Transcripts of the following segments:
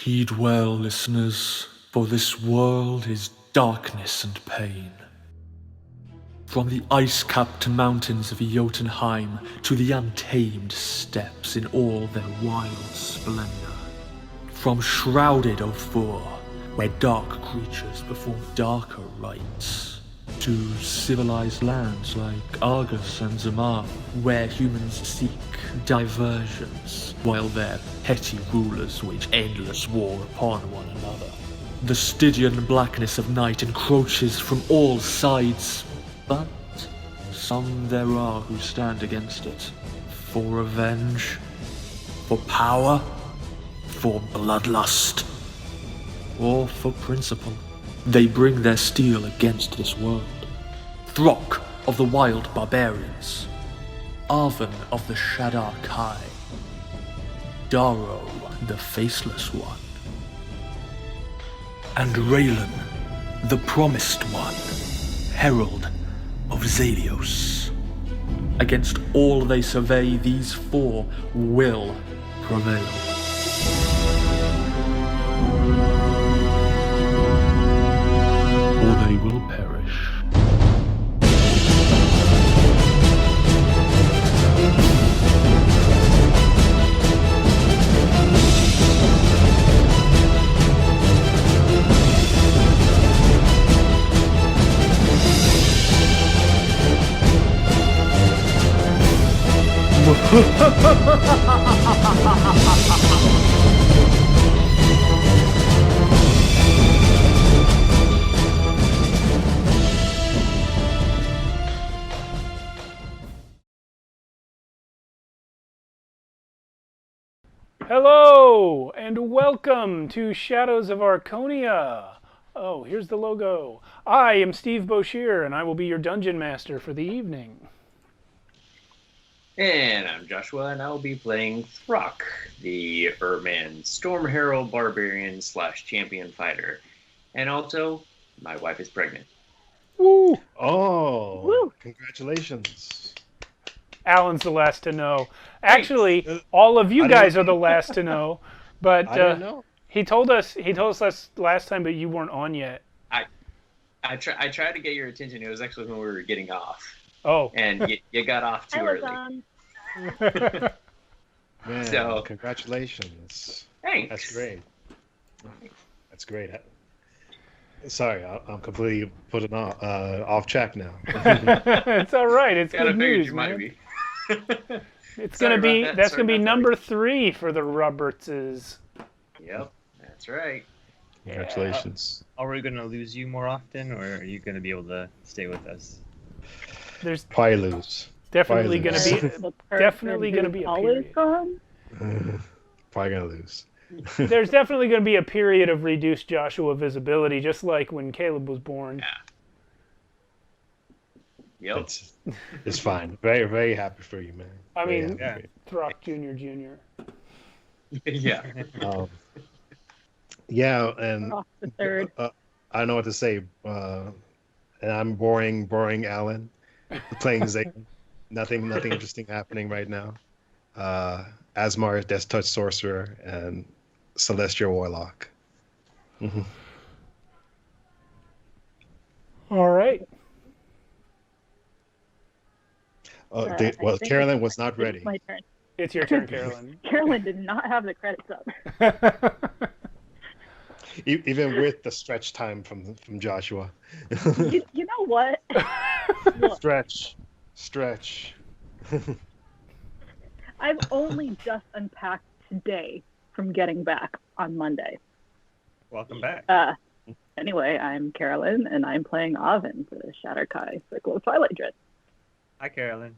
Heed well, listeners, for this world is darkness and pain. From the ice-capped mountains of Jotunheim to the untamed steppes in all their wild splendor. From shrouded Ophir, where dark creatures perform darker rites, to civilized lands like Argus and Zamar, where humans seek diversions, while their petty rulers wage endless war upon one another. The Stygian blackness of night encroaches from all sides, but some there are who stand against it. For revenge, for power, for bloodlust, or for principle. They bring their steel against this world. Throck of the wild barbarians, Arven of the Shadar Kai, Daro the Faceless One, and Raylan, the Promised One, Herald of Zalios. Against all they survey, these four will prevail. Or they will perish. Hello, and welcome to Shadows of Archonia. Oh, here's the logo. I am Steve Boshear, and I will be your dungeon master for the evening. And I'm Joshua, and I will be playing Throck, the Urman Storm Herald Barbarian / Champion Fighter. And also, my wife is pregnant. Woo! Oh, Woo. Congratulations. Alan's the last to know. Actually, all of you guys are the last to know. But I didn't know. He told us last time, but you weren't on yet. I tried to get your attention. It was actually when we were getting off. Oh. And you got off too early. Man, So, congratulations. Thanks. That's great. That's great. Sorry, I'm completely putting off track now. It's all right. It's Kinda good figured news, you man. might be. It's Sorry gonna be about that. that's Sorry gonna be about number 3 for the Robertses. Yep, that's right. Congratulations. Are we going to lose you more often, or are you going to be able to stay with us? There's Probably lose. definitely Probably gonna lose. be definitely gonna be a always period. gone. Probably gonna lose. There's definitely gonna be a period of reduced Joshua visibility, just like when Caleb was born. Yep. It's fine. Very, very happy for you, man. I Very mean, happy Throck Jr. Yeah. for you. Yeah, and Off the third. I don't know what to say. And I'm boring Alan. Playing Zayden. Nothing interesting happening right now. Asmar, Death Touch Sorcerer, and Celestial Warlock. All right. I think Carolyn was not It's ready. my turn. It's your turn, Carolyn. Carolyn did not have the credits up. Even with the stretch time from Joshua. You know what? Look, Stretch. I've only just unpacked today from getting back on Monday. Welcome back. Anyway, I'm Carolyn, and I'm playing Arven for the Shatterkai Circle of Twilight Dread. Hi, Carolyn.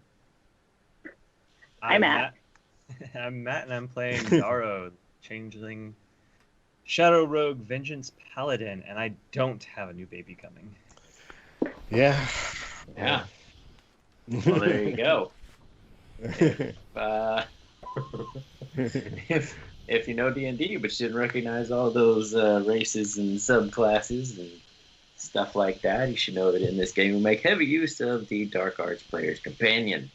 I'm Matt. I'm Matt, and I'm playing Daro, Changeling Shadow Rogue Vengeance Paladin, and I don't have a new baby coming. Yeah. Yeah. Well, there you go. If you know D&D, but you didn't recognize all those races and subclasses and stuff like that, you should know that in this game we make heavy use of the Dark Arts Player's Companion.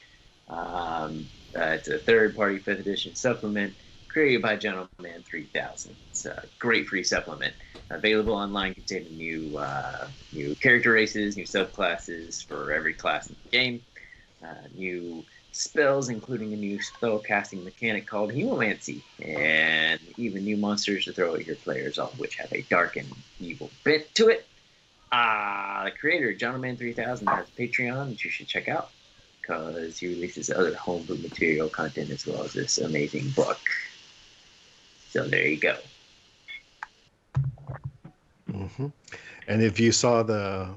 It's a third-party 5th edition supplement created by Gentleman 3000. It's a great free supplement available online, containing new character races, new subclasses for every class in the game, new spells, including a new spell casting mechanic called Hemomancy, and even new monsters to throw at your players, all of which have a dark and evil bent to it. The creator, Gentleman 3000, has a Patreon that you should check out, because he releases other homebrew material content as well as this amazing book. So there you go. Mm-hmm. And if you saw the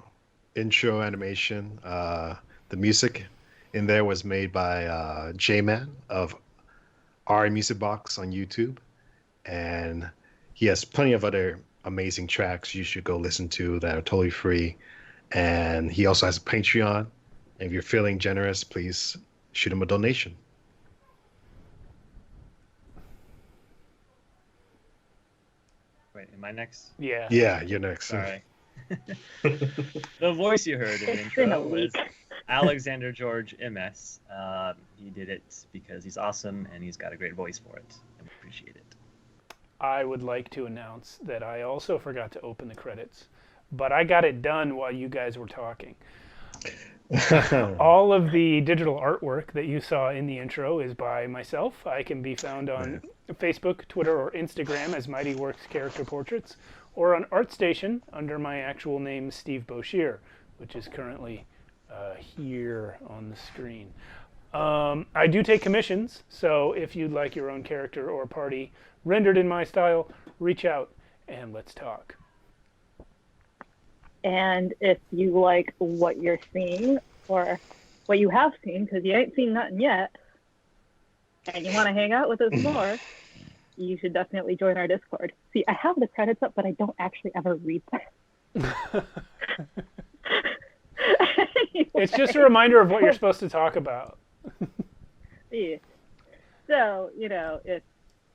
intro animation, the music in there was made by J-Man of OurMusicBox on YouTube. And he has plenty of other amazing tracks you should go listen to that are totally free. And he also has a Patreon. If you're feeling generous, please shoot him a donation. Wait, am I next? Yeah. Yeah, you're next. Sorry. The voice you heard in the It's been a intro was week. Alexander George M.S. He did it because he's awesome and he's got a great voice for it. I appreciate it. I would like to announce that I also forgot to open the credits, but I got it done while you guys were talking. All of the digital artwork that you saw in the intro is by myself. I can be found on Facebook, Twitter, or Instagram as Mighty Works Character Portraits, or on ArtStation under my actual name, Steve Boshear, which is currently here on the screen. I do take commissions, so if you'd like your own character or party rendered in my style, reach out and let's talk. And if you like what you're seeing or what you have seen, because you ain't seen nothing yet, and you want to hang out with us more, you should definitely join our Discord. See, I have the credits up, but I don't actually ever read them. It's just a reminder of what you're supposed to talk about. Yeah. So, if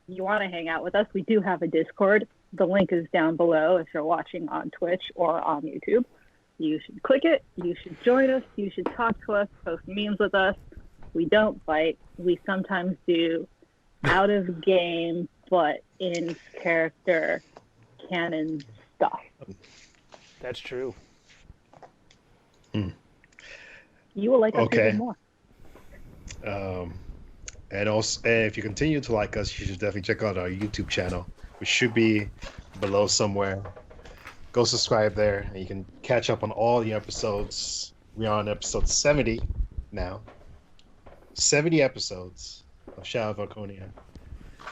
you want to hang out with us, we do have a Discord. The link is down below if you're watching on Twitch or on YouTube. You should click it. You should join us. You should talk to us, post memes with us. We don't bite. We sometimes do out of game, but in character canon stuff. That's true. You will like us even more. And also, and if you continue to like us, you should definitely check out our YouTube channel, which should be below somewhere. Go subscribe there, and you can catch up on all the episodes. We are on episode 70 now. 70 episodes of Shadow of Archonia.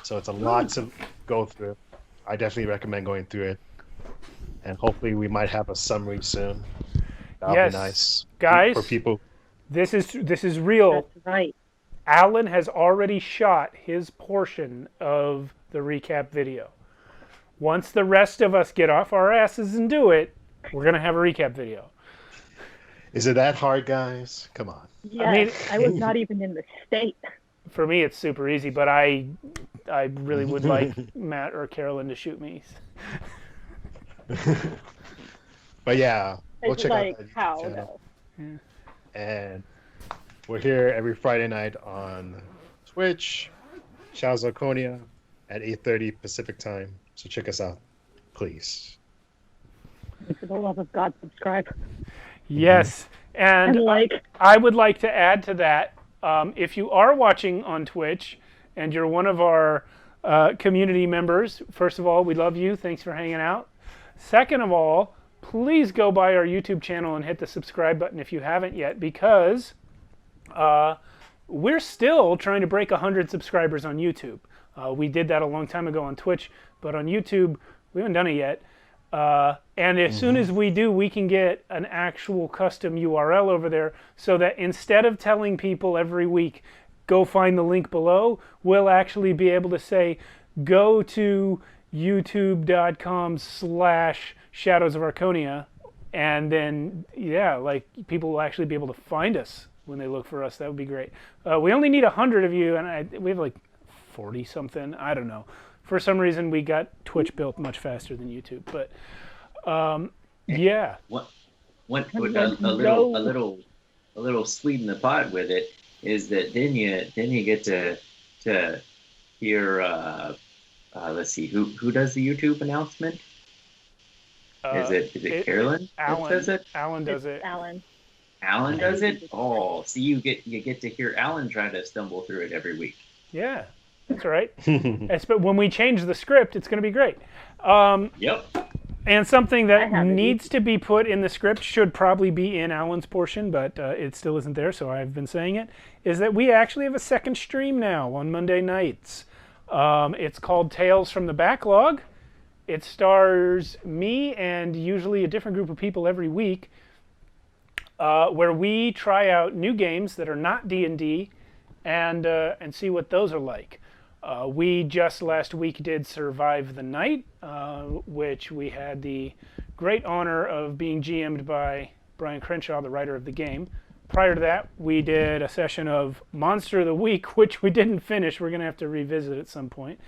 So it's a lot to go through. I definitely recommend going through it. And hopefully we might have a summary soon. That'll Yes. be nice. Guys, For people. This is real. That's right. Alan has already shot his portion of the recap video. Once the rest of us get off our asses and do it, we're going to have a recap video. Is it that hard, guys? Come on. Yes, I was not even in the state. For me, it's super easy, but I really would like Matt or Carolyn to shoot me. But yeah, go It's check like, out that how, channel. Yeah. And we're here every Friday night on Twitch, Shadows of Archonia at 8:30 Pacific time. So check us out, please. And for the love of God, subscribe. Yes, and And like. I would like to add to that, if you are watching on Twitch and you're one of our community members, first of all, we love you. Thanks for hanging out. Second of all, please go by our YouTube channel and hit the subscribe button if you haven't yet, because we're still trying to break 100 subscribers on YouTube. We did that a long time ago on Twitch, but on YouTube, we haven't done it yet. And as soon as we do, we can get an actual custom URL over there, so that instead of telling people every week, go find the link below, we'll actually be able to say, go to youtube.com/Shadows of Archonia, and then, yeah, like, people will actually be able to find us when they look for us. That would be great. We only need 100 of you, and we have like 40 something. I don't know. For some reason, we got Twitch built much faster than YouTube, but yeah. A little sweeten the pot with it is that then you get to hear. Let's see, who does the YouTube announcement? Is it Carolyn that does it? Alan does it. Alan. Alan does it? Oh, so you get to hear Alan try to stumble through it every week. Yeah, that's all right. But when we change the script, it's going to be great. Yep. And something that have it. needs to be put in the script should probably be in Alan's portion, but it still isn't there, so I've been saying it, is that we actually have a second stream now on Monday nights. It's called Tales from the Backlog. It stars me and usually a different group of people every week, where we try out new games that are not D&D and see what those are like. We just last week did Survive the Night, which we had the great honor of being GM'd by Brian Crenshaw, the writer of the game. Prior to that, we did a session of Monster of the Week, which we didn't finish. We're going to have to revisit at some point.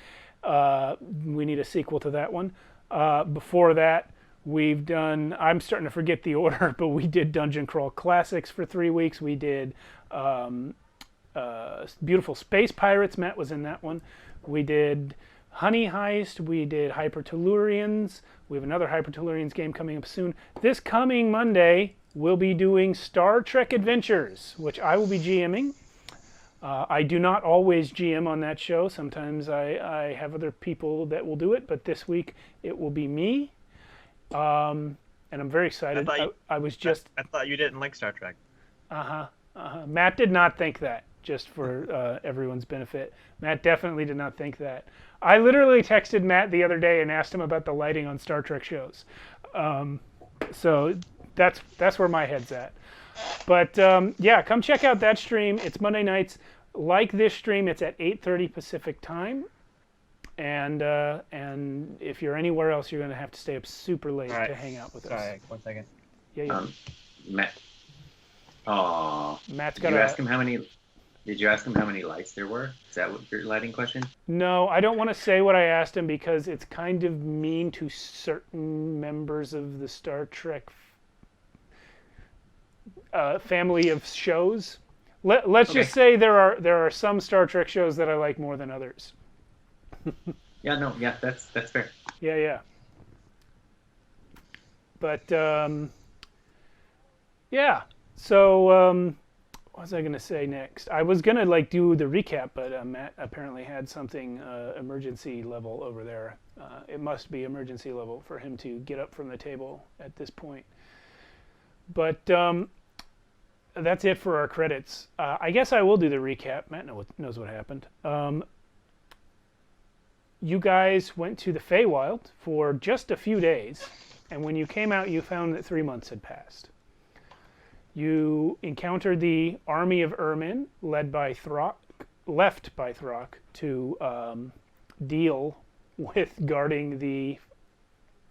We need a sequel to that one. Before that, we've done, I'm starting to forget the order, but we did Dungeon Crawl Classics for 3 weeks. We did Beautiful Space Pirates. Matt was in that one. We did Honey Heist. We did Hyper Tellurians. We have another Hyper Tellurians game coming up soon. This coming Monday, we'll be doing Star Trek Adventures, which I will be GMing. I do not always GM on that show. Sometimes I have other people that will do it, but this week it will be me. And I'm very excited. I thought you didn't like Star Trek. Matt did not think that, just for everyone's benefit. Matt definitely did not think that. I literally texted Matt the other day and asked him about the lighting on Star Trek shows. So that's where my head's at. But yeah, come check out that stream. It's Monday nights. Like this stream, it's at 8:30 Pacific time. And if you're anywhere else, you're going to have to stay up super late to hang out with us. Sorry, 1 second. Yeah. Matt. Oh. Matt's Did got you ask him how many lights there were? Is that what your lighting question? No, I don't want to say what I asked him because it's kind of mean to certain members of the Star Trek family of shows. Let's just say there are some Star Trek shows that I like more than others. Yeah, that's fair. Yeah. But yeah. So what was I going to say next? I was going to do the recap, but Matt apparently had something emergency level over there. It must be emergency level for him to get up from the table at this point. But that's it for our credits. I guess I will do the recap. Matt knows what happened. You guys went to the Feywild for just a few days, and when you came out, you found that 3 months had passed. You encountered the army of Ermin, left by Throck, to deal with guarding the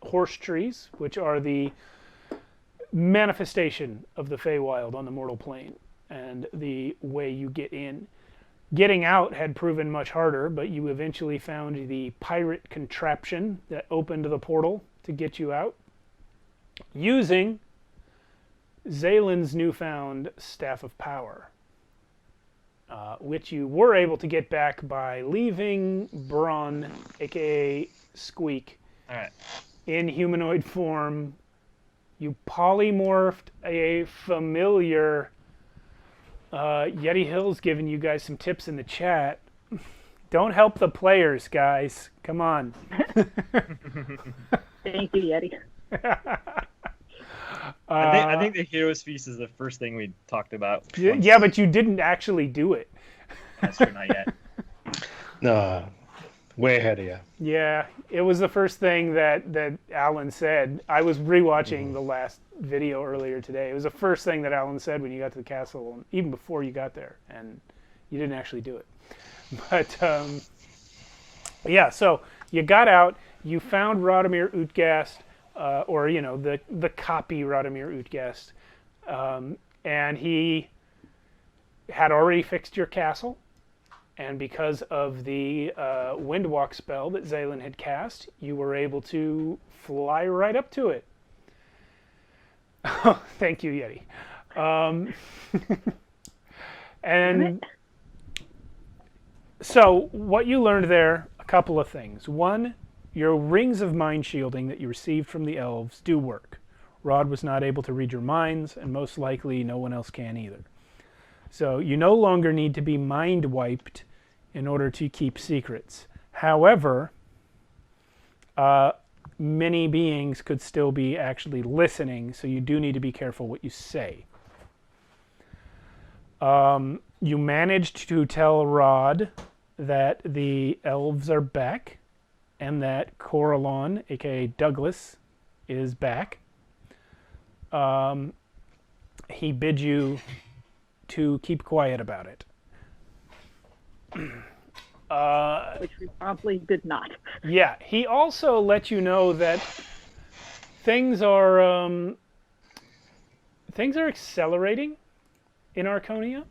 horse trees, which are the manifestation of the Feywild on the mortal plane, and the way you get in. Getting out had proven much harder, but you eventually found the pirate contraption that opened the portal to get you out, using Zalen's newfound Staff of Power, which you were able to get back by leaving Braun, aka Squeak, in humanoid form. You polymorphed a familiar. Yeti Hill's giving you guys some tips in the chat. Don't help the players, guys. Come on. Thank you, Yeti. I think the Hero's Feast is the first thing we talked about. Yeah, but you didn't actually do it. That's true, not yet. No, way ahead of you. Yeah, it was the first thing that Alan said. I was rewatching the last video earlier today. It was the first thing that Alan said when you got to the castle, even before you got there, and you didn't actually do it. But yeah, so you got out, you found Radomir Utgast, or the copy Radomir Utgast, and he had already fixed your castle. And because of the Windwalk spell that Zalen had cast, you were able to fly right up to it. Oh, thank you, Yeti. And So what you learned there, a couple of things. One, your rings of mind shielding that you received from the elves do work. Rod was not able to read your minds, and most likely no one else can either. So you no longer need to be mind wiped in order to keep secrets. However, many beings could still be actually listening, so you do need to be careful what you say. You managed to tell Rod that the elves are back, and that Carolynn, aka Douglas, is back. He bid you to keep quiet about it. Which we promptly did not. Yeah, he also let you know that things are accelerating in Archonia.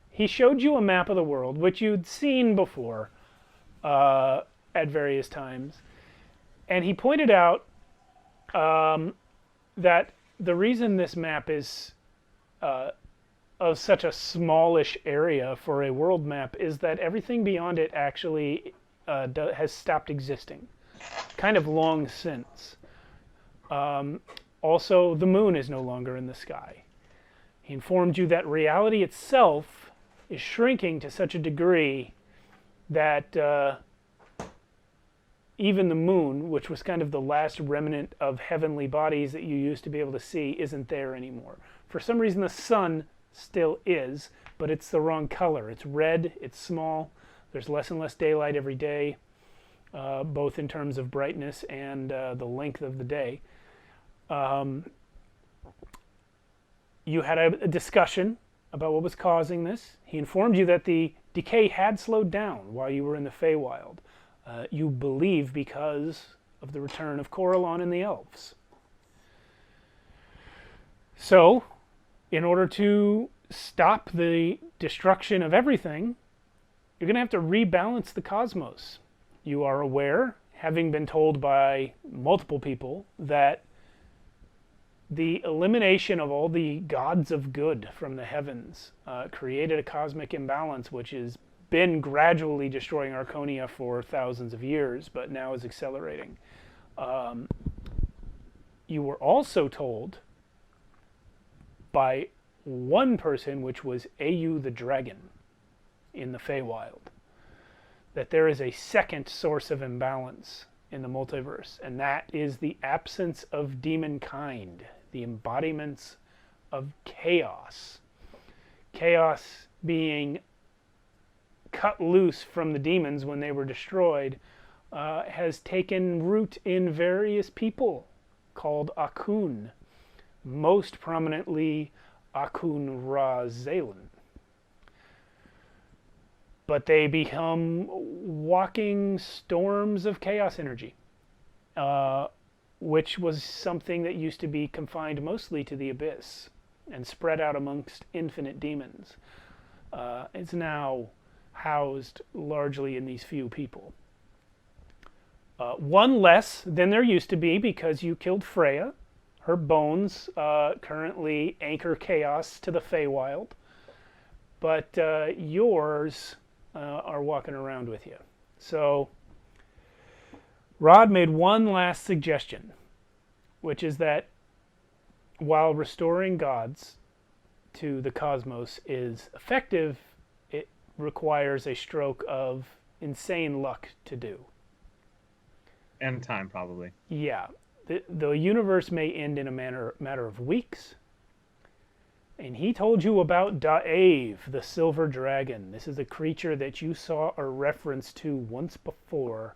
He showed you a map of the world, which you'd seen before at various times, and he pointed out that the reason this map is of such a smallish area for a world map is that everything beyond it actually has stopped existing, kind of long since. Also, the moon is no longer in the sky. He informed you that reality itself is shrinking to such a degree that even the moon, which was kind of the last remnant of heavenly bodies that you used to be able to see, isn't there anymore. For some reason, the sun still is, but it's the wrong color. It's red, it's small, there's less and less daylight every day, both in terms of brightness and the length of the day. You had a discussion about what was causing this. He informed you that the decay had slowed down while you were in the Feywild. You believe because of the return of Carolynn and the elves. So, in order to stop the destruction of everything, you're going to have to rebalance the cosmos. You are aware, having been told by multiple people, that the elimination of all the gods of good from the heavens created a cosmic imbalance which has been gradually destroying Archonia for thousands of years, but now is accelerating. You were also told by one person, which was Au the Dragon in the Feywild, that there is a second source of imbalance in the multiverse, and that is the absence of demon kind, the embodiments of chaos. Chaos being cut loose from the demons when they were destroyed has taken root in various people called Akun, most prominently Akun Ra-Zalen. But they become walking storms of chaos energy, which was something that used to be confined mostly to the abyss and spread out amongst infinite demons. It's now housed largely in these few people. One less than there used to be because you killed Freya. Her bones currently anchor chaos to the Feywild, but yours are walking around with you. So Rod made one last suggestion, which is that while restoring gods to the cosmos is effective, it requires a stroke of insane luck to do. And time, probably. Yeah. The universe may end in a matter of weeks. And he told you about Da'ev, the silver dragon. This is a creature that you saw a reference to once before.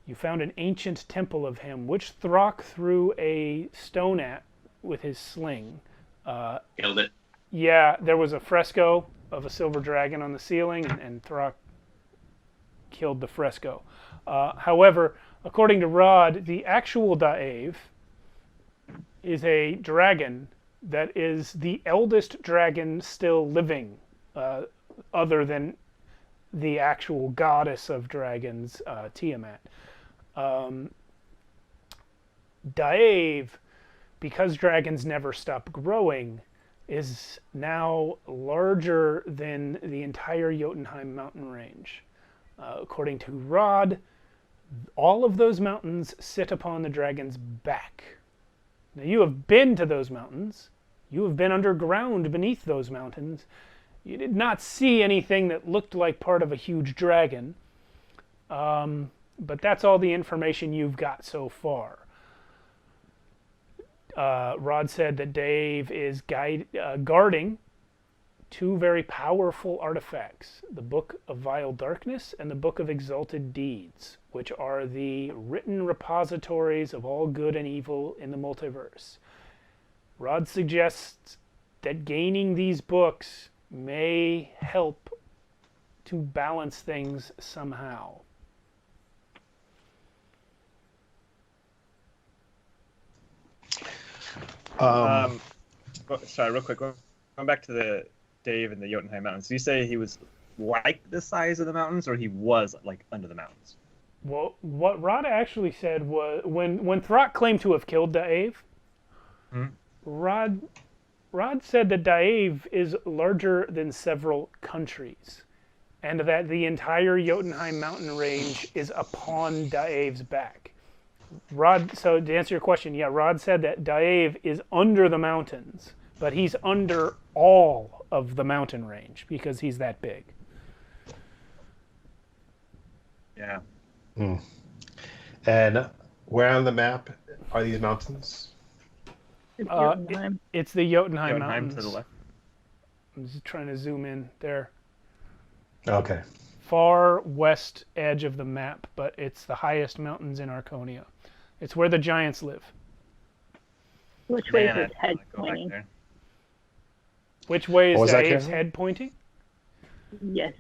You found an ancient temple of him, which Throck threw a stone at with his sling. Killed it. Yeah, there was a fresco of a silver dragon on the ceiling, and Throck killed the fresco. However, according to Rod, the actual Da'ev is a dragon that is the eldest dragon still living, other than the actual goddess of dragons, Tiamat. Da'ev, because dragons never stop growing, is now larger than the entire Jotunheim mountain range. According to Rod, all of those mountains sit upon the dragon's back. Now, you have been to those mountains. You have been underground beneath those mountains. You did not see anything that looked like part of a huge dragon. But that's all the information you've got so far. Rod said that Dave is guarding two very powerful artifacts, the Book of Vile Darkness and the Book of Exalted Deeds, which are the written repositories of all good and evil in the multiverse. Rod suggests that gaining these books may help to balance things somehow. Sorry, real quick. Going back to the Dave and the Jotunheim Mountains. Did you say he was like the size of the mountains, or he was like under the mountains? Well, what Rod actually said was when Throt claimed to have killed Dave, Rod said that Dave is larger than several countries, and that the entire Jotunheim mountain range is upon Dave's back. Rod, so to answer your question, yeah, Rod said that Dave is under the mountains, but he's under all of the mountain range because he's that big. Yeah. And where on the map are these mountains? It's Jotunheim. It's the Jotunheim Jotunheim Mountains. to the left. I'm just trying to zoom in there. Okay. Far west edge of the map, but it's the highest mountains in Archonia. It's where the giants live. Which way is Man, his I head wanna go back pointing? there. Which way What is was that, Dave's Carolynn? head pointing? Yes.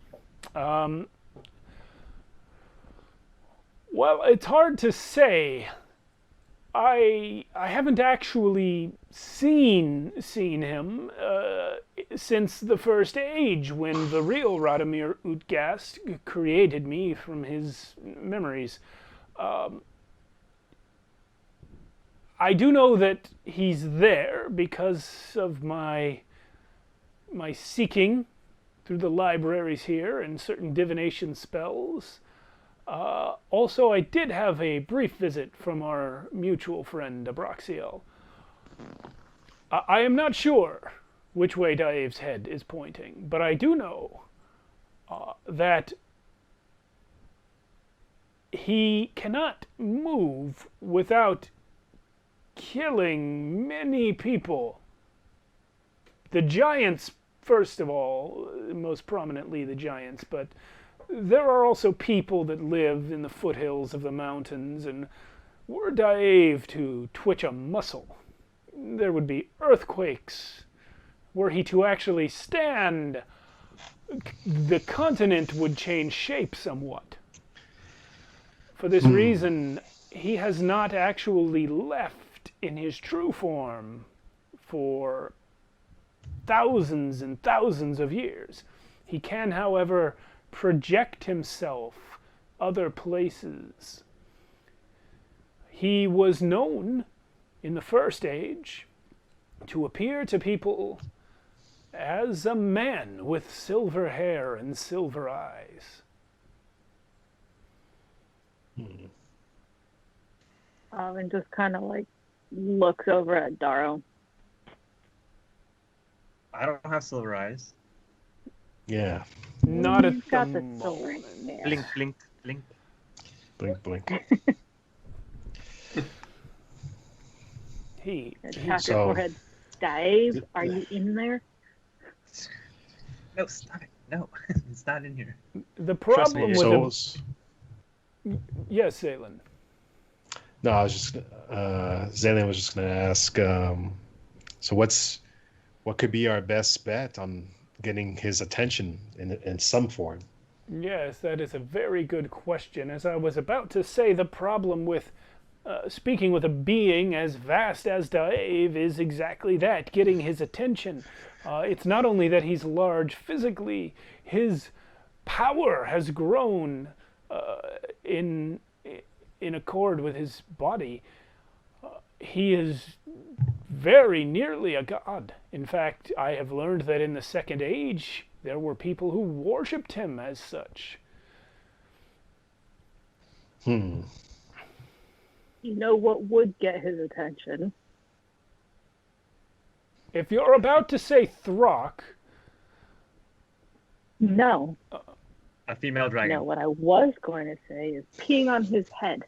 Well, it's hard to say. I haven't actually seen him since the First Age, when the real Radomir Utgast created me from his memories. I do know that he's there because of my seeking through the libraries here and certain divination spells. Also, I did have a brief visit from our mutual friend, Abraxiel. I am not sure which way Dave's head is pointing, but I do know that he cannot move without killing many people. The giants, first of all, most prominently the giants, but there are also people that live in the foothills of the mountains, and were Dave to twitch a muscle, there would be earthquakes. Were he to actually stand, the continent would change shape somewhat. For this reason, he has not actually left in his true form for thousands and thousands of years. He can, however, project himself other places. He was known in the First Age to appear to people as a man with silver hair and silver eyes. And just kind of like looks over at Darrow. I don't have silver eyes. Yeah. Not at He's the got the silver moment. hair. Blink, blink, blink. Blink, blink. Tap So- your forehead. Dave, are you in there? No, stop it. No, it's not in here. The Trust problem me. with So, yes, Zaylan. no, I was just Zalian was just going to ask. So, what could be our best bet on getting his attention in some form? Yes, that is a very good question. As I was about to say, the problem with speaking with a being as vast as Dave is exactly that, getting his attention. It's not only that he's large physically, his power has grown in accord with his body. he is very nearly a god. In fact, I have learned that in the Second Age, there were people who worshipped him as such. Hmm. You know what would get his attention? If you're about to say Throck, No. A female dragon. No, what I was going to say is peeing on his head.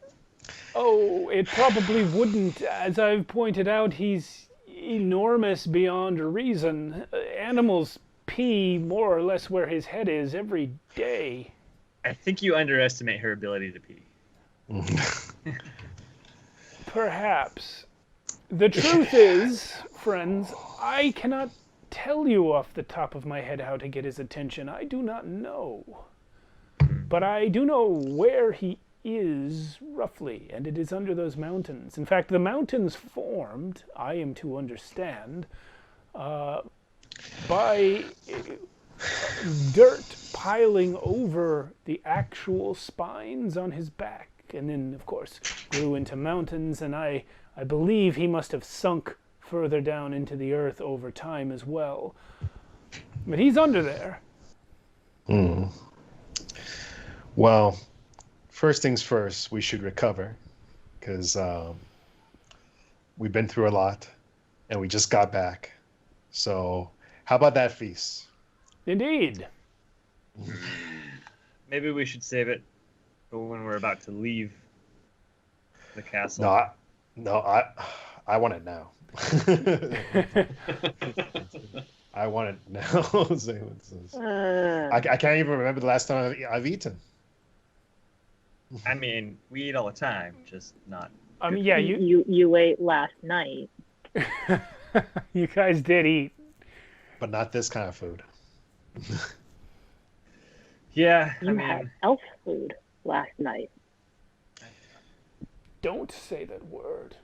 oh, it probably wouldn't. As I've pointed out, he's enormous beyond reason. Animals pee more or less where his head is every day. I think you underestimate her ability to pee. Perhaps. The truth is, friends, I cannot tell you off the top of my head how to get his attention. I do not know. But I do know where he is, roughly, and it is under those mountains. In fact, the mountains formed, I am to understand, by dirt piling over the actual spines on his back, and then, of course, grew into mountains, and I believe he must have sunk further down into the earth over time as well. But he's under there. Hmm. Well, first things first, we should recover, because we've been through a lot, and we just got back. So, how about that feast? Indeed. Maybe we should save it for when we're about to leave the castle. I want it now. I want it now. I can't even remember the last time I've eaten. I mean, we eat all the time, just not. I mean, yeah, You ate last night. you guys did eat. But not this kind of food. Yeah, You had elf food last night. Don't say that word.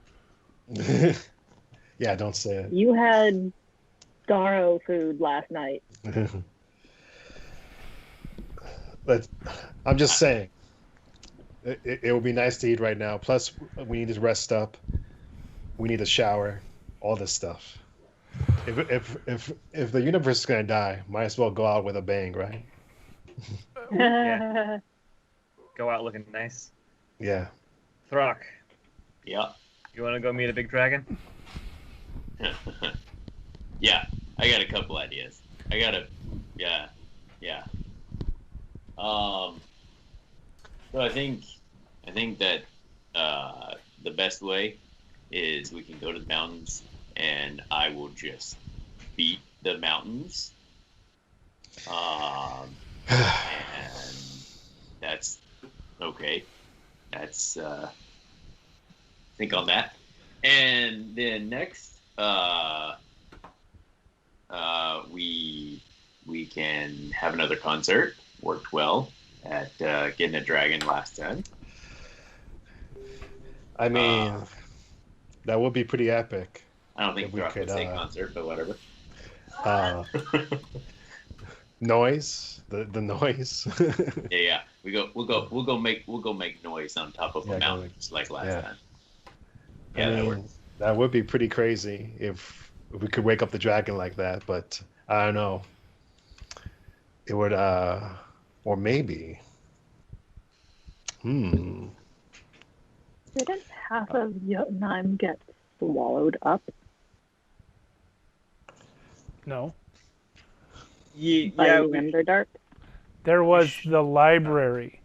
Yeah, don't say it. You had Darrow food last night. I'm just saying. It would be nice to eat right now. Plus, we need to rest up. We need a shower. All this stuff. If the universe is gonna die, might as well go out with a bang, right? Yeah. Go out looking nice. Yeah. Throck, Yeah. you want to go meet a big dragon? Yeah. I got a couple ideas. Yeah. So I think that the best way is we can go to the mountains, and I will just beat the mountains. And that's okay. That's think on that. And then next, we can have another concert. Worked well at getting a dragon last time. I mean, that would be pretty epic. I don't think If we Brock would could, say concert, but whatever. Noise, the noise. Yeah. We'll go make noise on top of a mountain just like last time. Yeah, that works. That would be pretty crazy if we could wake up the dragon like that, but I don't know. It would or maybe. Didn't half of Jotunheim get swallowed up No. by Yeah, the Underdark? There was the library.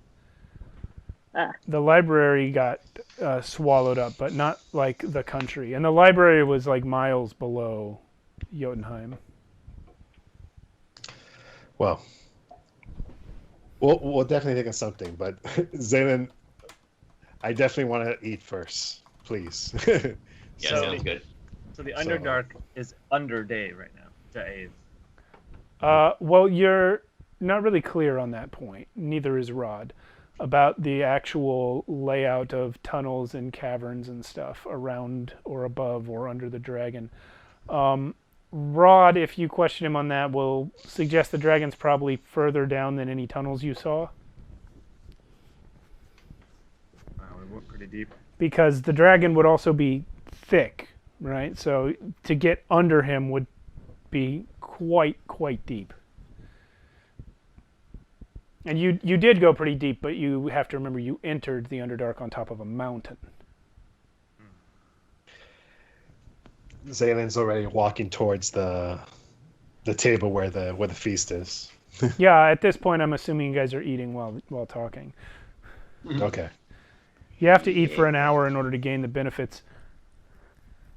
Ah. The library got swallowed up, but not like the country. And the library was like miles below Jotunheim. Well, we'll definitely think of something, but Zaylen, I definitely want to eat first, please. Yeah, So- sounds good. So the Underdark is under day right now. Day. Well, you're not really clear on that point. Neither is Rod about the actual layout of tunnels and caverns and stuff around or above or under the dragon. Rod, if you question him on that, will suggest the dragon's probably further down than any tunnels you saw, Wow, we went pretty deep. because the dragon would also be thick, right? So to get under him would be quite deep. And you did go pretty deep, but you have to remember you entered the Underdark on top of a mountain. Zalen's already walking towards the table where the feast is. Yeah, at this point, I'm assuming you guys are eating while talking. Okay. You have to eat for an hour in order to gain the benefits.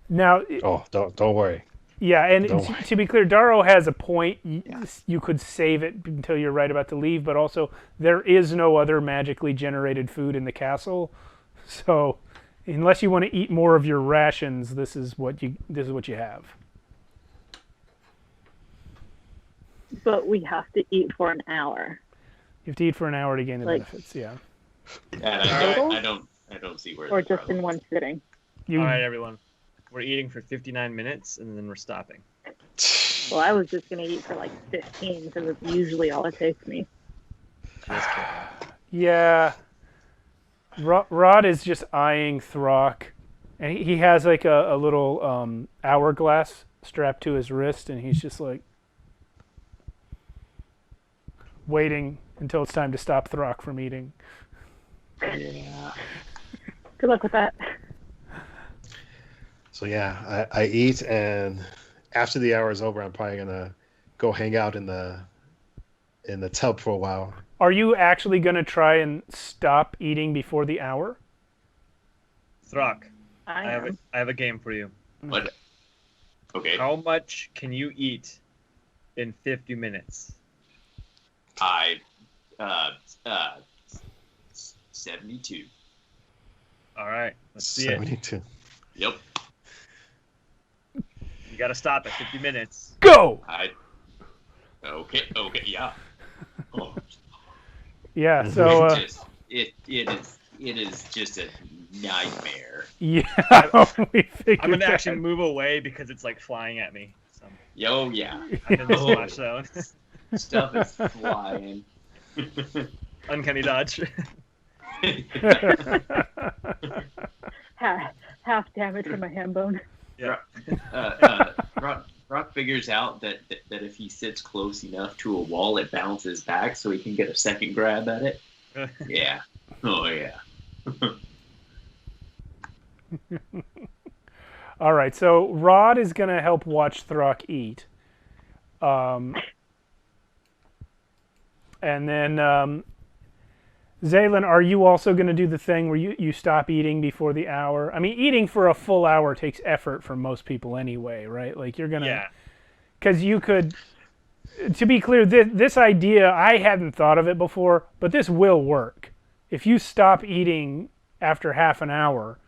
Now, Oh, don't worry. yeah, and Don't worry. to be clear, Daro has a point. You could save it until you're right about to leave, but also there is no other magically generated food in the castle. So, unless you want to eat more of your rations, this is what you have. But we have to eat for an hour. You have to eat for an hour to gain the benefits. Yeah. I don't see where. Or the just in problem one sitting. You, All right, everyone. We're eating for 59 minutes, and then we're stopping. Well, I was just going to eat for like 15 because it's usually all it takes me. Just kidding. yeah. Rod is just eyeing Throck, and he has like a little hourglass strapped to his wrist, and he's just like waiting until it's time to stop Throck from eating. Yeah. Good luck with that. So yeah, I eat, and after the hour is over, I'm probably gonna go hang out in the tub for a while. Are you actually going to try and stop eating before the hour? Throck, I I am. have a game for you. What? Okay. How much can you eat in 50 minutes? 72. All right, let's see it. 72. Yep. You got to stop at 50 minutes. Go! Okay, yeah. Oh, Yeah, so... it is just a nightmare. yeah, we figured I'm gonna that. actually move away because it's like flying at me. So Yo, yeah. I'm in the splash zone. Stuff is flying. Uncanny dodge. Half damage from a ham bone. Yeah. Rock figures out that if he sits close enough to a wall, it bounces back, so he can get a second grab at it. Yeah. Oh yeah. All right, so Rod is going to help watch Throck eat. And then, Zalen, are you also going to do the thing where you stop eating before the hour? I mean, eating for a full hour takes effort for most people anyway, right? Like, you're going to... Yeah. Because you could... To be clear, this idea, I hadn't thought of it before, but this will work. If you stop eating after half an hour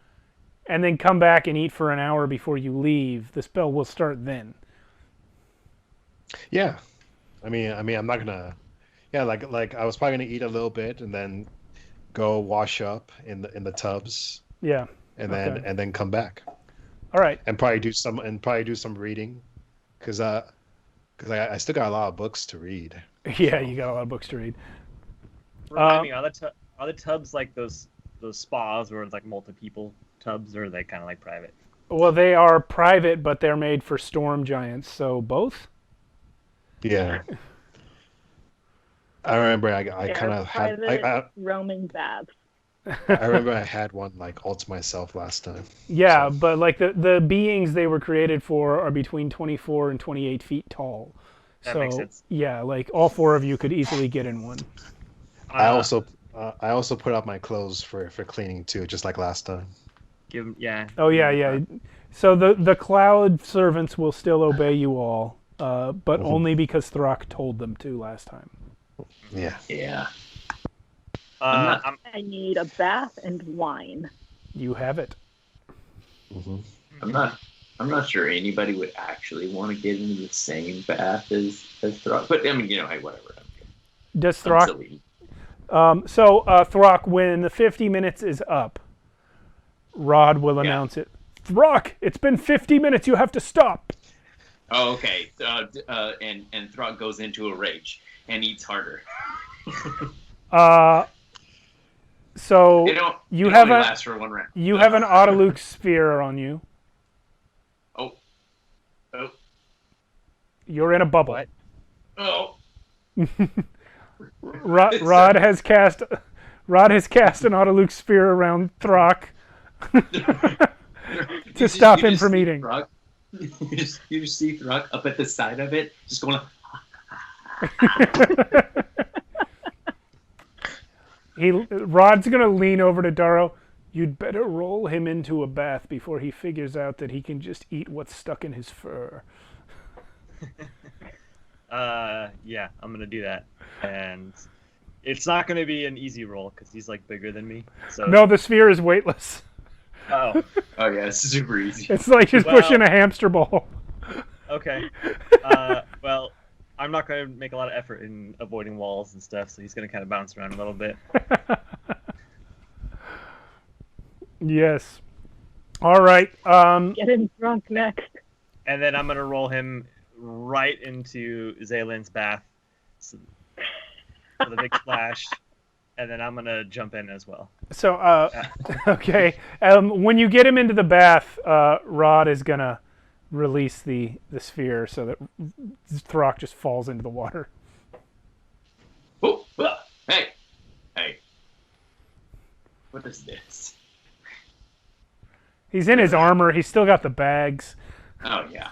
and then come back and eat for an hour before you leave, the spell will start then. Yeah, I mean, I'm not gonna. Yeah, like I was probably gonna eat a little bit and then go wash up in the tubs. Yeah. And Okay. then come back All right. and probably do some reading, because I still got a lot of books to read. Yeah, you got a lot of books to read. Remind me, are the tubs like those spas where it's like multi-people tubs, or are they kind of like private? Well, they are private, but they're made for storm giants, so both? Yeah. I remember I kind of had Private roaming baths. I remember I had one like all to myself last time. Yeah, So- but like the beings they were created for are between 24 and 28 feet tall. That So makes sense. yeah, like all four of you could easily get in one. I also put out my clothes for cleaning too, just like last time. Oh yeah. So the cloud servants will still obey you all, but only because Throck told them to last time. Yeah. Yeah. I'm I need a bath and wine. You have it. Hmm. I'm not sure anybody would actually want to get into the same bath as Throck, but I mean, hey, whatever. Does I'm Throck? silly. Throck, when the 50 minutes is up, Rod will announce it. Throck, it's been 50 minutes. You have to stop. Oh, okay. And Throck goes into a rage and eats harder. So It you only have lasts for one round. you have an Autoluke sphere on you. Oh. You're in a bubble. What? Oh. Rod has cast an Autoluke sphere around Throck to stop him from eating. You just see Throck up at the side of it, just going. Rod's gonna lean over to Daro. You'd better roll him into a bath before he figures out that he can just eat what's stuck in his fur. Yeah, I'm gonna do that, and it's not gonna be an easy roll because he's like bigger than me. So No, the sphere is weightless. Oh, Oh yeah, it's super easy. It's like just pushing a hamster ball. okay. Well, I'm not gonna make a lot of effort in avoiding walls and stuff, so he's gonna kind of bounce around a little bit. Yes. All right. Get him drunk next. And then I'm gonna roll him right into Zaylin's bath with a big splash, and then I'm gonna jump in as well. So, okay. When you get him into the bath, Rod is gonna release the sphere so that Throck just falls into the water. Oh, hey, hey. What is this? He's in his armor. He's still got the bags. Oh yeah.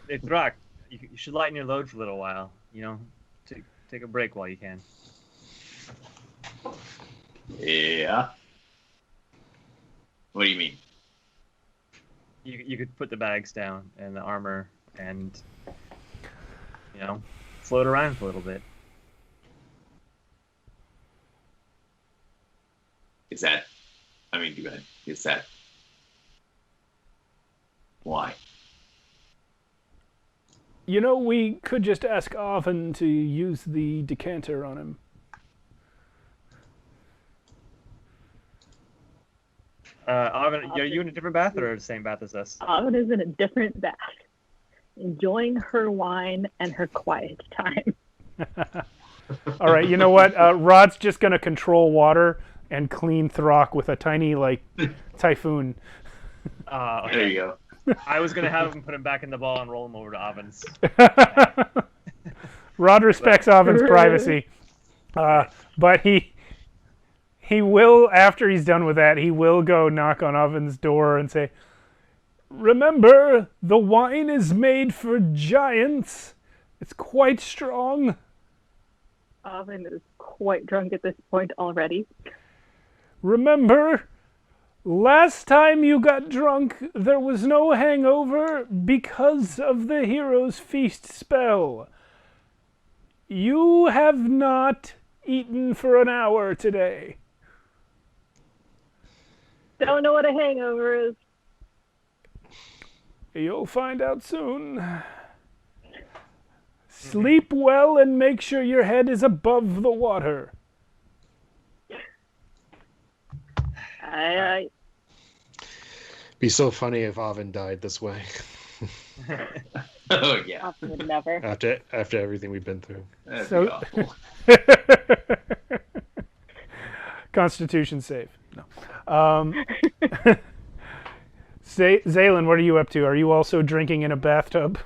It's Rock. You should lighten your load for a little while. You know, take a break while you can. Yeah. What do you mean? You could put the bags down and the armor and, you know, float around for a little bit. Is that? I mean, go ahead. Is that? Why? You know, we could just ask Arvin to use the decanter on him. Arvin, are you in a different bath or the same bath as us? Autumn is in a different bath, enjoying her wine and her quiet time. All right, you know what? Rod's just going to control water and clean Throck with a tiny, typhoon. Okay. There you go. I was gonna have him put him back in the ball and roll him over to Arvin's. Rod respects Arvin's privacy, but he will, after he's done with that, he will go knock on Arvin's door and say, "Remember, the wine is made for giants. It's quite strong." Autumn is quite drunk at this point already. "Remember, last time you got drunk, there was no hangover because of the hero's feast spell. You have not eaten for an hour today." Don't know what a hangover is. You'll find out soon. Sleep well and make sure your head is above the water. Be so funny if Avin died this way. Oh yeah. Autumn would never. After everything we've been through. That'd So- be awful. Constitution save. No. Zaylin, what are you up to? Are you also drinking in a bathtub?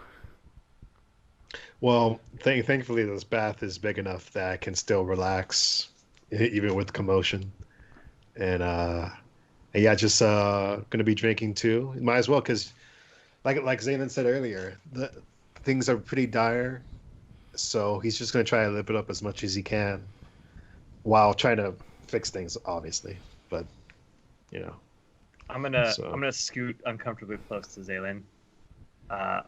Well, thankfully this bath is big enough that I can still relax, even with commotion. And yeah, just gonna be drinking too. Might as well, because like Zaylin said earlier, the things are pretty dire. So he's just gonna try to lip it up as much as he can, while trying to fix things, obviously. But you know, I'm gonna scoot uncomfortably close to Zaylin.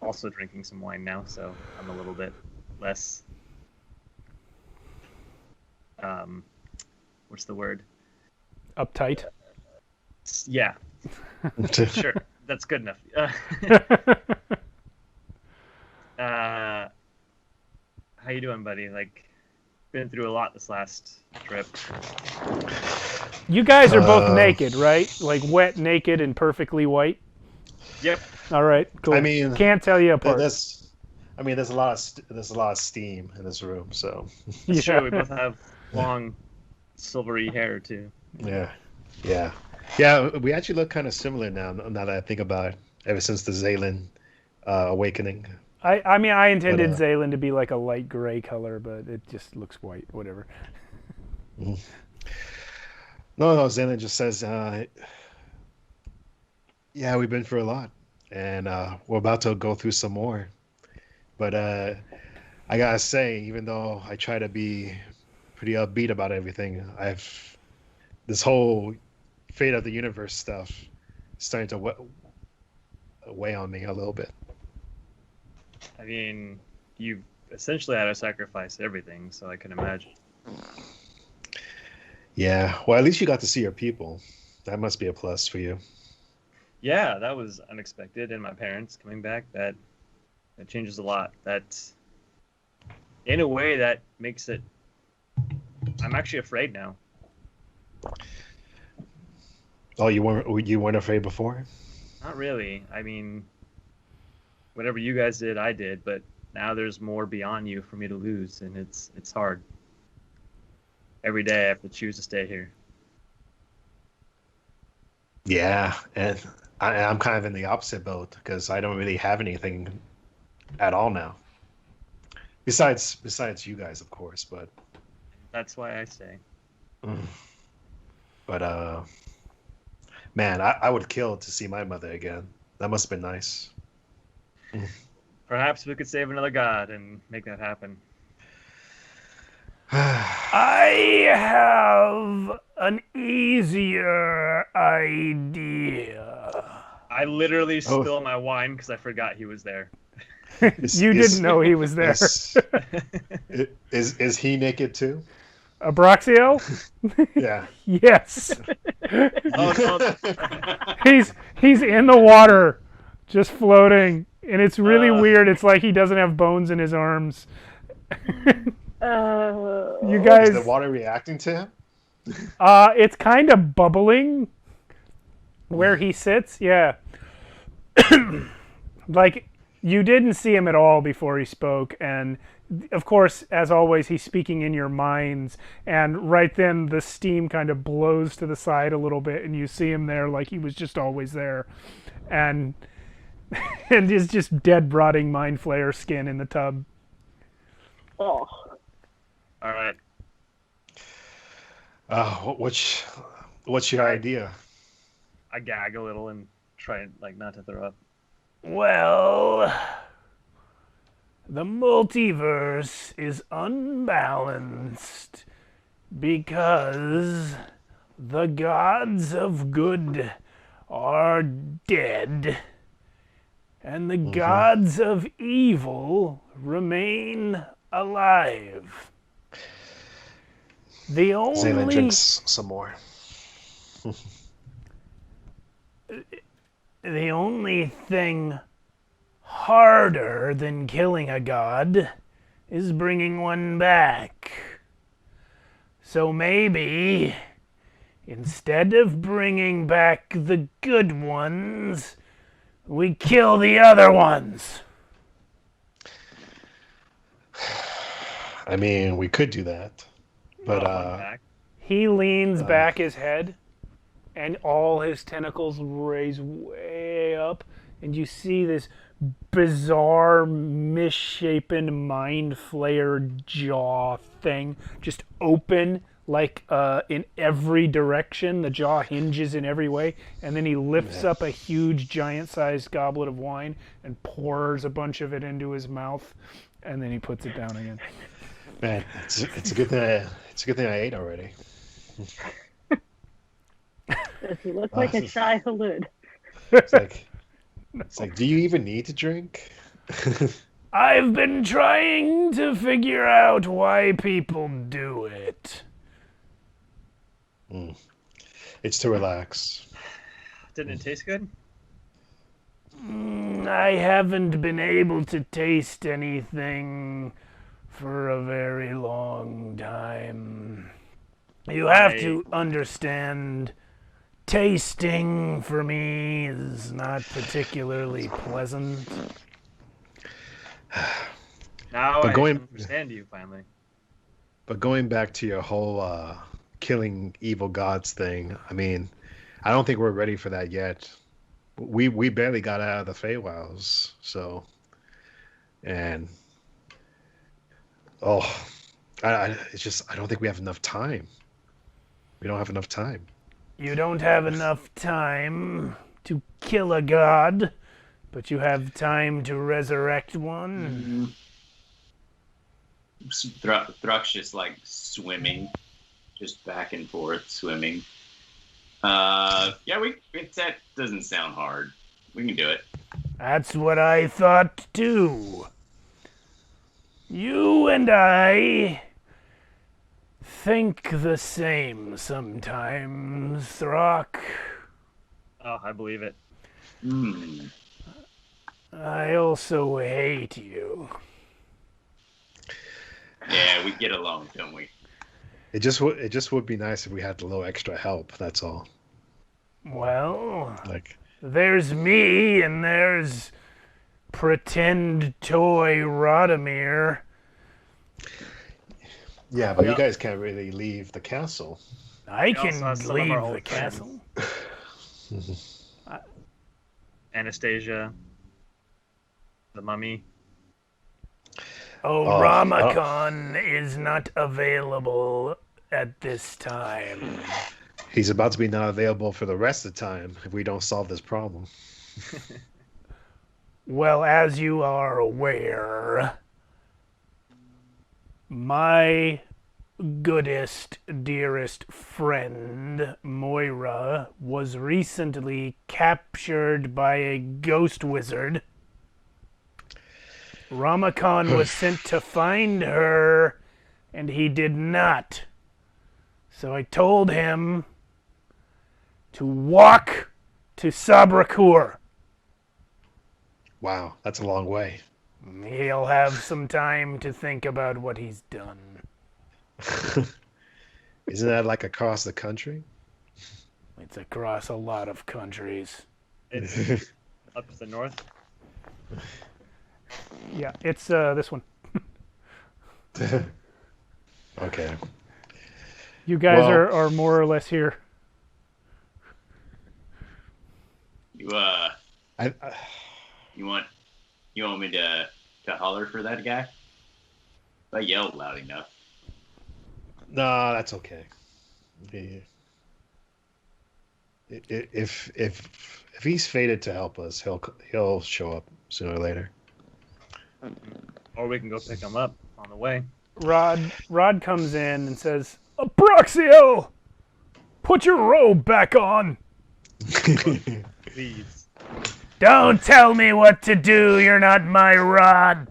Also drinking some wine now, so I'm a little bit less. What's the word? Uptight. Yeah, sure, that's good enough. How you doing, buddy? Been through a lot this last trip. You guys are both naked, right? Wet, naked, and perfectly white? Yep. All right, cool. I mean, can't tell you apart. there's a lot of steam in this room, so It's true. We both have long, silvery hair too. yeah. We actually look kind of similar now that I think about it. ever since the Zaylan awakening. I mean, I intended But, Zaylin to be like a light gray color, but it just looks white. Whatever. No, no, Zaylan just says, yeah, we've been through a lot, and we're about to go through some more. But I gotta say, even though I try to be pretty upbeat about everything, this whole fate of the universe stuff is starting to weigh on me a little bit. I mean, you've essentially had to sacrifice everything, so I can imagine. Yeah, well, at least you got to see your people. That must be a plus for you. Yeah, that was unexpected, and my parents coming back, that changes a lot. That, in a way, that makes it. I'm actually afraid now. Oh, you weren't afraid before? Not really. I mean, whatever you guys did, I did, but now there's more beyond you for me to lose, and it's hard. Every day I have to choose to stay here. Yeah, and I'm kind of in the opposite boat because I don't really have anything at all now. Besides you guys, of course, but That's why I stay. but man, I would kill to see my mother again. That must have been nice. Perhaps we could save another god and make that happen. I have an easier idea. I literally spilled my wine because I forgot he was there. You didn't know he was there. Is he naked too? Abraxio? Yeah. Yes. Oh, He's in the water, just floating, and it's really weird. It's like he doesn't have bones in his arms. You guys, Is the water reacting to him? it's kind of bubbling where he sits. Yeah. Like, you didn't see him at all before he spoke, and of course, as always, he's speaking in your minds, and right then the steam kind of blows to the side a little bit, and you see him there like he was just always there, and is just dead, rotting mind flayer skin in the tub. Oh. all right. What's your idea? I gag a little and try like not to throw up. Well, the multiverse is unbalanced because the gods of good are dead and the gods of evil remain alive. The Zaylan only drinks some more. the only thing harder than killing a god is bringing one back. So maybe instead of bringing back the good ones, we kill the other ones. I mean, we could do that, but Back. He leans back his head, and all his tentacles raise way up, and you see this bizarre, misshapen, mind flayer jaw thing just open, like in every direction. The jaw hinges in every way, and then he lifts up a huge, giant-sized goblet of wine and pours a bunch of it into his mouth, and then he puts it down again. man, it's a good thing. It's a good thing I ate already. Does he look like a shy halud? It's like, do you even need to drink? I've been trying to figure out why people do it. It's to relax. Didn't it taste good? I haven't been able to taste anything for a very long time. You have to understand, tasting for me is not particularly pleasant. Now But I going- understand you finally. But going back to your whole killing evil gods thing, I mean, I don't think we're ready for that yet. we barely got out of the Feywilds, so and oh, it's just I don't think we have enough time. We don't have enough time. You don't have enough time to kill a god, but you have time to resurrect one. Thruck's just like swimming, just back and forth swimming. Yeah, that doesn't sound hard. We can do it. That's what I thought too. You and I think the same sometimes, Throck. Oh, I believe it. I also hate you. Yeah, we get along, don't we? It just would be nice if we had a little extra help. That's all. Well, Like, there's me and there's pretend toy Radomir. yeah, but you guys can't really leave the castle. I also can have some of leave our the old friends. castle. Anastasia, the mummy. Oh, Oh, Ramakon is not available at this time. He's about to be not available for the rest of the time if we don't solve this problem. Well, as you are aware, my goodest, dearest friend, Moira, was recently captured by a ghost wizard. Ramakon was sent to find her, and he did not. So I told him to walk to Sabrakur. Wow, that's a long way. He'll have some time to think about what he's done. Isn't that like across the country? It's across a lot of countries. It's up to the north. Yeah, it's this one. Okay. You guys Well- are more or less here. You I, you want me to holler for that guy? I yelled loud enough. no, that's okay. If he's fated to help us, he'll show up sooner or later. Or we can go pick him up on the way. Rod comes in and says, Abraxio! Put your robe back on! Please. Don't tell me what to do, you're not my Rod!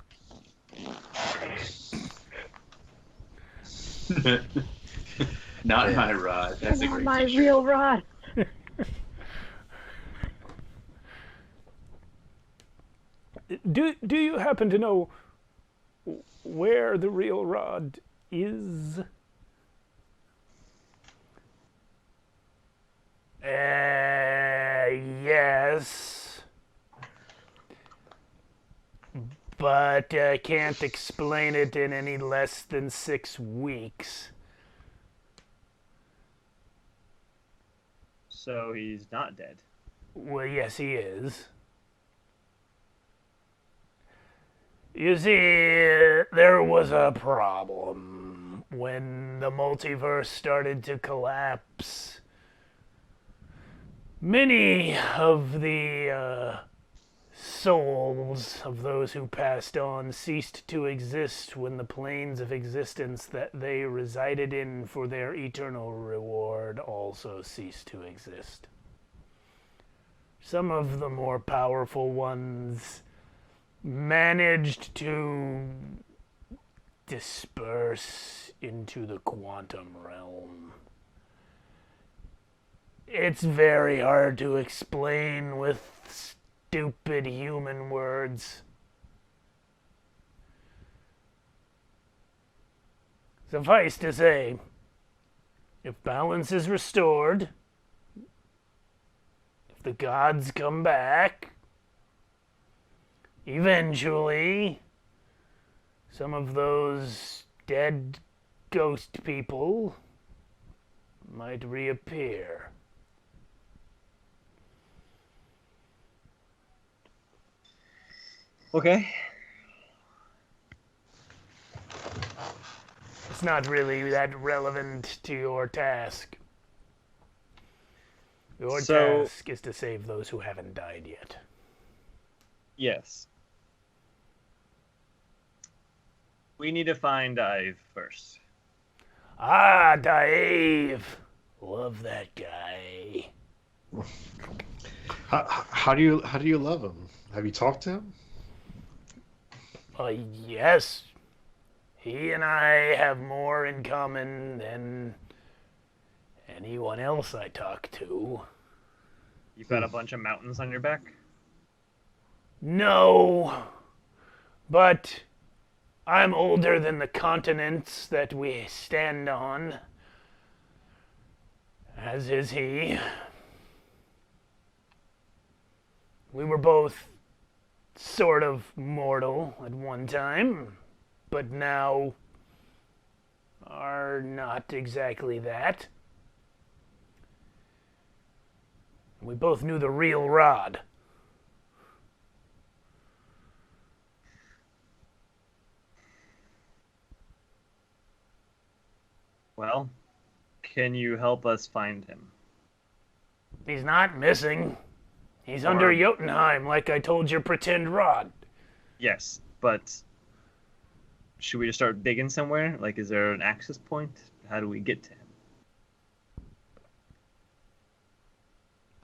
Not my rod. That's a great my t-shirt. real Rod. Do you happen to know where the real Rod is? Yes. But I can't explain it in any less than 6 weeks. So he's not dead. Well, yes, he is. You see, there was a problem when the multiverse started to collapse. Many of the souls of those who passed on ceased to exist when the planes of existence that they resided in for their eternal reward also ceased to exist. Some of the more powerful ones managed to disperse into the quantum realm. It's very hard to explain with stupid human words. Suffice to say, if balance is restored, if the gods come back, eventually, some of those dead ghost people might reappear. Okay. It's not really that relevant to your task. Your So- task is to save those who haven't died yet. Yes. We need to find Dive first. Ah, Dave! Love that guy. How do you love him? Have you talked to him? Yes. He and I have more in common than anyone else I talk to. You've got a bunch of mountains on your back? No, but I'm older than the continents that we stand on, as is he. We were both sort of mortal at one time, but now are not exactly that. We both knew the real Rod. Well, can you help us find him? He's not missing. He's under Jotunheim, like I told your pretend Rod. Yes, but should we just start digging somewhere? Like, is there an access point? How do we get to him?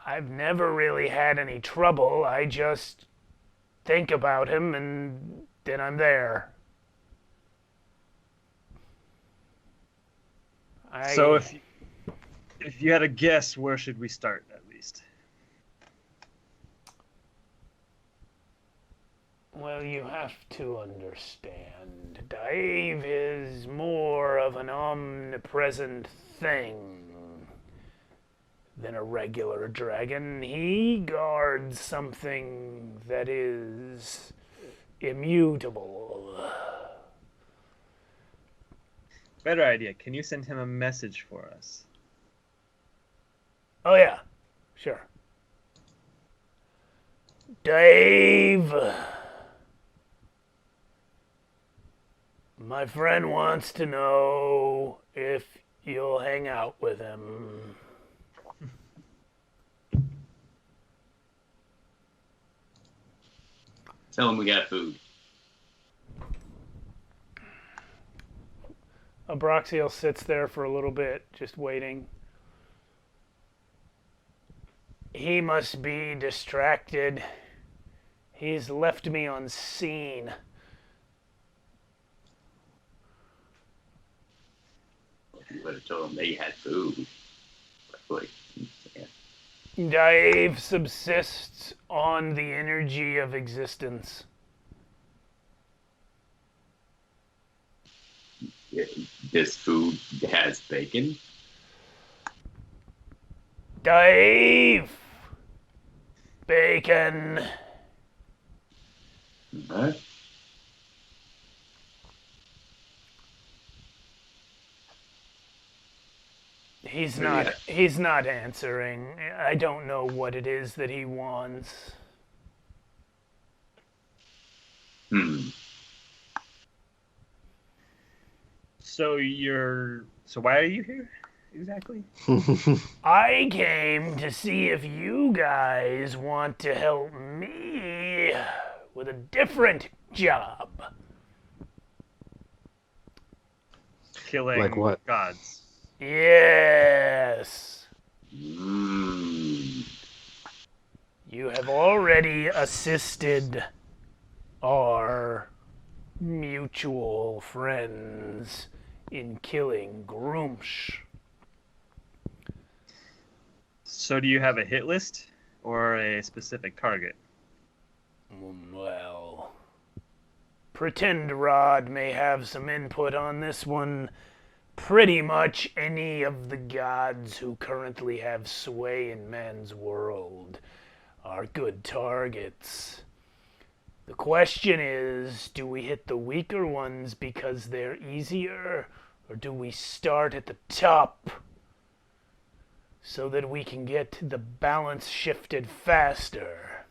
I've never really had any trouble. I just think about him and then I'm there. So if you had a guess, where should we start at least? Well, you have to understand, Dave is more of an omnipresent thing than a regular dragon. He guards something that is immutable. Better idea. Can you send him a message for us? Oh, yeah, sure. Dave, my friend wants to know if you'll hang out with him. Tell him we got food. Abraxiel sits there for a little bit, just waiting. He must be distracted. He's left me unseen. If you would have told him they had food. Like, yeah. Dave subsists on the energy of existence. This food has bacon. Dave! Bacon. What? He's Maybe not answering. I don't know what it is that he wants. So why are you here exactly? I came to see if you guys want to help me with a different job. Killing Like what? gods. Yes. Mm. You have already assisted our mutual friends in killing Grumsh. So do you have a hit list or a specific target? Well, Pretend Rod may have some input on this one. Pretty much any of the gods who currently have sway in man's world are good targets. The question is, do we hit the weaker ones because they're easier, or do we start at the top so that we can get the balance shifted faster?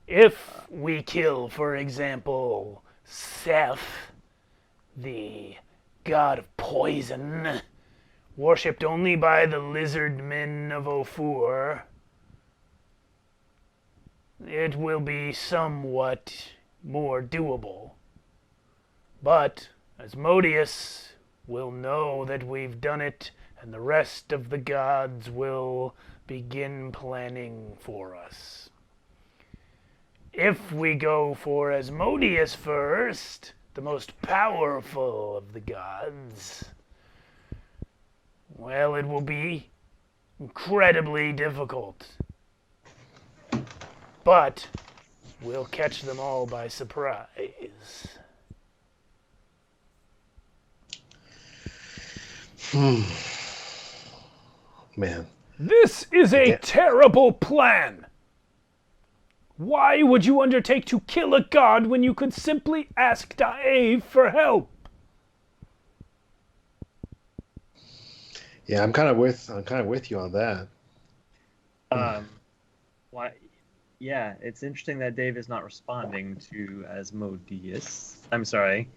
If we kill, for example, Seth, the god of poison, worshipped only by the lizard men of Ophir, it will be somewhat more doable. But Asmodeus will know that we've done it, and the rest of the gods will begin planning for us. If we go for Asmodeus first, the most powerful of the gods, well, it will be incredibly difficult. But we'll catch them all by surprise. Man. This is a terrible plan. Why would you undertake to kill a god when you could simply ask Dave for help? Yeah, I'm kind of with you on that. Why? Yeah, it's interesting that Dave is not responding to Asmodeus. I'm sorry,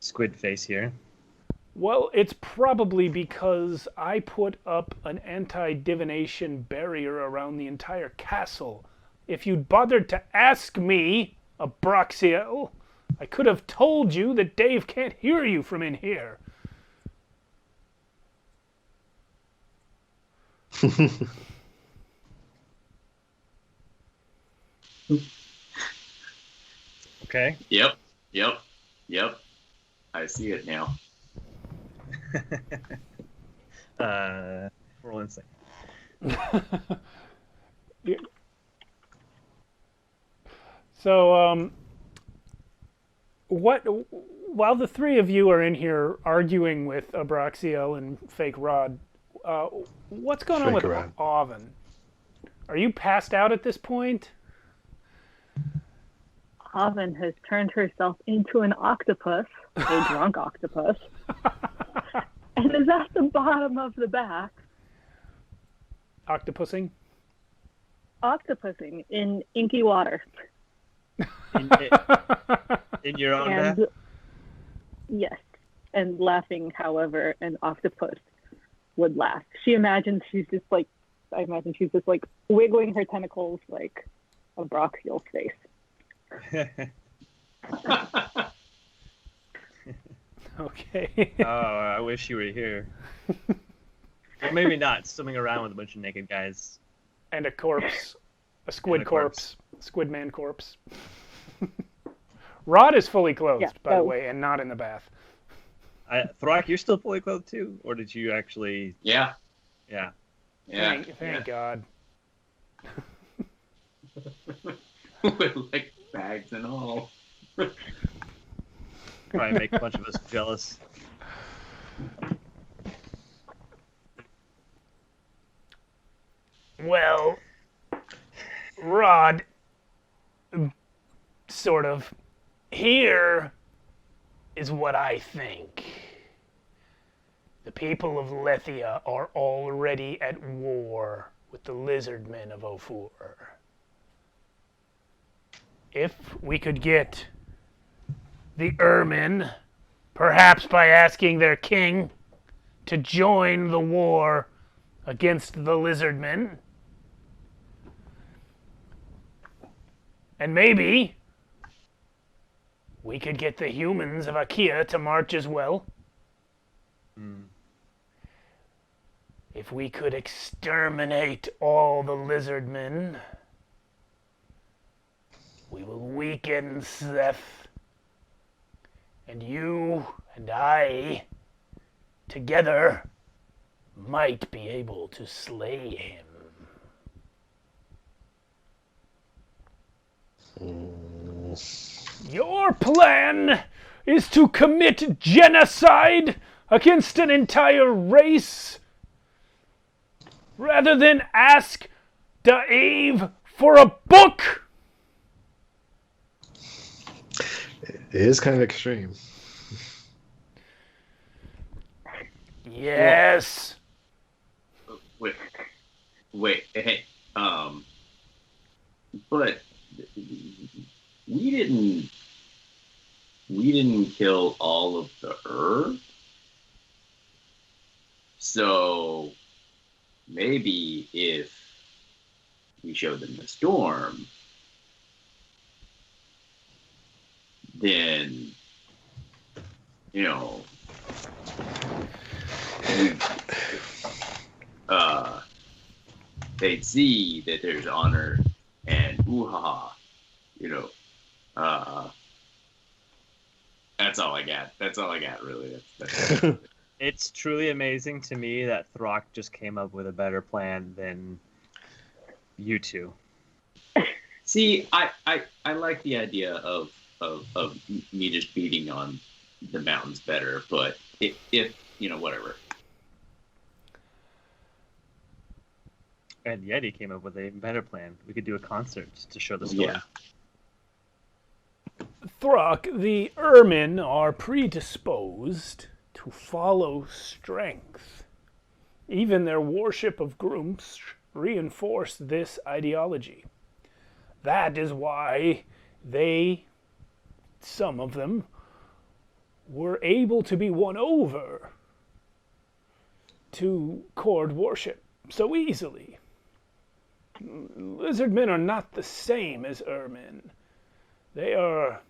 Squid Face here. Well, it's probably because I put up an anti-divination barrier around the entire castle. If you'd bothered to ask me, Abraxiel, I could have told you that Dave can't hear you from in here. Okay. Yep. I see it now. Roll insight. So, while the three of you are in here arguing with Abraxiel and Fake Rod, what's going on with Rod. Oven? Are you passed out at this point? Oven has turned herself into an octopus, a drunk octopus, and is at the bottom of the bath, Octopusing? octopusing in inky water. In your own And bath? yes, and laughing however an octopus would laugh. I imagine she's just like wiggling her tentacles like a Broxiel's face. Okay. Oh, I wish you were here. Or maybe not, swimming around with a bunch of naked guys. And a corpse. A squid And a corpse. Squid man corpse. Rod is fully clothed, Yeah, by the so- way, and not in the bath. Throck, you're still fully clothed too? Or did you actually... Yeah. Yeah. Thank God. With like bags and all. Probably make a bunch of us jealous. Well, Rod, sort of, here is what I think. The people of Lethia are already at war with the lizard men of Ophir. If we could get the Ermin, perhaps by asking their king to join the war against the lizard men, and maybe we could get the humans of Achaea to march as well. If we could exterminate all the lizard men, we will weaken Seth. And you and I, together, might be able to slay him. Your plan is to commit genocide against an entire race rather than ask Dave for a book. It is kind of extreme. Yes. Wait, hey, but we didn't kill all of the Earth. So maybe if we showed them the storm, then, you know, they'd see that there's honor and ooh-ha-ha, you know. That's all I got. That's all I got, really. That's It's truly amazing to me that Throck just came up with a better plan than you two. See, I like the idea of me just beating on the mountains better, but if you know, whatever. And Yeti came up with a better plan. We could do a concert to show the story. Yeah. Throck, the Ermin are predisposed to follow strength. Even their worship of Grumps reinforced this ideology. That is why they, some of them, were able to be won over to Cord worship so easily. Lizardmen are not the same as Ermin. They are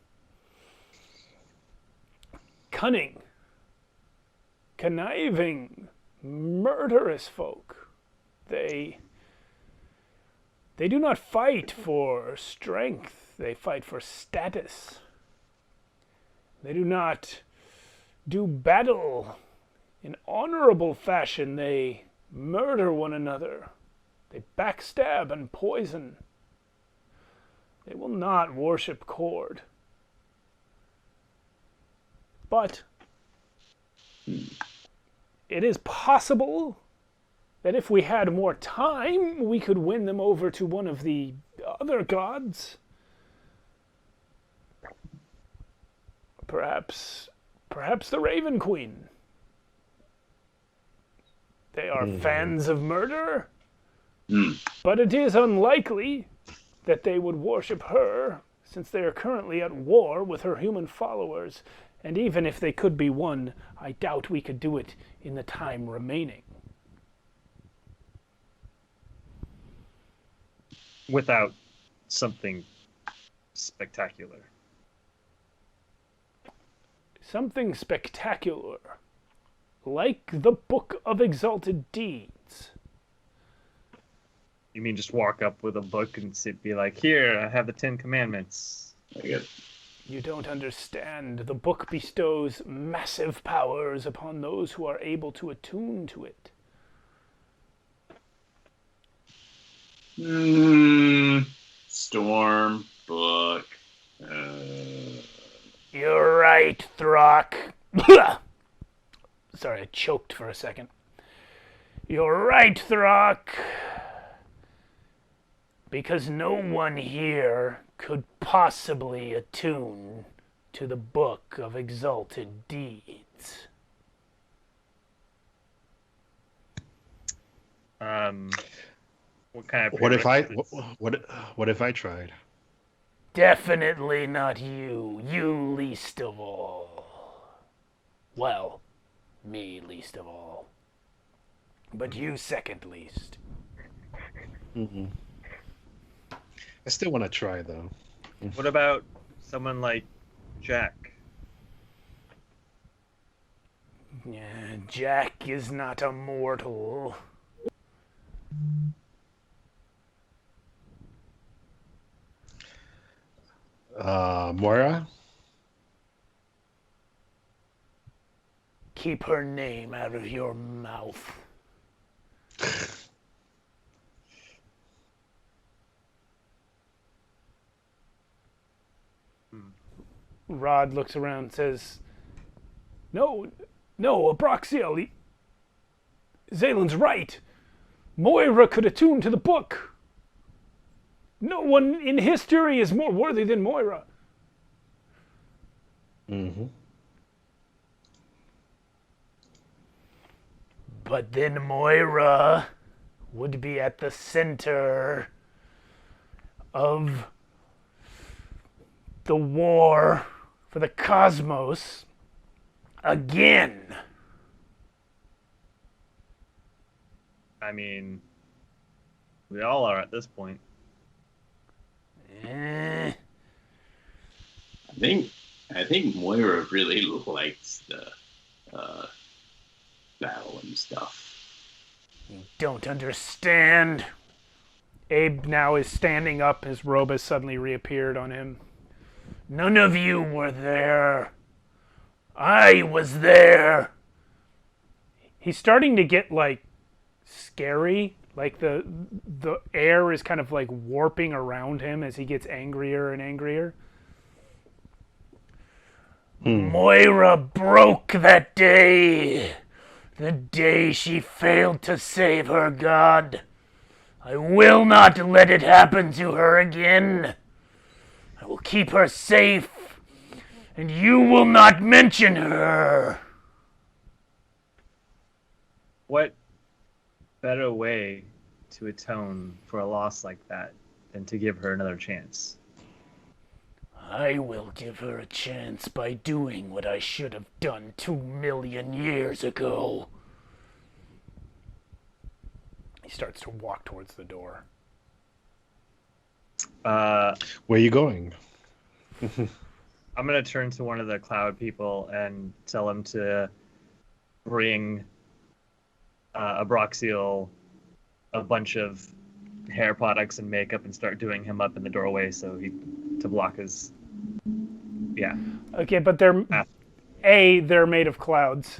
cunning, conniving, murderous folk. They do not fight for strength. They fight for status. They do not do battle in honorable fashion. They murder one another. They backstab and poison. They will not worship Cord. But it is possible that if we had more time, we could win them over to one of the other gods. Perhaps the Raven Queen. They are fans of murder, but it is unlikely that they would worship her, since they are currently at war with her human followers, and even if they could be won, I doubt we could do it in the time remaining. Without something spectacular. Something spectacular, like the Book of Exalted Deeds. You mean just walk up with a book and be like, here, I have the 10 Commandments. You don't understand. The book bestows massive powers upon those who are able to attune to it. Storm, book. You're right, Throck. Sorry, I choked for a second. You're right, Throck. Because no one here could possibly attune to the Book of Exalted Deeds. What kind of? What if I tried? Definitely not you. You least of all. Well, me least of all. But you second least. I still want to try, though. What about someone like Jack? Yeah, Jack is not a mortal. Moira? Keep her name out of your mouth. Rod looks around and says, No, Abraxiel. Zalen's right. Moira could attune to the book. No one in history is more worthy than Moira. But then Moira would be at the center of the war for the cosmos again. I mean, we all are at this point. Eh. I think Moira really likes the battle and stuff. You don't understand. Abe now is standing up. His robe has suddenly reappeared on him. None of you were there. I was there. He's starting to get, like, scary. Like, the air is kind of, like, warping around him as he gets angrier and angrier. Moira broke that day. The day she failed to save her god. I will not let it happen to her again. I will keep her safe, and you will not mention her. What better way to atone for a loss like that than to give her another chance? I will give her a chance by doing what I should have done 2 million years ago. He starts to walk towards the door. Where are you going? I'm going to turn to one of the cloud people and tell him to bring Abroxial a bunch of hair products and makeup and start doing him up in the doorway to block his... Yeah. Okay, but they're... A, they're made of clouds.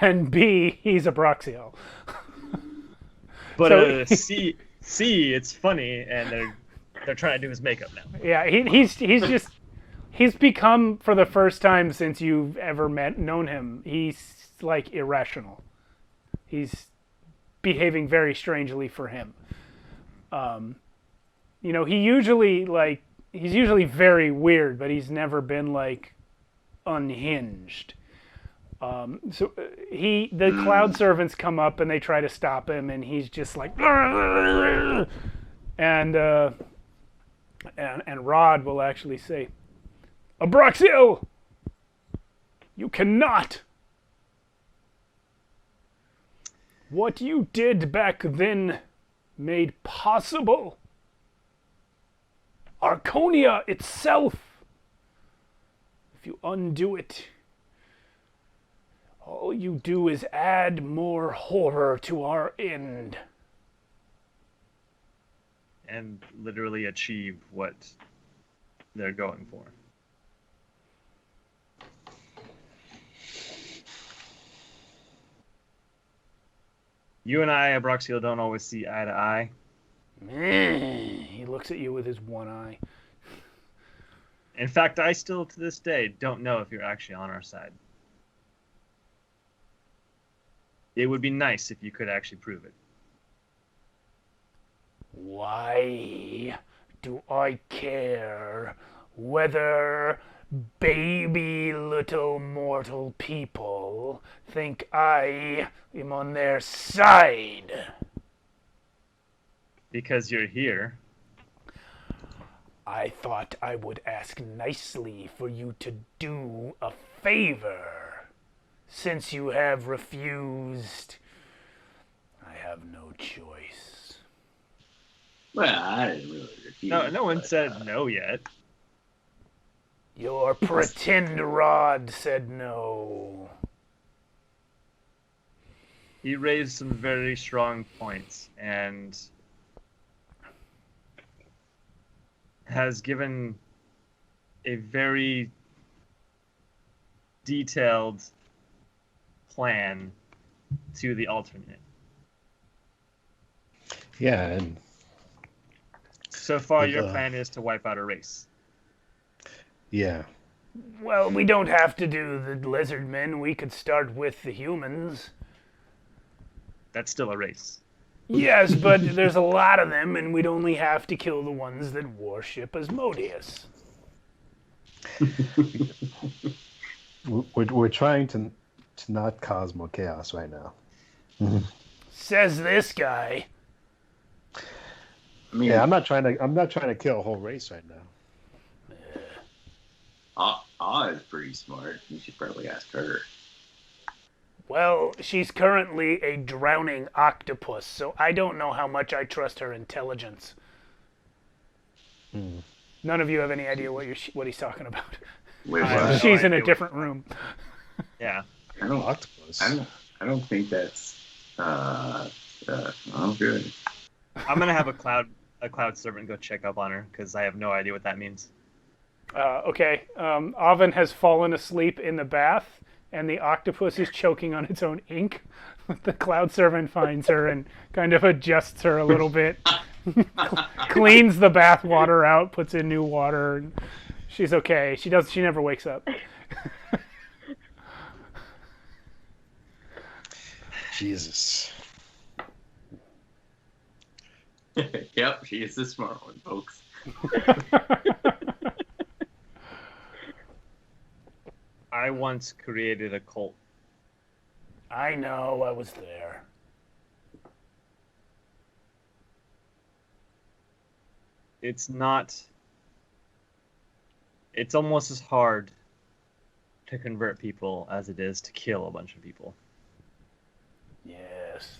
And B, he's Abroxial. But C, it's funny, and they're trying to do his makeup now. Yeah, he's become, for the first time since you've ever known him, he's like irrational. He's behaving very strangely for him. You know, he's usually very weird, but he's never been like unhinged. The cloud servants come up and they try to stop him, and he's just like, and Rod will actually say, Abroxial, you cannot. What you did back then made possible Archonia itself. If you undo it, all you do is add more horror to our end. And literally achieve what they're going for. You and I, Abroxial, don't always see eye to eye. He looks at you with his one eye. In fact, I still, to this day, don't know if you're actually on our side. It would be nice if you could actually prove it. Why do I care whether baby little mortal people think I am on their side? Because you're here. I thought I would ask nicely for you to do a favor. Since you have refused, I have no choice. Well, I didn't really refuse. No one said no yet. Your pretend rod said no. He raised some very strong points and has given a very detailed plan to the alternate. Yeah, and so far With, your plan is to wipe out a race. yeah. Well, we don't have to do the lizard men. We could start with the humans. That's still a race. Yes, but there's a lot of them, and we'd only have to kill the ones that worship Asmodeus. We're trying to not cause more chaos right now. Says this guy. I mean, Yeah, I'm not trying to kill a whole race right now. Ah is pretty smart. You should probably ask her. Well, she's currently a drowning octopus, so I don't know how much I trust her intelligence. None of you have any idea what he's talking about. Wait, I have what? no She's in a idea different room. Yeah. I don't. Octopus. I don't think that's. Oh, good. I'm gonna have a cloud servant go check up on her because I have no idea what that means. Okay, Oven has fallen asleep in the bath, and the octopus is choking on its own ink. The cloud servant finds her and kind of adjusts her a little bit, cleans the bath water out, puts in new water. And she's okay. She never wakes up. Jesus. Yep, she is the smart one, folks. I once created a cult. I know, I was there. It's almost as hard to convert people as it is to kill a bunch of people. Yes.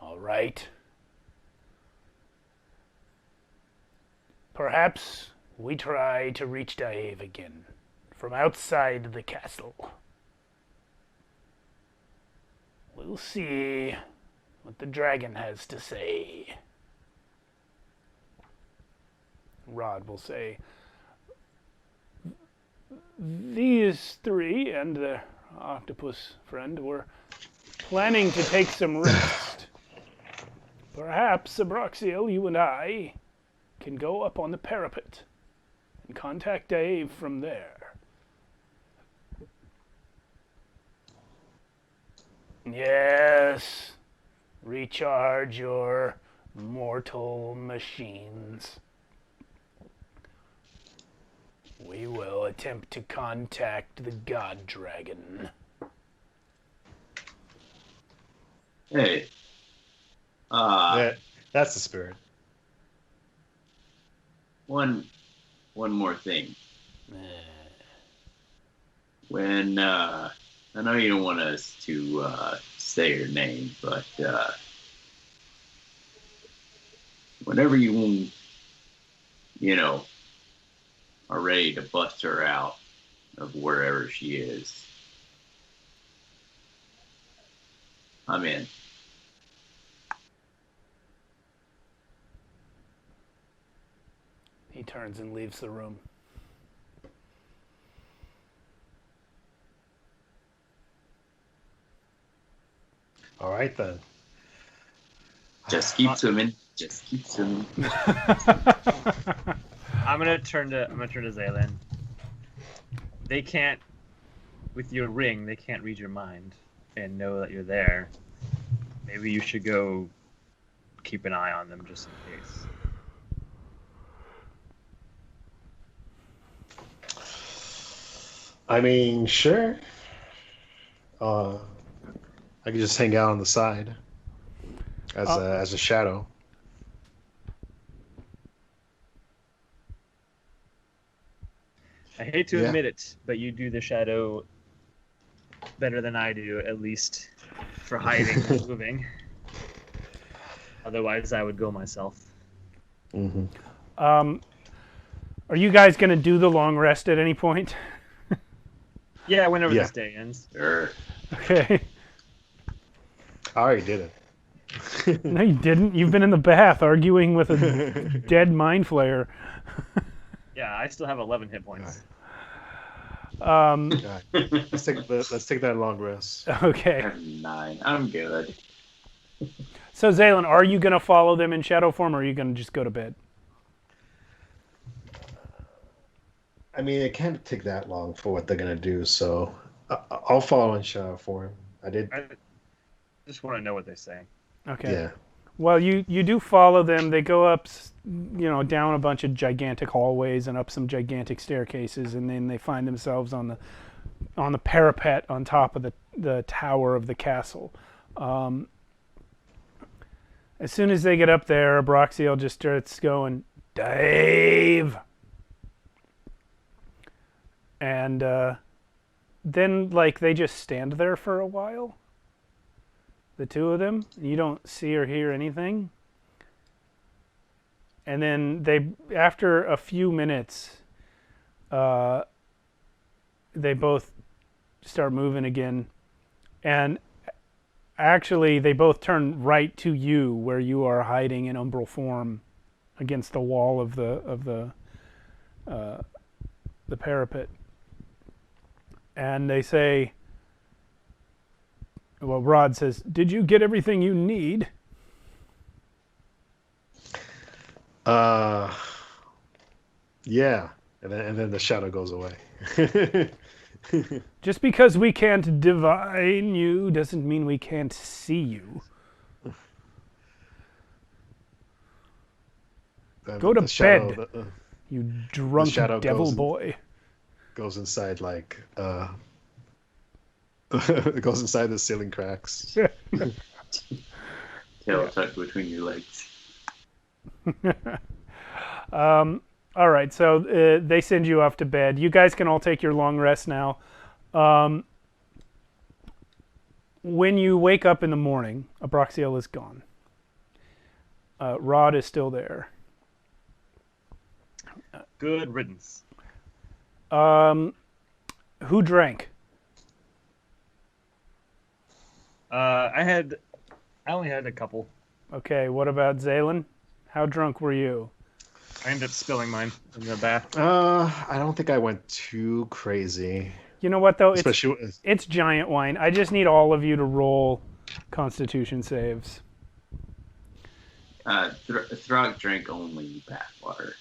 All right. Perhaps we try to reach Dave again from outside the castle. We'll see what the dragon has to say. Rod will say, these three and their octopus friend were planning to take some rest. Perhaps, Abraxiel, you and I can go up on the parapet and contact Dave from there. Yes, recharge your mortal machines. We will attempt to contact the God Dragon. Hey. That's the spirit. One more thing. When I know you don't want us to say your name, but whenever you are ready to bust her out of wherever she is, I'm in. He turns and leaves the room. All right then. Just keep swimming. Just keep swimming. I'm gonna turn to Zaylin. They can't, with your ring, they can't read your mind and know that you're there. Maybe you should go keep an eye on them just in case. I mean, sure. I could just hang out on the side as a shadow. I hate to admit it, but you do the shadow better than I do, at least for hiding and moving. Otherwise, I would go myself. Mm-hmm. Are you guys going to do the long rest at any point? Yeah, whenever this day ends. Sure. Okay. I already did it. No, you didn't. You've been in the bath arguing with a dead mind flayer. Yeah, I still have 11 hit points. Right. Let's take that long rest. Okay. I'm 9. I'm good. So, Zaylin, are you going to follow them in shadow form, or are you going to just go to bed? I mean, it can't take that long for what they're gonna do, so I'll follow in shadow form. I just want to know what they say. Okay. Yeah. Well, you do follow them. They go up, down a bunch of gigantic hallways and up some gigantic staircases, and then they find themselves on the parapet on top of the tower of the castle. As soon as they get up there, Abroxiel just starts going, Dave! And then, like, they just stand there for a while. The two of them. You don't see or hear anything. And then after a few minutes, they both start moving again. And actually, they both turn right to you, where you are hiding in umbral form against the wall of the parapet. And they say, well, Rod says, "Did you get everything you need?" Yeah. And then the shadow goes away. Just because we can't divine you doesn't mean we can't see you. Go to bed, you drunk devil boy. Goes inside like it goes inside the ceiling cracks. Tail tucked between your legs. All right, so they send you off to bed. You guys can all take your long rest now. When you wake up in the morning, Abroxiel is gone. Rod is still there. Good riddance. Who drank? I only had a couple. Okay, what about Zaylin? How drunk were you? I ended up spilling mine in the bath. I don't think I went too crazy. You know what, though? It's giant wine. I just need all of you to roll Constitution saves. Throg drank only bathwater,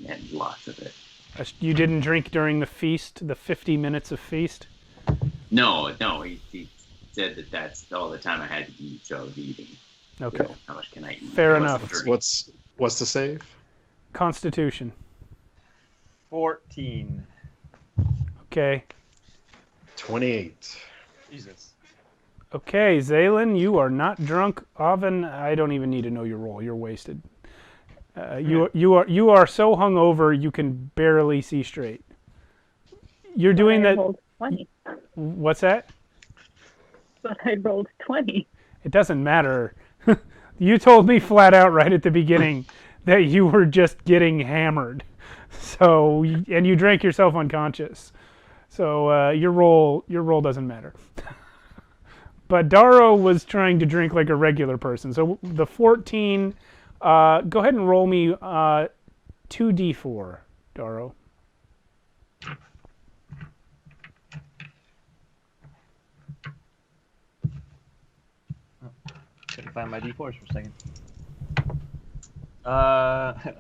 and lots of it. You didn't drink during the feast, the 50 minutes of feast? No, he said that's all the time I had to eat, so I was eating. Okay. So how much can I eat? Fair enough. What's the save? Constitution. 14. Okay. 28. Jesus. Okay, Zaylin, you are not drunk. Oven, I don't even need to know your roll. You're wasted. You are so hungover you can barely see straight. You're doing that. Rolled 20. What's that? But I rolled 20. It doesn't matter. You told me flat out right at the beginning that you were just getting hammered. So, and you drank yourself unconscious. So your roll doesn't matter. But Daro was trying to drink like a regular person. So the 14, go ahead and roll me 2d4, Daro. Couldn't find my d4s for a second.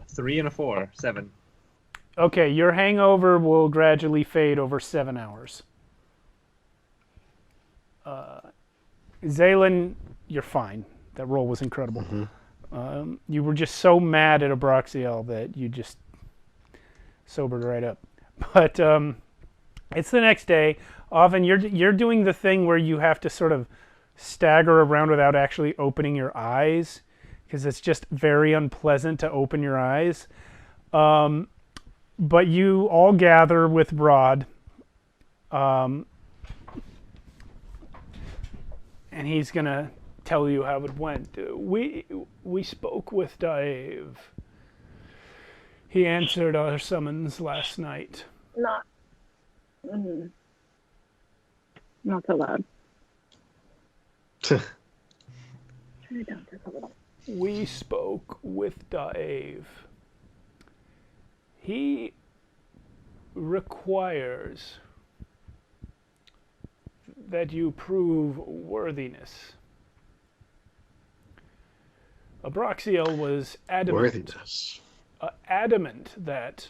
3 and a 4, 7. Okay, your hangover will gradually fade over 7 hours. Zaylin, you're fine. That roll was incredible. Mm-hmm. You were just so mad at Abroxiel that you just sobered right up. But it's the next day. Often you're doing the thing where you have to sort of stagger around without actually opening your eyes, because it's just very unpleasant to open your eyes. But you all gather with Rod. And he's going to tell you how it went. We spoke with Dave. He answered our summons last night. Not so loud. Turn it down just a little. We spoke with Dave. He requires that you prove worthiness. Abroxiel was adamant that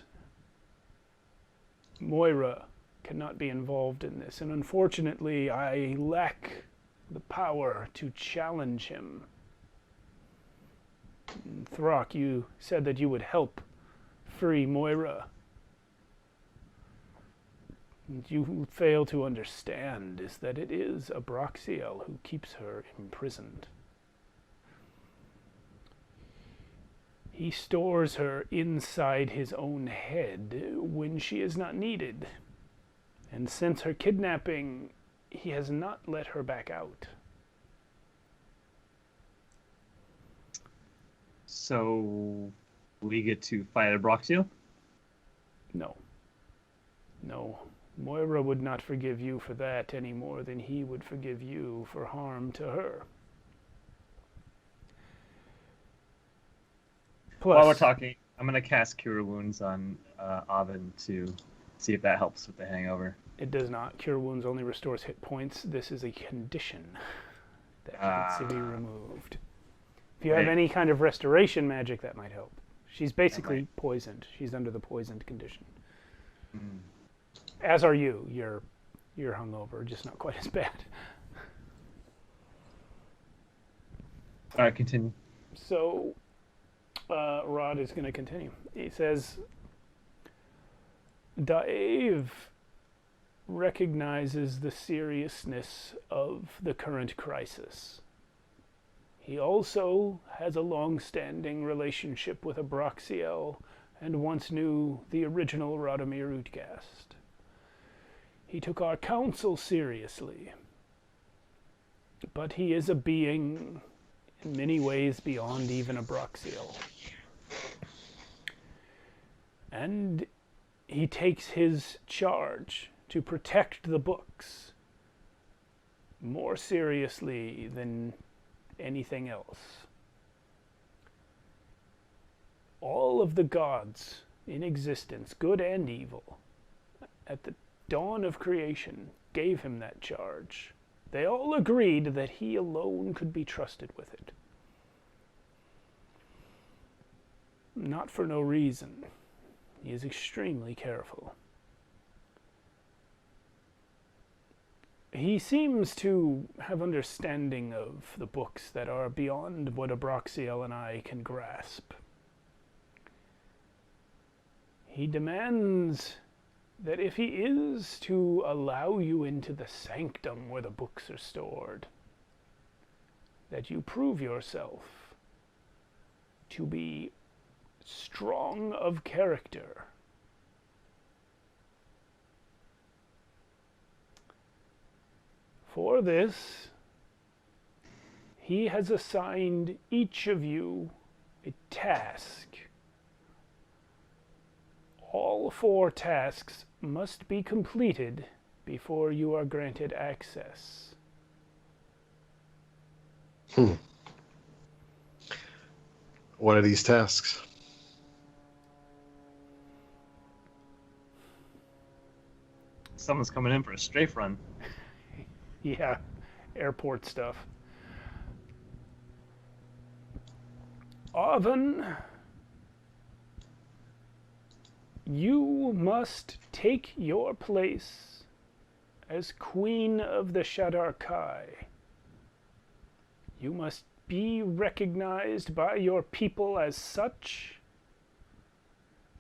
Moira cannot be involved in this, and unfortunately I lack the power to challenge him. Throck, you said that you would help free Moira. What you fail to understand is that it is Abroxiel who keeps her imprisoned. He stores her inside his own head when she is not needed. And since her kidnapping, he has not let her back out. So we get to fight a Broxio? No. No. Moira would not forgive you for that any more than he would forgive you for harm to her. Plus, While we're talking, I'm going to cast Cure Wounds on Oven to see if that helps with the hangover. it does not. Cure Wounds only restores hit points. This is a condition that needs to be removed. If you have any kind of restoration magic, that might help. She's basically poisoned. She's under the poisoned condition. As are you. You're hungover, just not quite as bad. All right, continue. So, Rod is going to continue. He says, Dave recognizes the seriousness of the current crisis. He also has a long-standing relationship with Abraxiel and once knew the original Radomir Utgast. He took our counsel seriously, but he is a being in many ways beyond even Abraxiel. And he takes his charge to protect the books more seriously than anything else. All of the gods in existence, good and evil, at the dawn of creation, gave him that charge. They all agreed that he alone could be trusted with it. Not for no reason. He is extremely careful. He seems to have understanding of the books that are beyond what Abraxiel and I can grasp. He demands that if he is to allow you into the sanctum where the books are stored, that you prove yourself to be strong of character. For this, he has assigned each of you a task. All 4 tasks must be completed before you are granted access. What are these tasks? Someone's coming in for a strafe run. Yeah, airport stuff. Oven, you must take your place as Queen of the Shadarkai. You must be recognized by your people as such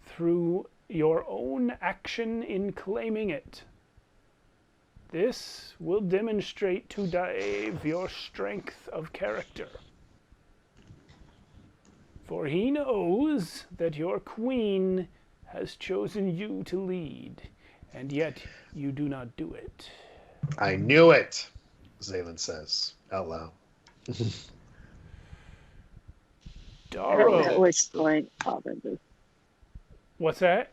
through your own action in claiming it. This will demonstrate to Dave your strength of character. For he knows that your queen has chosen you to lead, and yet you do not do it. I knew it, Zaylin says out loud. Darrow. At which point, Oven just... What's that?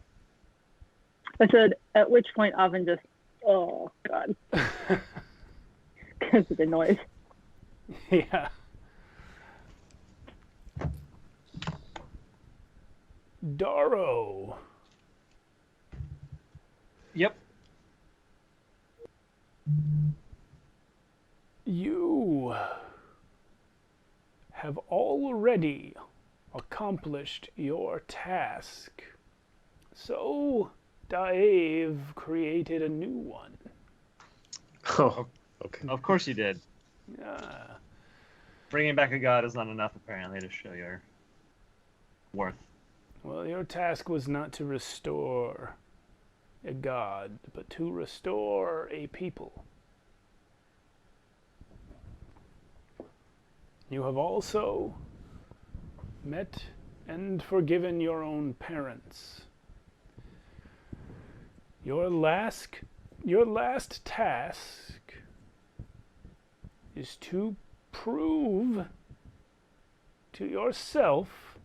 I said, at which point Oven just, oh, God. Because of the noise. Yeah. Darrow. Yep. You have already accomplished your task. So, Dave created a new one. Oh, okay. Of course you did. Yeah. Bringing back a god is not enough, apparently, to show your worth. Well, your task was not to restore a god, but to restore a people. You have also met and forgiven your own parents. Your last task is to prove to yourself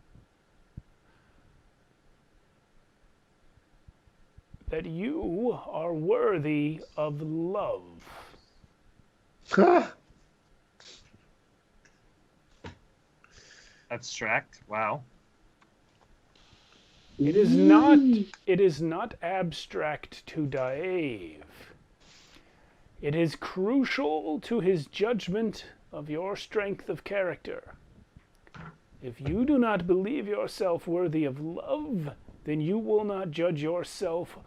that you are worthy of love. Abstract. Wow. It is not abstract to Dave. It is crucial to his judgment of your strength of character. If you do not believe yourself worthy of love, then you will not judge yourself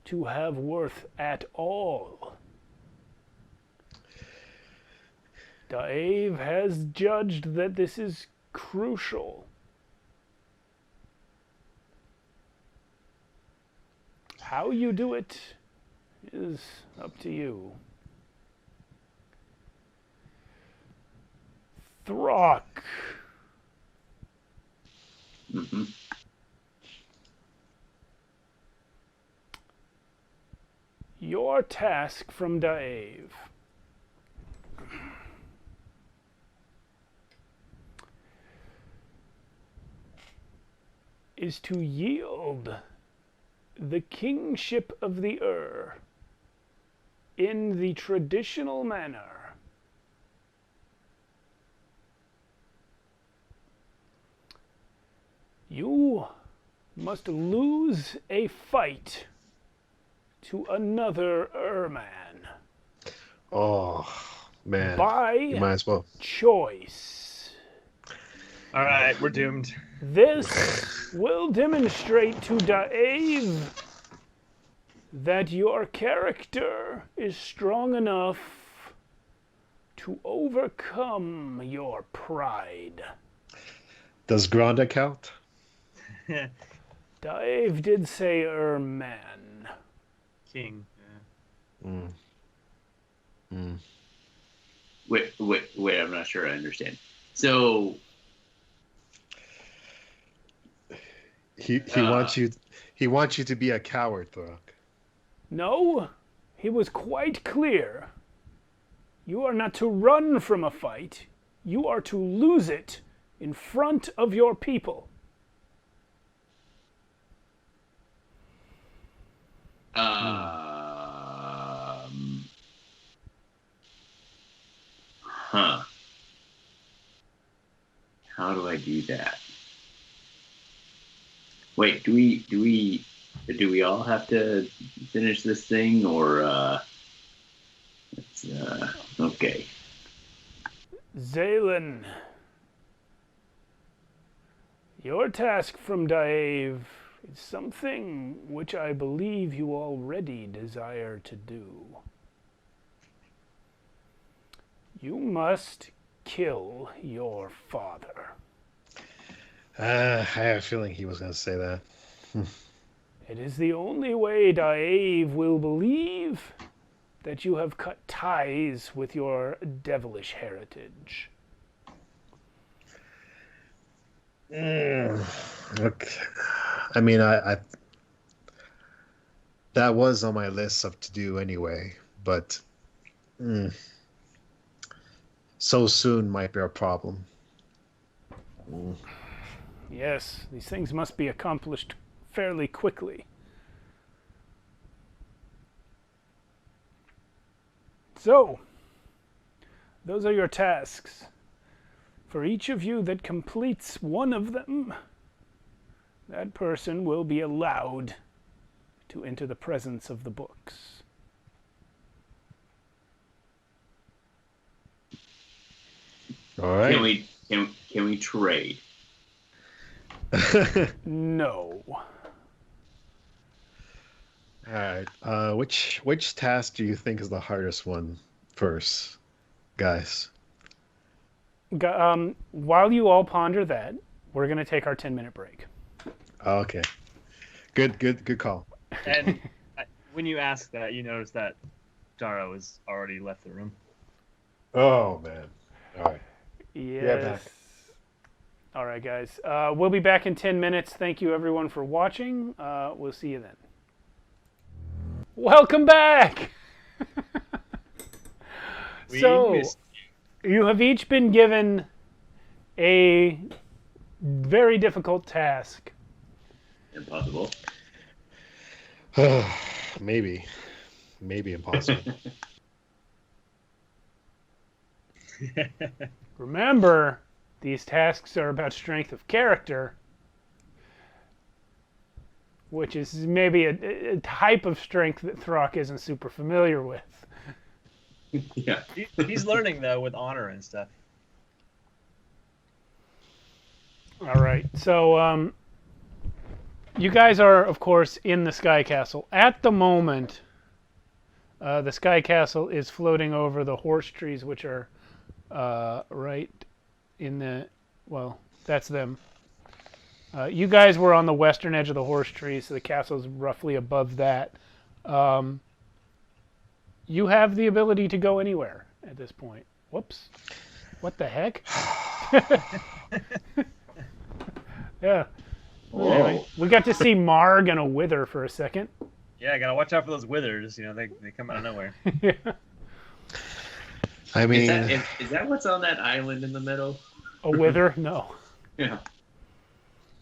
to have worth at all. Dave has judged that this is crucial. How you do it is up to you. Throck. Mm-hmm. Your task from Dave is to yield the kingship of the in the traditional manner. You must lose a fight to another man. Oh, man. By You might as well. choice. All right, we're doomed. This will demonstrate to Dave that your character is strong enough to overcome your pride. Does Granda count? Dave did say man. King. Wait, I'm not sure I understand. So He wants you to be a coward, Throck. No, he was quite clear. You are not to run from a fight. You are to lose it in front of your people. How do I do that? Wait, do we all have to finish this thing, or it's okay? Zaylin, your task from Dave is something which I believe you already desire to do. You must kill your father. I have a feeling he was going to say that. It is the only way Dave will believe that you have cut ties with your devilish heritage. Okay. I mean, I that was on my list of to do anyway, but so soon might be a problem. Yes, these things must be accomplished fairly quickly. So, those are your tasks. For each of you that completes one of them, that person will be allowed to enter the presence of the books. All right. Can we trade? No. All right. Which task do you think is the hardest one first, guys? While you all ponder that, we're going to take our 10-minute break. Okay. Good call. And when you ask that, you notice that Dara has already left the room. Oh man. All right. Yes. All right, guys. We'll be back in 10 minutes. Thank you, everyone, for watching. We'll see you then. Welcome back! We So, missed you have each been given a very difficult task. Impossible. Maybe impossible. Remember, these tasks are about strength of character, which is maybe a type of strength that Throck isn't super familiar with. Yeah. He's learning though with honor and stuff. All right, so you guys are, of course, in the Sky Castle. At the moment, the Sky Castle is floating over the horse trees, which are right in the, well, that's them. You guys were on the western edge of the horse trees, so the castle's roughly above that. You have the ability to go anywhere at this point. Whoops. What the heck? Yeah. Whoa. Anyway, we got to see Marg and a Wither for a second. Yeah, I gotta watch out for those withers. You know, they come out of nowhere. Yeah. I mean, Is that what's on that island in the middle? A Wither? No. Yeah.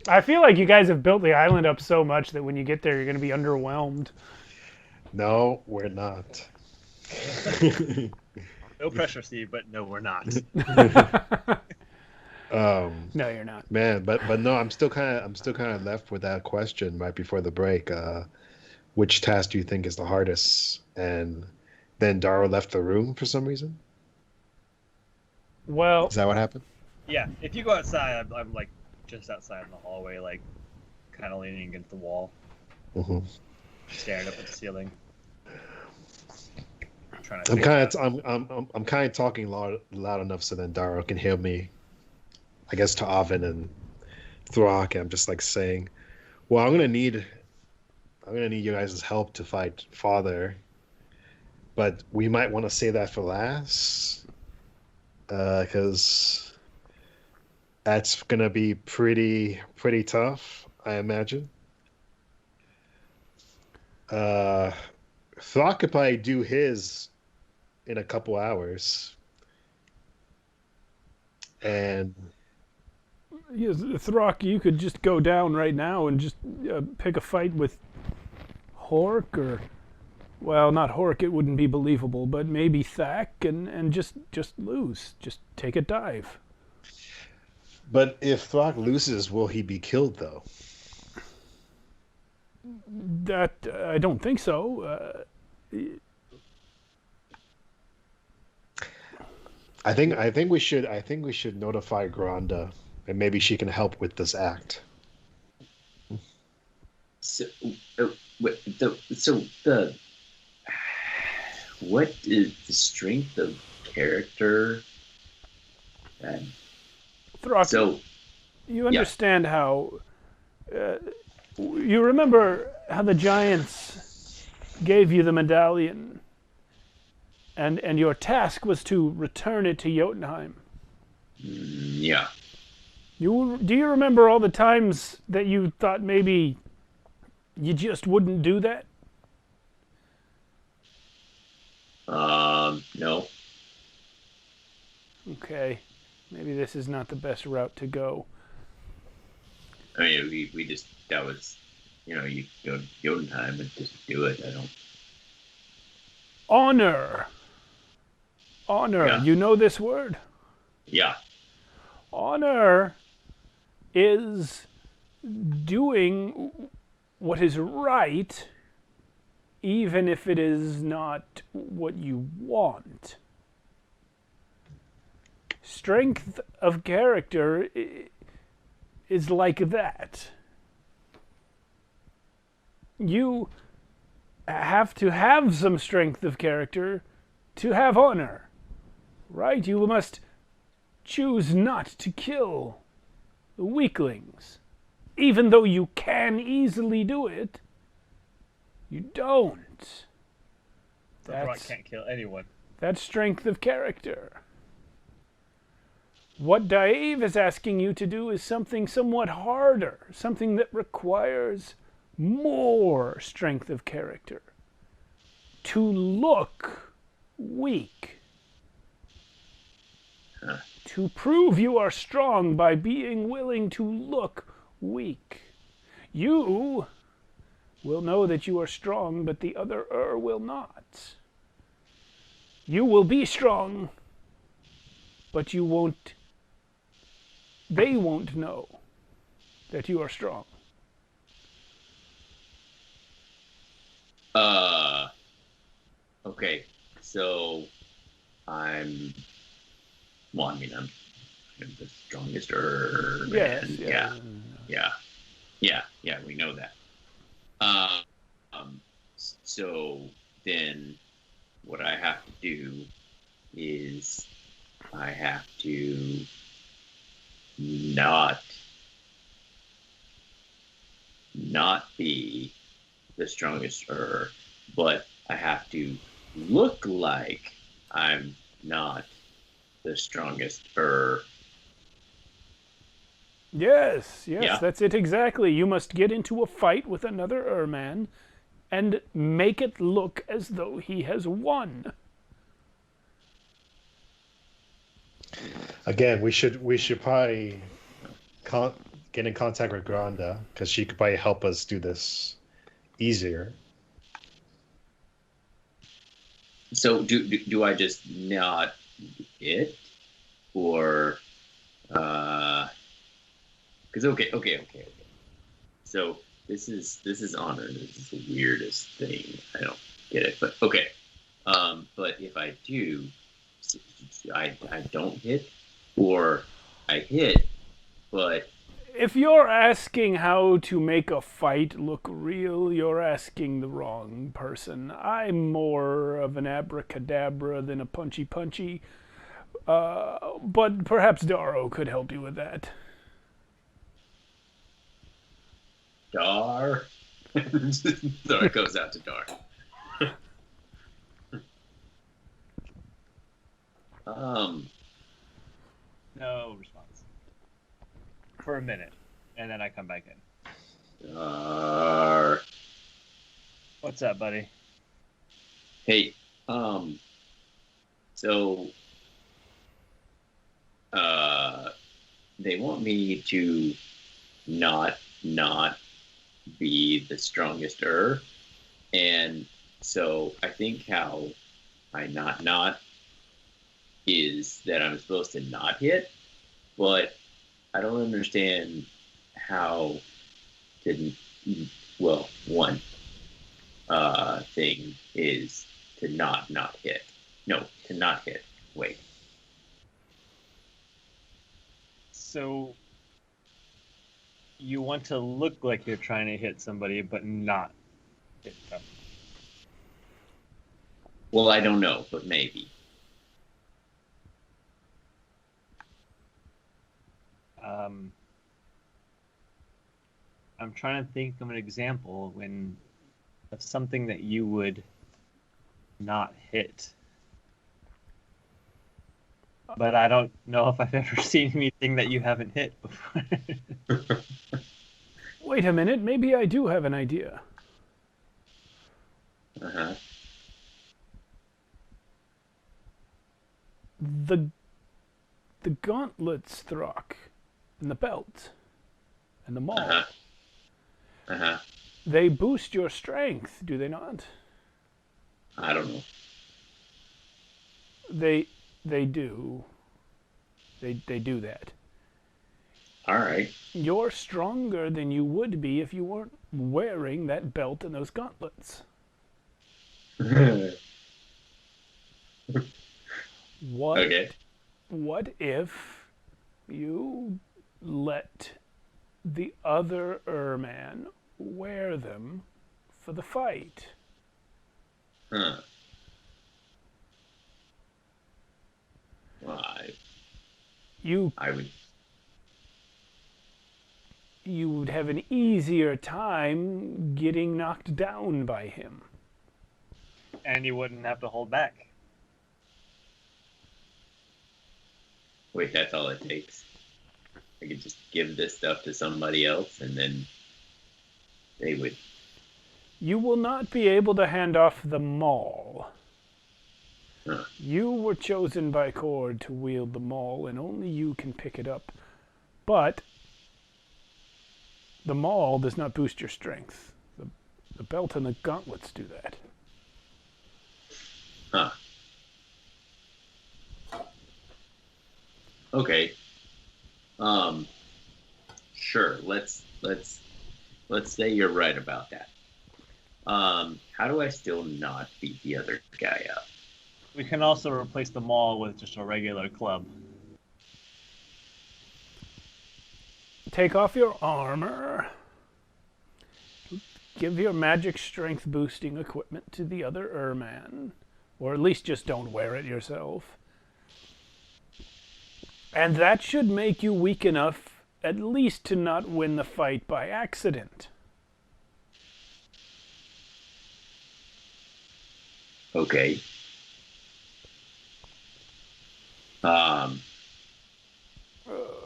I feel like you guys have built the island up so much that when you get there, you're going to be underwhelmed. no, we're not. No pressure, Steve, but no, we're not. No, you're not. Man, but no, I'm still kind of left with that question right before the break. Which task do you think is the hardest? And then Daro left the room for some reason. Well, Is that what happened? Yeah, if you go outside, I'm like just outside in the hallway, like kind of leaning against the wall, Mm-hmm. staring up at the ceiling. Trying to I'm figure kind out- of I'm kind of talking loud enough so then Daro can hear me. I guess to Avin and Throck, I'm just like saying, "Well, I'm gonna need you guys' help to fight Father, but we might want to save that for last, because that's gonna be pretty tough, I imagine." Throck could probably do his in a couple hours, and yes, Throck, you could just go down right now and just pick a fight with Hork, or, well, not Hork, it wouldn't be believable, but maybe Thack, and just lose. Just take a dive. but if Throck loses, will he be killed though? That, I don't think so. I think we should notify Granda, and maybe she can help with this act. So, what is the strength of character? And Throck, so, you understand how... you remember how the giants gave you the medallion, and your task was to return it to Jotunheim. yeah. Do you remember all the times that you thought maybe you just wouldn't do that? No. Okay, maybe this is not the best route to go. I mean, we just, that was, you go to Jotunheim and just do it. I don't. Honor. Honor, Yeah. you know this word? Yeah. Honor is doing what is right, even if it is not what you want. Strength of character is like that. You have to have some strength of character to have honor, right? You must choose not to kill the weaklings. Even though you can easily do it, you don't. The Rock can't kill anyone. That's strength of character. What Dave is asking you to do is something somewhat harder, something that requires more strength of character. To look weak. Huh. To prove you are strong by being willing to look weak. You will know that you are strong, but the other will not. You will be strong, but you won't. They won't know that you are strong. Okay. So I'm I'm the strongest man. Yes, Yeah, we know that. So then what I have to do is I have to not be the strongest but I have to look like I'm not the strongest Yes, Yeah. that's it exactly. You must get into a fight with another man and make it look as though he has won. Again, we should probably get in contact with Granda because she could probably help us do this easier. So do I just not hit, or because okay. So this is honor. This is the weirdest thing. I don't get it, but okay. But if I do, I don't hit, or I hit, but If you're asking how to make a fight look real, you're asking the wrong person. I'm more of an abracadabra than a punchy. But perhaps Darrow could help you with that. Dar. So it goes out to Dar. No response. For a minute, and then I come back in. Dar. What's up, buddy? Hey, so they want me to not be the strongest and so I think how I not is that I'm supposed to not hit, but I don't understand how to. Well, one thing is to not hit. No, to not hit. Wait. So you want to look like you're trying to hit somebody, but not hit them. Well, I don't know, but maybe. I'm trying to think of an example of something that you would not hit. But I don't know if I've ever seen anything that you haven't hit before. Wait a minute, maybe I do have an idea. Uh-huh. The gauntlets, Throck, and the belt, and the maul. Uh-huh. Uh-huh. They boost your strength, do they not? I don't know. They do. They do that. All right. You're stronger than you would be if you weren't wearing that belt and those gauntlets. What? Okay. What if you let the other man wear them for the fight? Huh. Well, I would. You would have an easier time getting knocked down by him. And you wouldn't have to hold back. Wait, that's all it takes. I could just give this stuff to somebody else, and then they would. You will not be able to hand off the maul. Huh. You were chosen by Cord to wield the maul, and only you can pick it up. But the maul does not boost your strength. The belt and the gauntlets do that. Huh. Okay. Sure. Let's say you're right about that. How do I still not beat the other guy up? We can also replace the maul with just a regular club. Take off your armor. Give your magic strength boosting equipment to the other Urman. Or at least just don't wear it yourself. And that should make you weak enough at least to not win the fight by accident. Okay.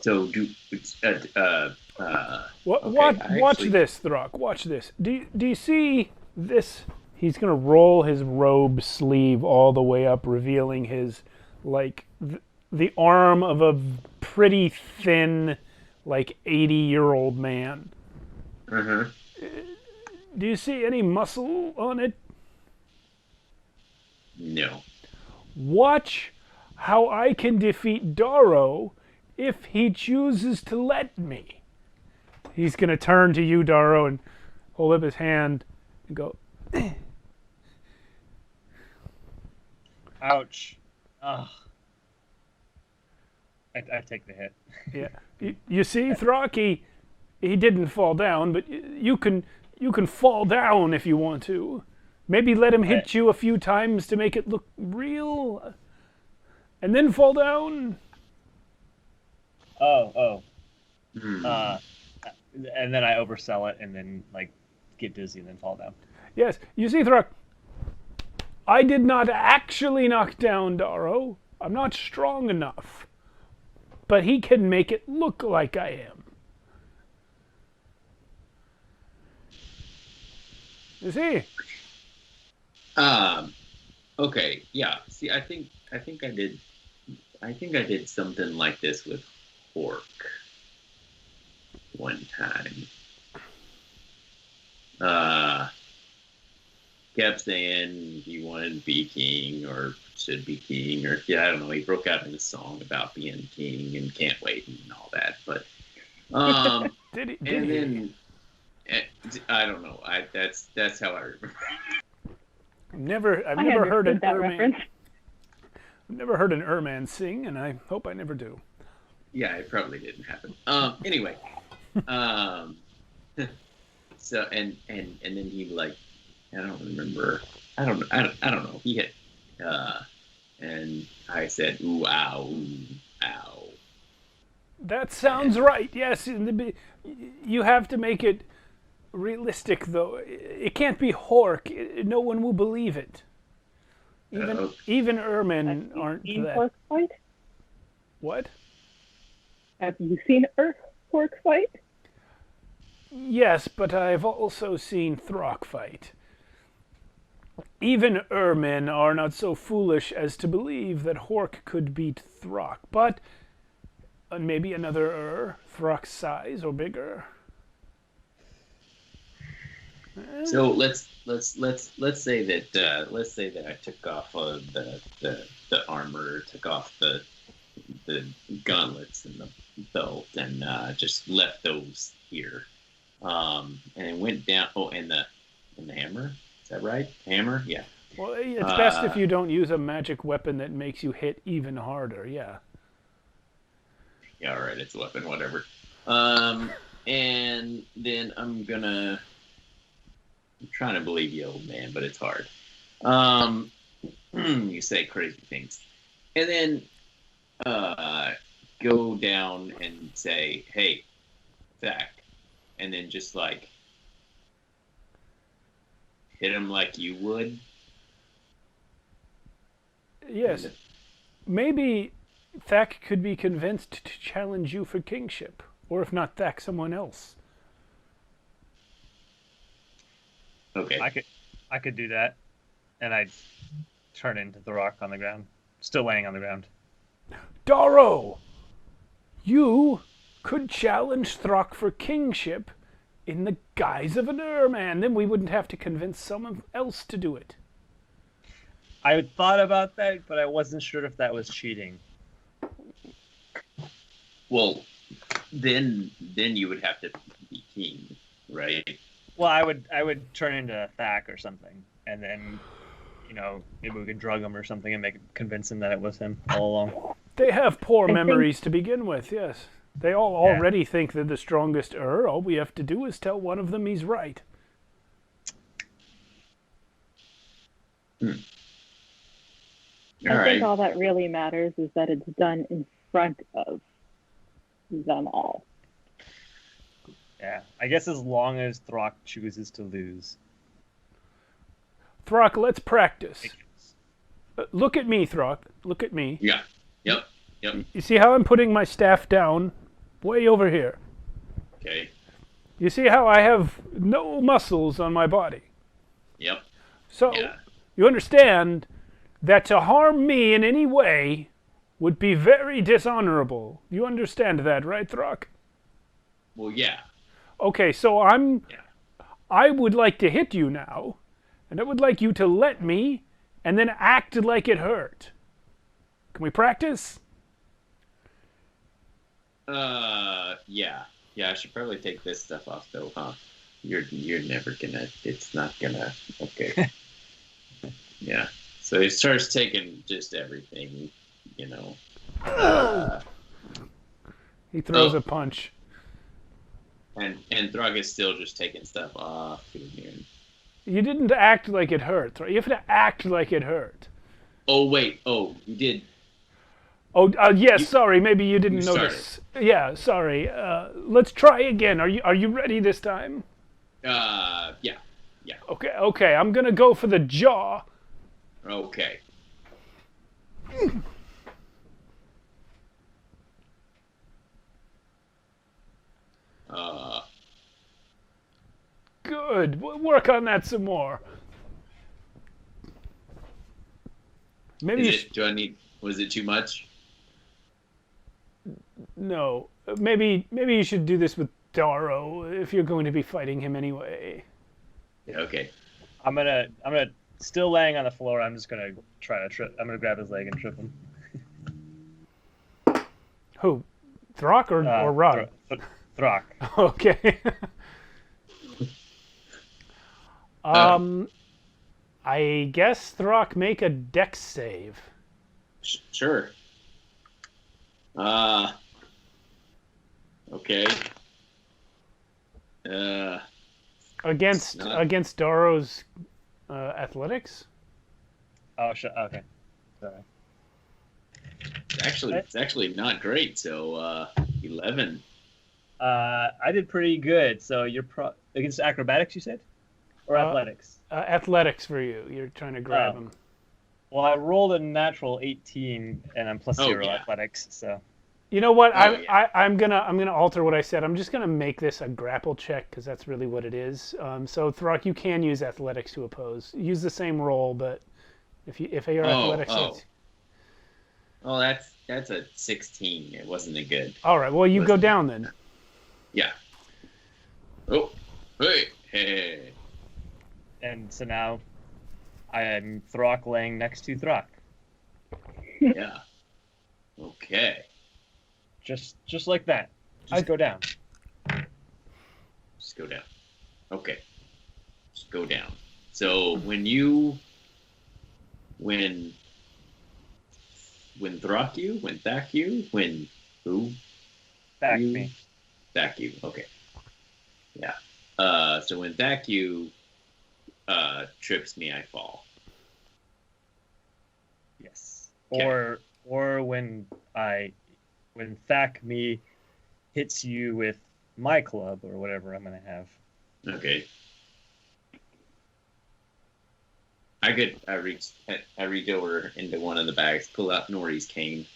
So do Watch this, Throck. Watch this. Do you see this? He's gonna roll his robe sleeve all the way up, revealing his the arm of a pretty thin, 80-year-old man. Uh-huh. Do you see any muscle on it? No. Watch how I can defeat Darrow if he chooses to let me. He's going to turn to you, Darrow, and hold up his hand and go, Ouch. Ugh. I take the hit. yeah. You see, Throck, he didn't fall down, but you can fall down if you want to. Maybe let him hit you a few times to make it look real, and then fall down. Oh. And then I oversell it, and then get dizzy, and then fall down. Yes, you see, Throck, I did not actually knock down Darrow. I'm not strong enough. But he can make it look like I am. You see? Okay, yeah. See, I think I did something like this with Hork one time. Kept saying he wanted to be king or should be king, or I don't know. He broke out in a song about being king and can't wait and all that. But Did he? then I don't know. That's how I remember. I've never heard an Urman. I've never heard an Urman sing, and I hope I never do. Yeah, it probably didn't happen. Anyway, so and then he I don't remember. I don't know. He hit, and I said, "Ooh, ow, ooh, ow." That sounds right. Yes, you have to make it realistic, though. It can't be Hork. No one will believe it. Even Urman aren't Have you seen that. Hork fight? What? Have you seen Hork fight? Yes, but I've also seen Throck fight. Even Urmen are not so foolish as to believe that Hork could beat Throck, but maybe another Throck's size or bigger. So let's say that I took off the armor, took off the gauntlets and the belt, and just left those here, and it went down. Oh, and the hammer. Is that right? Hammer? Yeah. Well, it's best if you don't use a magic weapon that makes you hit even harder, yeah. Yeah, all right, it's a weapon, whatever. And then I'm trying to believe you, old man, but it's hard. You say crazy things. And then go down and say, hey, Zach. And then just hit him like you would. Yes. Maybe Thack could be convinced to challenge you for kingship, or if not Thack, someone else. Okay. I could do that, and I'd turn into the rock on the ground, still laying on the ground. Darrow, you could challenge Throck for kingship in the guise of an Ur-man. Then we wouldn't have to convince someone else to do it. I had thought about that, but I wasn't sure if that was cheating. Well, then you would have to be king, right? Well, I would turn into Thack or something, and then, maybe we could drug him or something and convince him that it was him all along. They have poor memories to begin with, yes. They all already think they're the strongest Ur. All we have to do is tell one of them he's right. I think all that really matters is that it's done in front of them all. Yeah, I guess as long as Throck chooses to lose. Throck, let's practice. Look at me, Throck. Look at me. Yeah. Yep. You see how I'm putting my staff down? Way over here. Okay. You see how I have no muscles on my body? Yep. So, you understand that to harm me in any way would be very dishonorable. You understand that, right, Throck? Well, yeah. Okay, so I would like to hit you now, and I would like you to let me, and then act like it hurt. Can we practice? Yeah. Yeah, I should probably take this stuff off though, huh? You're never gonna, it's not gonna, okay. Yeah. So he starts taking just everything, He throws a punch. And Throg is still just taking stuff off. You didn't act like it hurt. You have to act like it hurt. Oh, wait. Oh, you did. Oh, yes, sorry. Maybe you didn't notice. Yeah, sorry. Let's try again. Are you ready this time? Yeah. Okay. I'm going to go for the jaw. Okay. Good. We'll work on that some more. Maybe was it too much? No. Maybe you should do this with Darrow if you're going to be fighting him anyway. Yeah, okay. I'm gonna still laying on the floor. I'm just gonna try to trip. I'm gonna grab his leg and trip him. Who? Throck or Rod? Throck. Okay. I guess Throck make a dex save. Sure. Okay. Against Darrow's athletics? Oh, okay. Sorry. It's actually not great. So 11. I did pretty good. So you're against acrobatics, you said, or athletics? Athletics for you. You're trying to grab him. Well, I rolled a natural 18, and I'm plus 0 athletics. So. You know what? I'm gonna alter what I said. I'm just gonna make this a grapple check because that's really what it is. So Throck, you can use athletics to oppose. Use the same roll, but if your athletics. Oh, that's a 16. It wasn't a good. All right. Well, you go down then. Yeah. Oh, hey. And so now, I am Throck laying next to Throck. Yeah. Okay. Just like that. Go down. Just go down. Okay. Just go down. So when Throck you, when Thack you, when who? Thack me. Thack you. Okay. Yeah. So when Thack you trips me, I fall. Yes. Okay. Or when Thack me hits you with my club or whatever I'm gonna have. Okay. I reach over into one of the bags, pull out Nori's cane,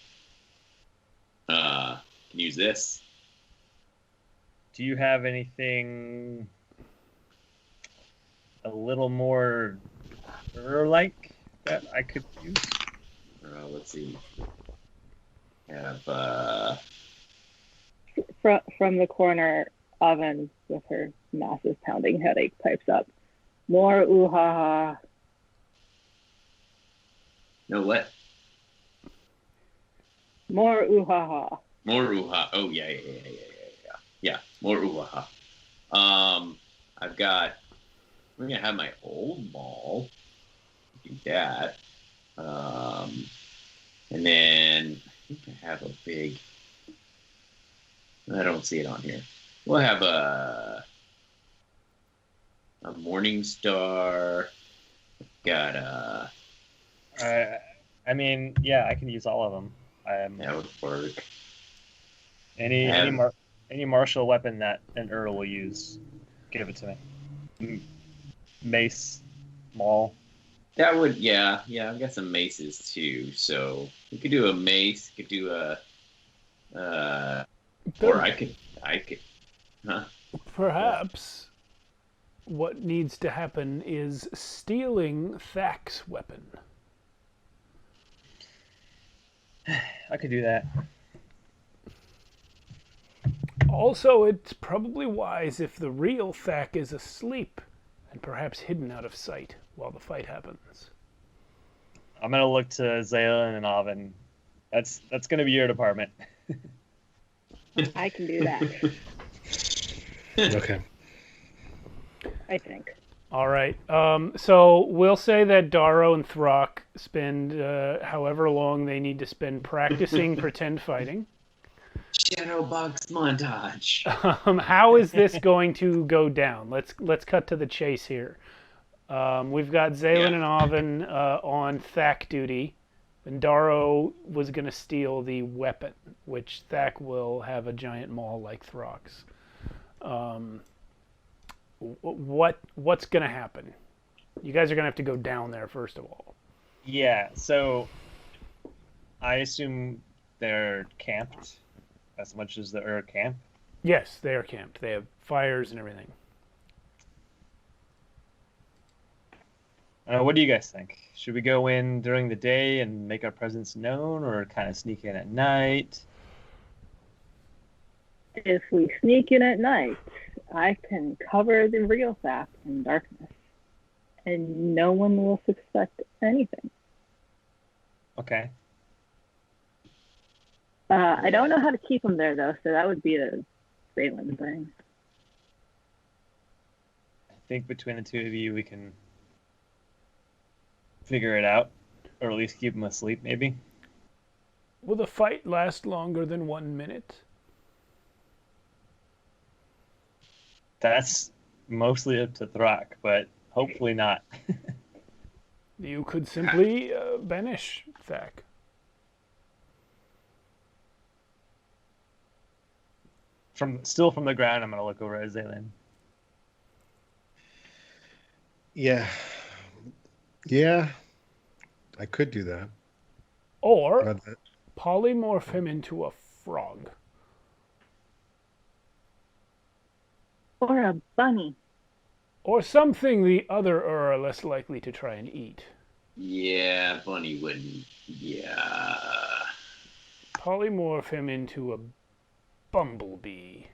Can use this. Do you have anything a little more like that I could use? Let's see. Have From the corner, Oven, with her massive pounding headache, pipes up, "More ooh-ha-ha." no what? More ooh-ha-ha. More uha. Oh yeah. Yeah, more uha. I've got. I'm gonna have my old ball. Do that. And then I think I have a big. I don't see it on here. We'll have a Morning Star. Got a. I mean, yeah, I can use all of them. That would work. Any martial weapon that an Earl will use, give it to me. Mace, maul. That would, yeah. I've got some maces too, so we could do a mace. Could do a, or I could, huh? Perhaps what needs to happen is stealing Thak's weapon. I could do that. Also, it's probably wise if the real Thak is asleep and perhaps hidden out of sight while the fight happens. I'm gonna look to Zaylin and Oven. That's gonna be your department. I can do that, Okay. I think. All right. So we'll say that Darrow and Throck spend however long they need to spend practicing pretend fighting. Shadowbox montage. How is this going to go down? Let's cut to the chase here. We've got Zaylin and Oven on Thak duty, and Darrow was going to steal the weapon, which Thak will have a giant maul like Throck's. What's going to happen? You guys are going to have to go down there first of all. Yeah, so I assume they're camped as much as the Ur camp. Yes, they are camped. They have fires and everything. What do you guys think? Should we go in during the day and make our presence known, or kind of sneak in at night? If we sneak in at night, I can cover the real Thak in darkness, and no one will suspect anything. Okay. I don't know how to keep them there, though, so that would be a Zaylin thing. I think between the two of you, we can figure it out, or at least keep them asleep, maybe. Will the fight last longer than 1 minute? That's mostly up to Throck, but hopefully not. You could simply banish Thak. Still from the ground, I'm going to look over at Zaylin. Yeah. Yeah. I could do that. Or But polymorph him into a frog. Or a bunny. Or something the other Ur are less likely to try and eat. Yeah, Bunny wouldn't. Yeah. Polymorph him into a bumblebee.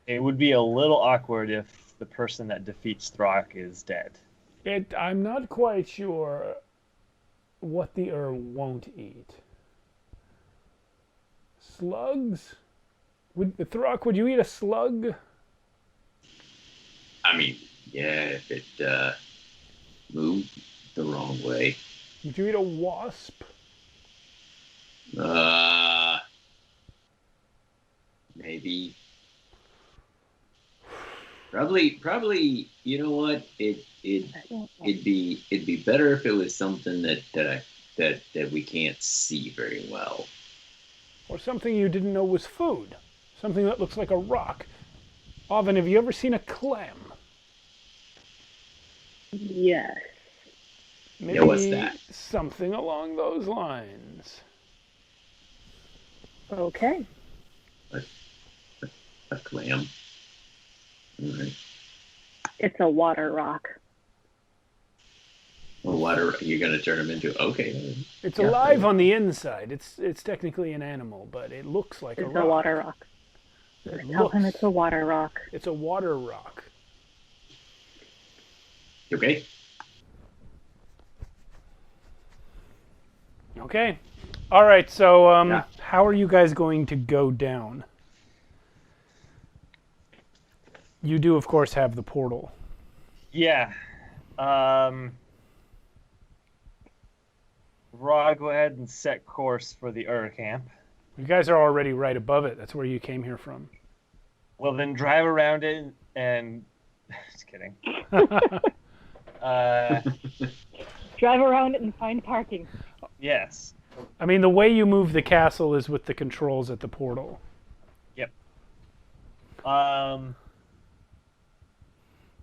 It would be a little awkward if the person that defeats Throck is dead. I'm not quite sure what the Ur won't eat. Slugs? Throck, would you eat a slug? I mean, yeah, if it moved the wrong way. Would you eat a wasp? Maybe. Probably. You know what? It'd be better if it was something that we can't see very well. Or something you didn't know was food? Something that looks like a rock? Oven, have you ever seen a clam? Yes. Maybe what's that? something along those lines. Okay. A clam. All right. It's a water rock. Well, water. You're gonna turn him into. Okay. It's Yeah. alive on the inside. It's technically an animal, but it looks like It's a rock. a water rock. It Tell him looks- it's a water rock. It's a water rock. Okay. Okay. All right. So, Yeah. how are you guys going to go down? You do, of course, have the portal. Yeah. Raw, go ahead and set course for the camp. You guys are already right above it. That's where you came here from. Well, then drive around it and. Just kidding. Drive around it and find parking. Yes. I mean, the way you move the castle is with the controls at the portal. Yep.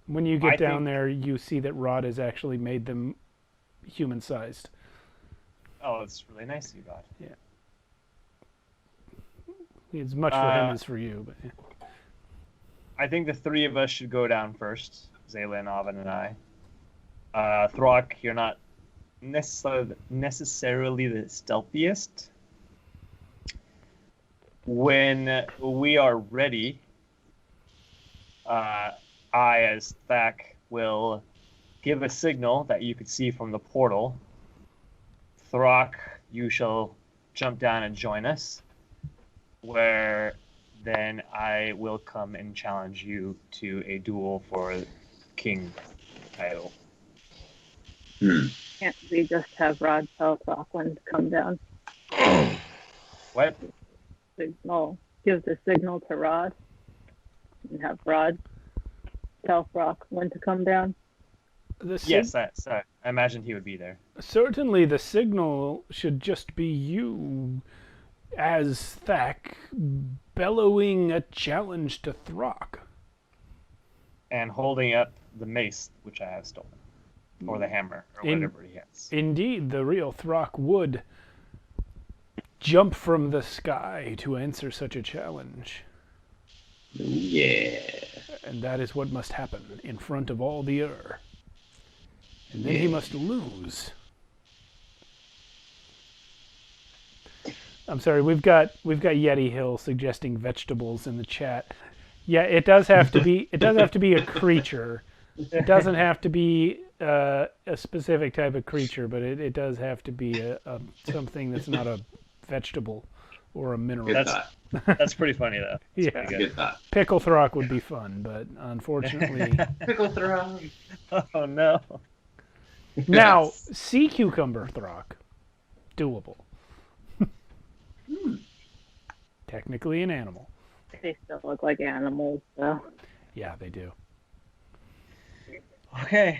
When you get I down think- there, you see that Rod has actually made them human-sized. Oh, it's really nice of you, God. As much for him as for you. But yeah. I think the three of us should go down first. Zayla, Oven, and I. Throck, you're not necessarily the stealthiest. When we are ready, I, as Thak, will give a signal that you could see from the portal. Throck, you shall jump down and join us, where then I will come and challenge you to a duel for King title. Can't we just have Rod tell Throckland to come down? What? Signal. Give the signal to Rod. And have Rod tell Throck when to come down. Yes, I imagined he would be there. Certainly the signal should just be you as Thak bellowing a challenge to Throck. And holding up the mace, which I have stolen. Or the hammer, or whatever he has. Indeed, the real Throck would jump from the sky to answer such a challenge. Yeah. And that is what must happen in front of all the And then he must lose. I'm sorry, we've got Yeti Hill suggesting vegetables in the chat. Yeah, it does have to be a creature. It doesn't have to be a specific type of creature, but it does have to be a something that's not a vegetable or a mineral. Good thought. That's pretty funny, though. Yeah, Good thought. Pickle Throck would be fun, but unfortunately. Pickle throw. Oh, no. Now, sea cucumber Throck, doable. Technically an animal. They still look like animals, so. Yeah, they do. Okay.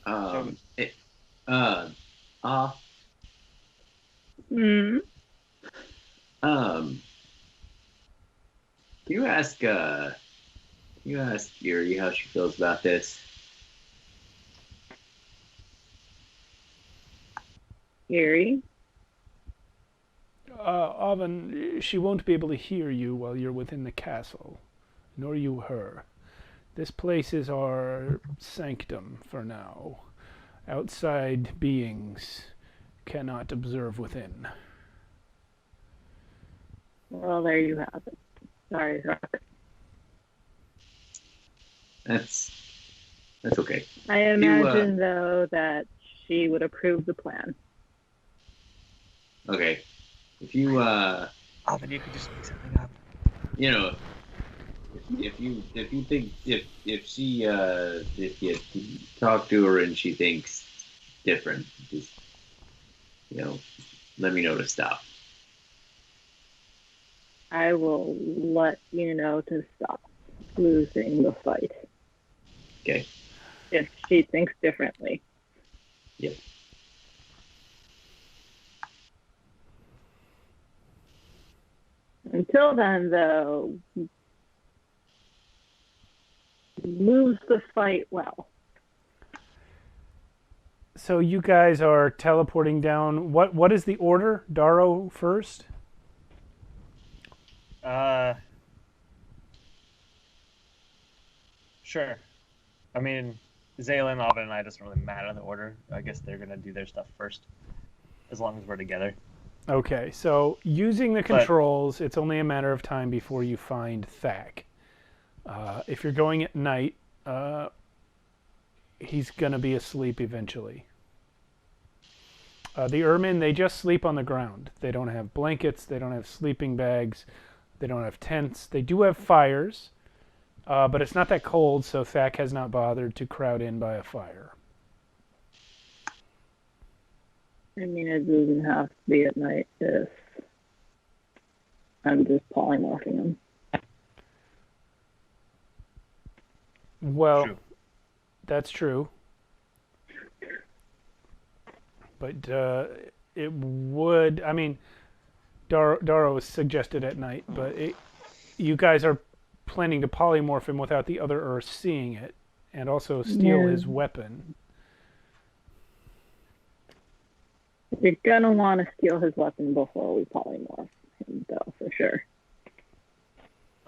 Can you ask Yuri how she feels about this? Yuri? Oven, she won't be able to hear you while you're within the castle, nor you her. This place is our sanctum for now. Outside beings cannot observe within. Well, there you have it. Sorry, Throck. That's okay. I imagine, though, that she would approve the plan. Okay. If you Oven, you could just make something up. you know, if you think if she if you talk to her and she thinks different, just let me know to stop. I will let you know to stop losing the fight. Okay. If she thinks differently. Yep. Until then, though, lose the fight well. So you guys are teleporting down. What is the order? Darrow first? Sure. I mean, Zaylin, Alvin, and I doesn't really matter the order. I guess they're gonna do their stuff first, as long as we're together. Okay, so using the controls, it's only a matter of time before you find Thak. If you're going at night, he's gonna be asleep eventually. The Ermin, they just sleep on the ground. They don't have blankets, they don't have sleeping bags, they don't have tents. They do have fires, but it's not that cold, so Thak has not bothered to crowd in by a fire. I mean, it doesn't have to be at night if I'm just polymorphing them. Well, True. that's true. But it would, I mean, Daro was suggested at night, but you guys are planning to polymorph him without the other Earth seeing it, and also steal his weapon. You're gonna want to steal his weapon before we polymorph him, though, for sure.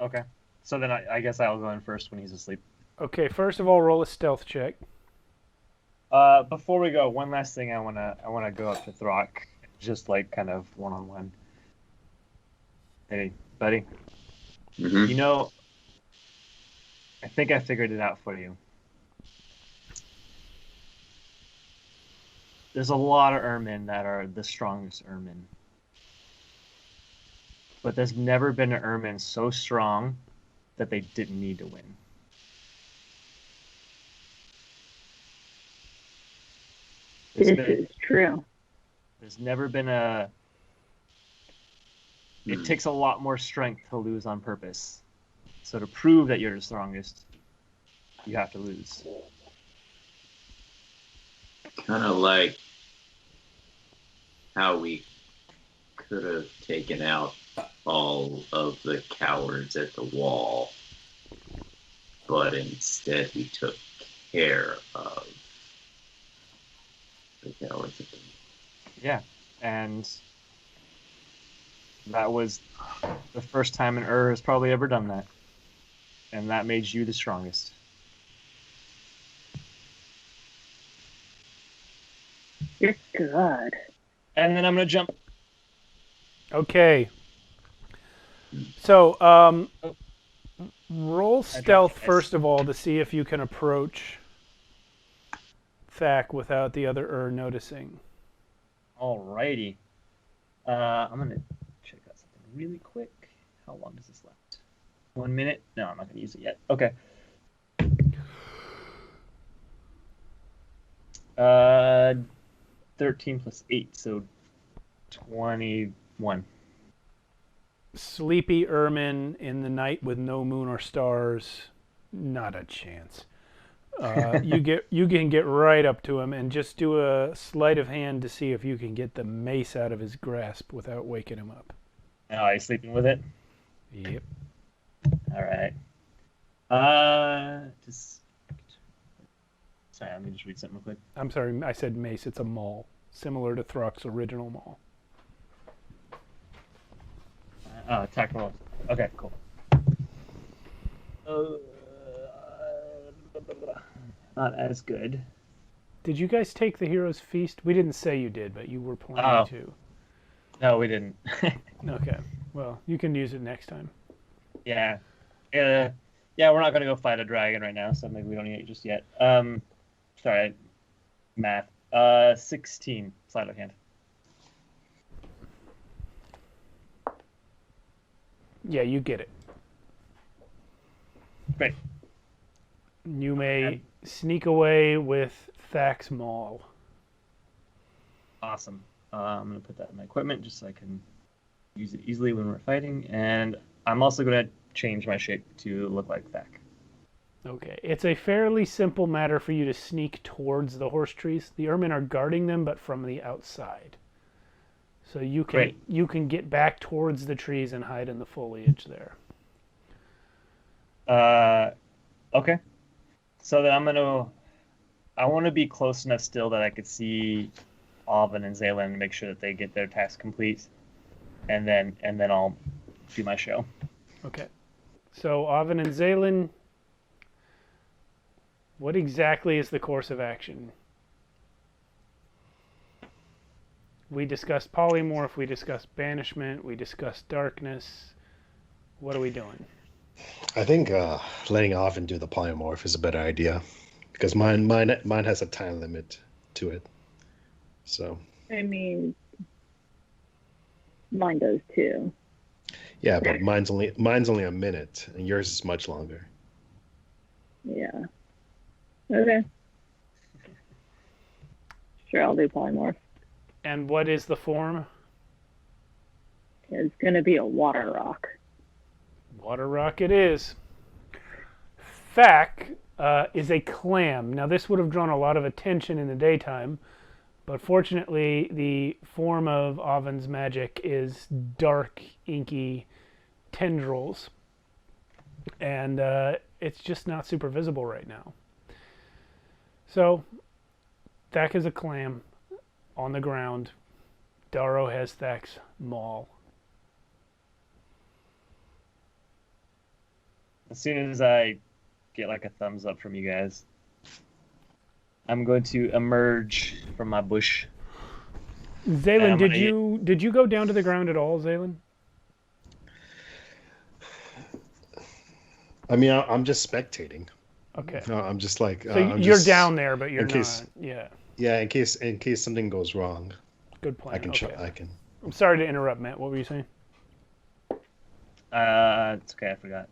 Okay. So then I guess I'll go in first when he's asleep. Okay, first of all, roll a stealth check. Before we go, one last thing I wanna go up to Throck, just like kind of one-on-one. Hey, buddy. Mm-hmm. You know, I think I figured it out for you. There's a lot of Ermin that are the strongest Ermin. But there's never been an Ermin so strong that they didn't need to win. This is true. There's never been a... It takes a lot more strength to lose on purpose. So to prove that you're the strongest, you have to lose. Kind of like how we could have taken out all of the cowards at the wall, but instead we took care of the cowards at the wall. Yeah, and that was the first time an has probably ever done that. And that made you the strongest. You're good. And then I'm going to jump. Okay. So, roll stealth first of all to see if you can approach Thak without the other noticing. Alrighty. I'm going to check out something really quick. How long does this last? 1 minute? No, I'm not going to use it yet. Okay. 13 plus 8, so 21. Sleepy Ermin in the night with no moon or stars, not a chance. You can get right up to him and just do a sleight of hand to see if you can get the mace out of his grasp without waking him up. Oh, are you sleeping with it? Yep. All right. Sorry, let me just read something real quick. I'm sorry, I said mace. It's a maul, similar to Throck's original maul. Attack roll. Okay, cool. Not as good. Did you guys take the Hero's Feast? We didn't say you did, but you were planning to. No, we didn't. Okay. Well, you can use it next time. Yeah. Yeah, we're not going to go fight a dragon right now, so maybe we don't need it just yet. Sorry, math. 16, sleight of hand. Yeah, you get it. Great. You may sneak away with Thak's maul. Awesome. I'm going to put that in my equipment just so I can use it easily when we're fighting. And I'm also going to change my shape to look like Thak. Okay. It's a fairly simple matter for you to sneak towards the horse trees. The Ermin are guarding them, but from the outside. So you can get back towards the trees and hide in the foliage there. Okay. So then I want to be close enough still that I could see Alvin and Zaylin and make sure that they get their task complete, and then I'll do my show. Okay. So, Oven and Zalen, what exactly is the course of action? We discussed polymorph, we discussed banishment, we discussed darkness. What are we doing? I think letting Oven do the polymorph is a better idea because mine has a time limit to it. So I mean, mine does too. yeah, but mine's only a minute, and yours is much longer. Yeah. Okay. Sure, I'll do polymorph. And what is the form? It's going to be a water rock. Water rock it is. Thack is a clam. Now, this would have drawn a lot of attention in the daytime, but fortunately, the form of Oven's magic is dark, inky tendrils, and it's just not super visible right now. So, Thack is a clam on the ground. Darrow has Thack's maul. As soon as I get like a thumbs up from you guys, I'm going to emerge from my bush. Zalen, did you go down to the ground at all, Zalen? I mean, I'm just spectating. Okay. No, I'm just like. So I'm you're just, down there, but you're in case, not. Yeah. Yeah, in case something goes wrong, Good plan. I can. Okay. I can. I'm sorry to interrupt, Matt. What were you saying? It's okay, I forgot.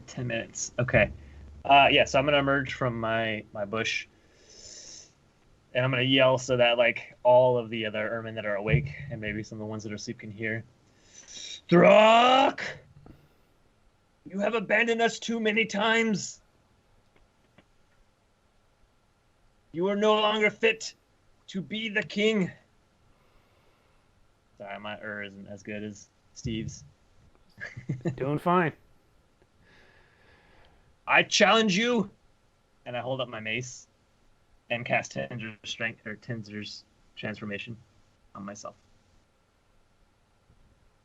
10 minutes. Okay. Yeah, so I'm gonna emerge from my bush, and I'm gonna yell so that like all of the other Ermin that are awake and maybe some of the ones that are asleep can hear. Throck! You have abandoned us too many times. You are no longer fit to be the king. Sorry, my isn't as good as Steve's. Doing fine. I challenge you, and I hold up my mace and cast Tinder's transformation on myself.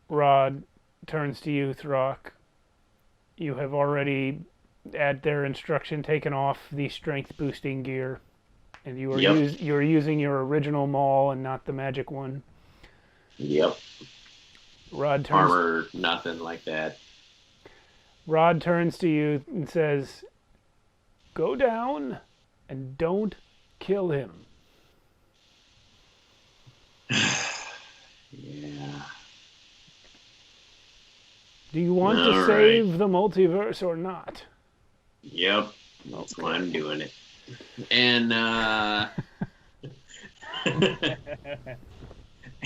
Rod turns to you, Throck. You have already, at their instruction, taken off the strength boosting gear, and you are you are using your original maul and not the magic one. Yep. Rod turns. Armor, nothing like that. Rod turns to you and says, "Go down, and don't kill him." Yeah. Do you want to All save the multiverse or not? Yep. That's why I'm doing it. And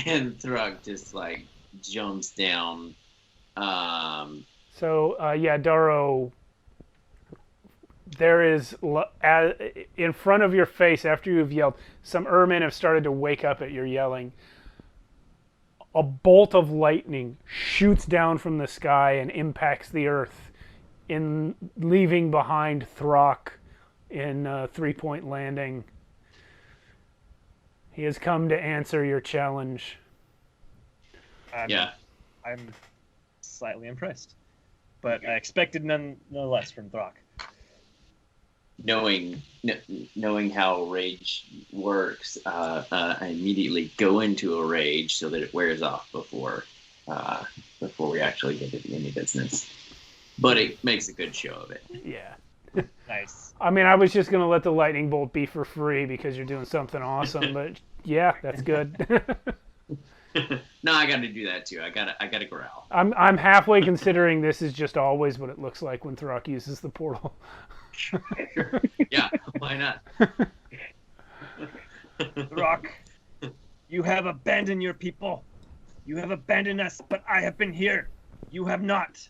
and Thrug just like jumps down. So yeah, Darrow. There is in front of your face after you've yelled. Some Ermin have started to wake up at your yelling. A bolt of lightning shoots down from the sky and impacts the earth, leaving behind Throck in 3-point landing. He has come to answer your challenge. I'm slightly impressed, but I expected nonetheless from Throck. Knowing how rage works, I immediately go into a rage so that it wears off before we actually get to any business. But it makes a good show of it. Yeah. Nice. I mean, I was just going to let the lightning bolt be for free because you're doing something awesome, but yeah, that's good. No, I got to do that too. I gotta growl. I'm halfway considering this is just always what it looks like when Throck uses the portal. Yeah, why not? Throck, you have abandoned your people. You have abandoned us, but I have been here. You have not.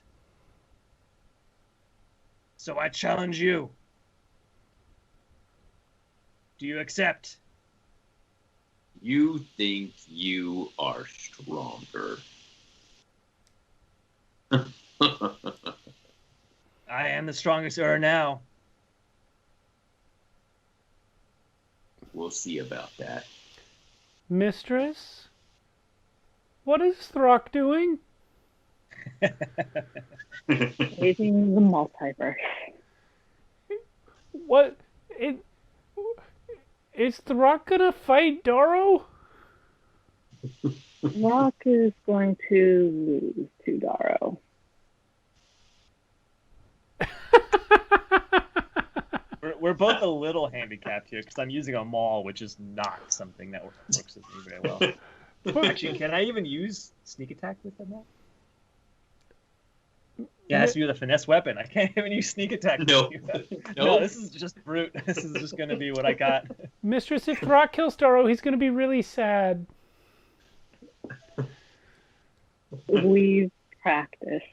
So I challenge you. Do you accept? You think you are stronger. I am the strongest now. We'll see about that. Mistress? What is Throck doing? Saving the multiverse. What? Is The Rock gonna fight Darrow? Rock is going to lose to Darrow. We're both a little handicapped here because I'm using a maul, which is not something that works with me very well. Actually, can I even use sneak attack with the maul? Yeah, it has to be with a finesse weapon. I can't even use sneak attack. No. No, this is just brute. This is just going to be what I got. Mistress, if The Rock kills Darrow, he's gonna be really sad. We've practiced.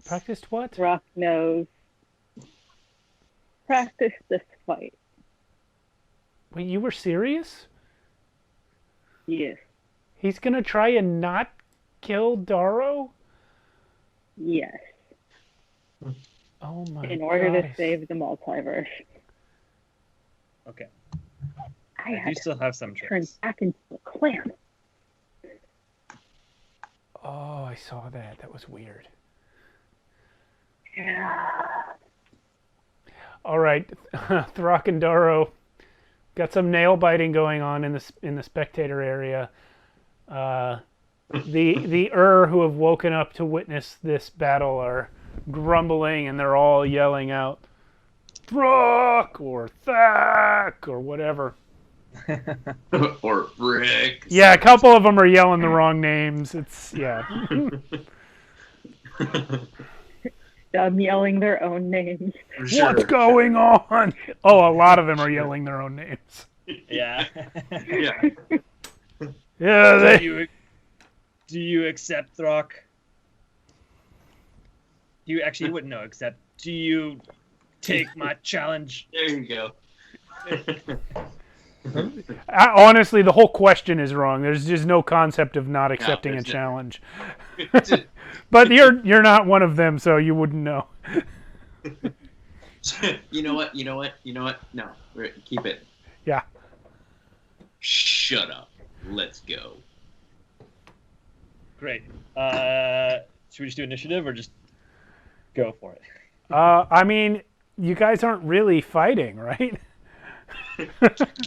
Practiced what? Rock knows. Practice this fight. Wait, you were serious? Yes. He's gonna try and not kill Darrow? Yes. Oh my god. In order to save the multiverse. Okay. I I had do to still have some turn tricks. back into a clam. Oh, I saw that. That was weird. Yeah. All right, Throck and Darrow got some nail biting going on in the spectator area. The who have woken up to witness this battle are grumbling, and they're all yelling out, "Throck" or "Thack" or whatever. Or Brick. Yeah, a couple of them are yelling the wrong names. It's yeah. I'm yelling their own names. What's going on? Oh, a lot of them are yelling their own names. Yeah. Yeah. Yeah, Do you accept Throck? You wouldn't know. Except, do you take my challenge? There you go. honestly, the whole question is wrong. There's just no concept of not accepting a there's no- challenge. But you're not one of them, so you wouldn't know. You know what? No, keep it. Yeah. Shut up. Let's go. Great. Should we just do initiative or just go for it? I mean, you guys aren't really fighting, right?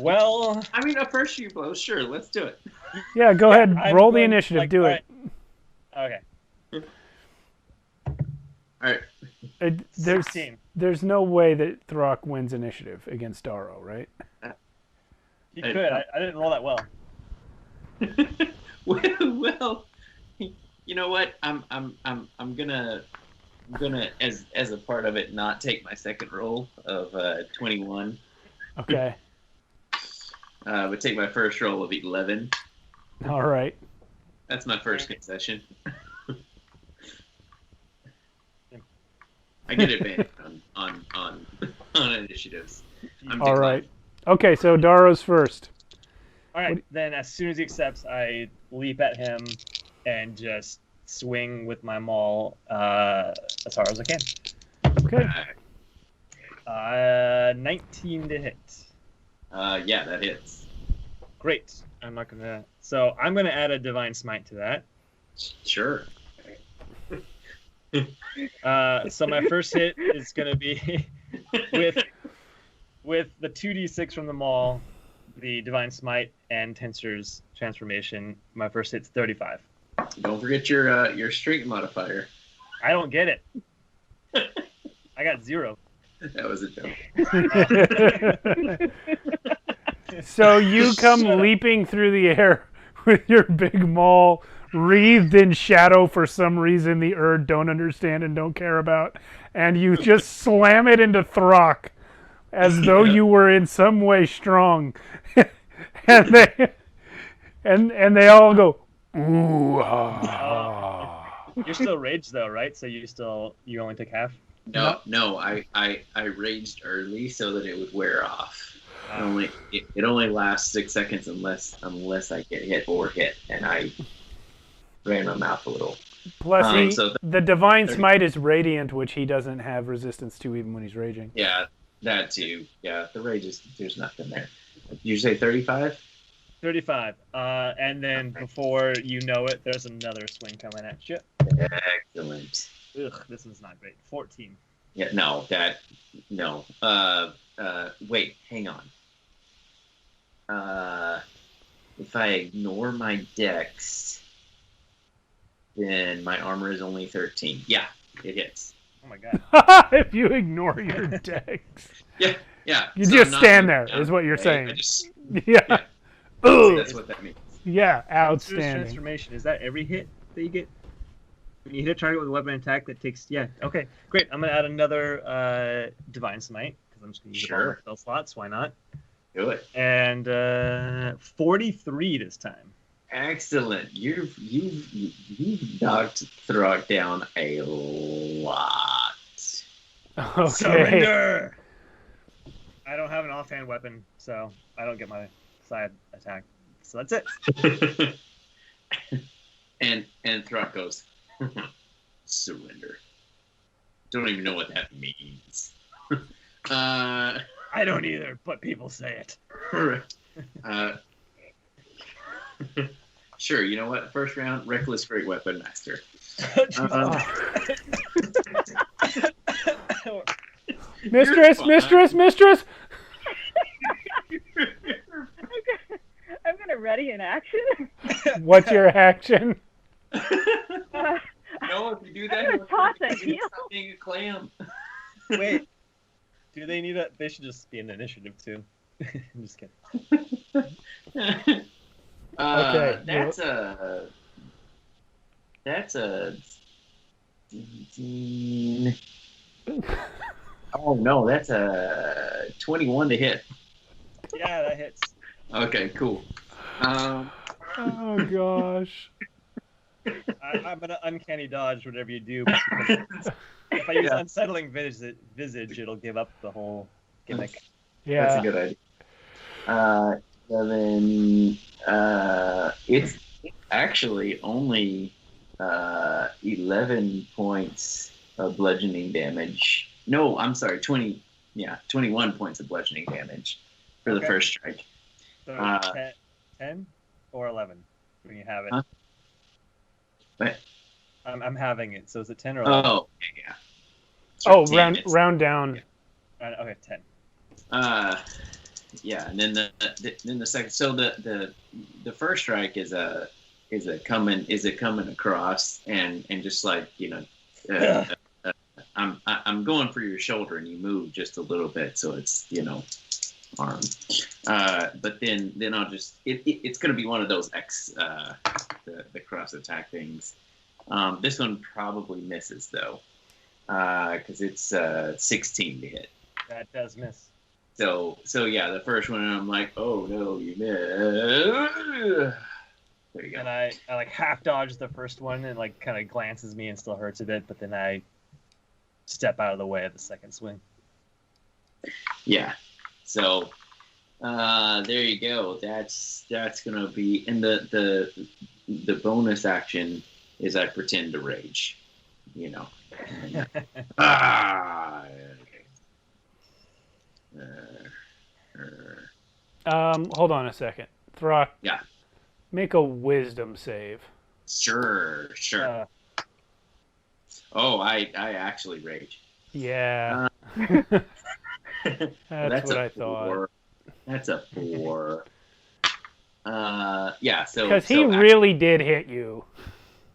Well, I mean, a first few blows. Sure, let's do it. Yeah, go ahead. I'm Roll the going, initiative. like, Do all it. right. Okay. All right. There's 16. there's no way that Throck wins initiative against Darrow, right? He could. I didn't roll that well. Well, you know what? I'm gonna as a part of it not take my second roll of 21. Okay. But take my first roll of 11. All right. That's my first concession. I get advantage on initiatives. All right. Okay, so Darrow's first. All right. Then, as soon as he accepts, I leap at him and just swing with my maul as hard as I can. Okay. 19 to hit. Yeah, that hits. Great. I'm gonna add a divine smite to that. Sure. So my first hit is gonna be with the 2d6 from the maul, the divine smite, and Tensor's transformation. My first hit's 35. Don't forget your strength modifier. I don't get it. I got 0. That was a joke. So you come leaping through the air with your big maul wreathed in shadow for some reason the Erd don't understand and don't care about, and you just slam it into Throck as though you were in some way strong. and they all go, ooh. You're still raged though, right? So you only took half? No. I raged early so that it would wear off. It only lasts 6 seconds unless I get hit, and I ran my mouth a little. Plus, the Divine Smite is radiant, which he doesn't have resistance to even when he's raging. Yeah, that too. Yeah, the rage is, there's nothing there. Did you say 35? 35. And then before you know it, there's another swing coming at you. Excellent. Ugh, this one's not great. 14. Yeah, no. Wait, hang on. If I ignore my dex, then my armor is only 13. Yeah, it hits. Oh my god. If you ignore your dex. Yeah. You So just I'm not stand looking there, down. is what you're saying. I just, Yeah. yeah. Ugh. That's what that means. Yeah, Monster's outstanding. transformation. Is that every hit that you get? When you hit a target with a weapon attack that takes... Yeah, okay. Great. I'm going to add another Divine Smite, because I'm just going to use it all my spell slots. Why not? Do it. And 43 this time. Excellent. You've knocked Throg down a lot. Okay. Surrender! I don't have an offhand weapon, so I don't get my side attack. So that's it. and Throg goes, surrender. Don't even know what that means. I don't either, but people say it. Sure, you know what? First round, Reckless Great Weapon Master. Mistress! I'm gonna ready an action. What's your action? No, if you do that, I'm gonna toss a you'll heel. stop being a clam. Wait. Do they need a... They should just be an initiative, too. I'm just kidding. Okay. That's a 17. Oh no, that's a 21 to hit. Yeah, that hits. Okay, cool. Oh gosh. I'm gonna uncanny dodge whatever you do. If I use unsettling visage, it'll give up the whole gimmick. Yeah. That's a good idea. 7. It's actually only 11 points of bludgeoning damage. No, I'm sorry, 20. Yeah, 21 points of bludgeoning damage for the first strike. So 10 or 11 when you have it. Huh? What? I'm having it. So is it 10 or 11? Oh, yeah. So 10 round down. Okay, 10. Yeah, and then the second. So the first strike is a coming across and just like I'm going for your shoulder and you move just a little bit so it's arm. But then I'll just it's gonna be one of those the cross attack things. This one probably misses though, because it's 16 to hit. That does miss. So yeah, the first one I'm like, oh no, you missed. There you go. And I like half dodge the first one and like kind of glances me and still hurts a bit, but then I step out of the way of the second swing. Yeah. So there you go. That's gonna be, and the bonus action is I pretend to rage. Hold on a second. Throck. Yeah. Make a wisdom save. Sure. I actually rage. Yeah. That's what I thought. 4. That's a 4. Yeah. So because he really did hit you.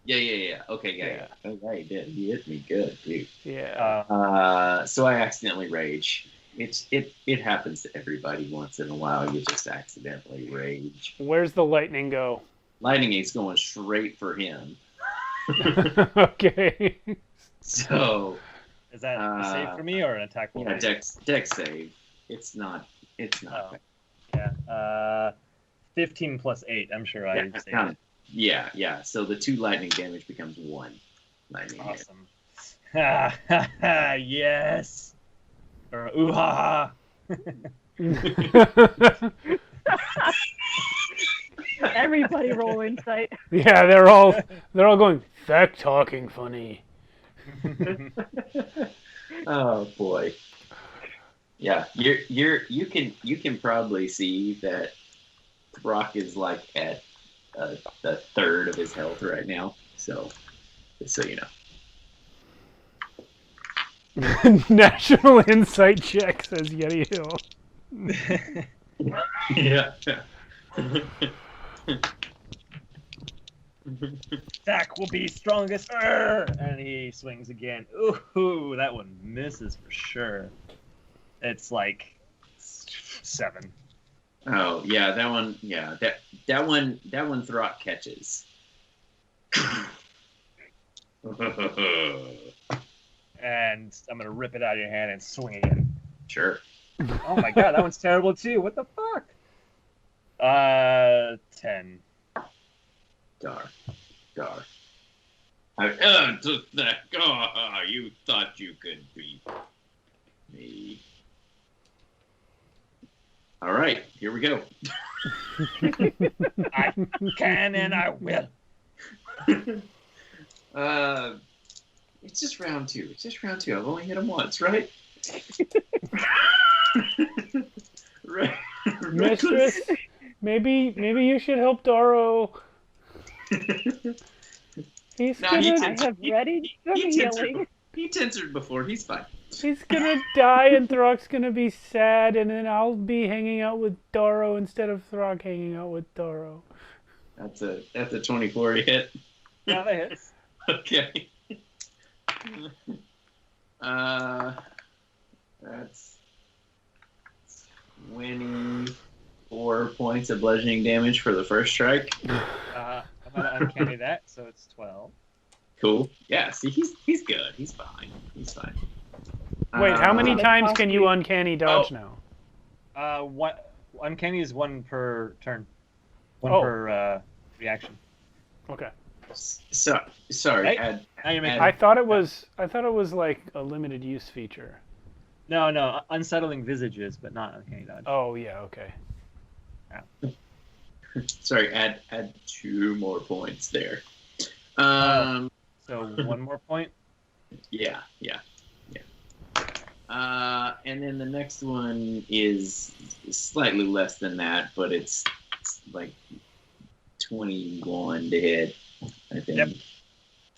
Yeah. Okay. Yeah. Oh, yeah, he did. He hit me good, dude. Yeah. So I accidentally rage. It happens to everybody once in a while. You just accidentally rage. Where's the lightning go? Lightning is going straight for him. Okay. So is that a save for me or an attack? Yeah, dex save. It's not. Oh. Yeah. 15 plus 8. I'm sure I saved it. Yeah. So the 2 lightning damage becomes 1 lightning. Awesome. Yes. Or ooh ha ha. Everybody roll insight. Yeah, they're all going fact talking funny. Oh boy. Yeah, you can probably see that Throck is like at the third of his health right now. So, just so you know. National Insight check, says Yeti Hill. Yeah. Zach will be strongest. And he swings again. Ooh, that one misses for sure. It's like 7. Oh yeah, that one. Yeah, that one Throck catches. And I'm gonna rip it out of your hand and swing again. Sure. Oh my god, that one's terrible too. What the fuck? 10. Dar. You thought you could beat me. All right, here we go. I can and I will. It's just round two. I've only hit him once, right? Right. Mistress, maybe you should help Daro. He's No, gonna I have ready some healing. He tensored before. He's fine. he's gonna die, and Throck's gonna be sad, and then I'll be hanging out with Daro instead of Throck hanging out with Daro. That's a 24 hit. Yeah, that hits. Okay. That's 24 points of bludgeoning damage for the first strike. I'm gonna uncanny that, so it's 12. Cool. Yeah. See, he's good. He's fine. Wait, how many That's times can you possibly- uncanny dodge Oh. now? What uncanny is 1 per turn. 1 Oh. per reaction. Okay. So sorry. Hey. Now you're making I thought it was like a limited use feature. No, unsettling visages, but not uncanny dodge. Oh yeah, okay. Sorry. Add 2 more points there. So 1 more point. Yeah. And then the next one is slightly less than that, but it's like 21 to hit, I think. Yep.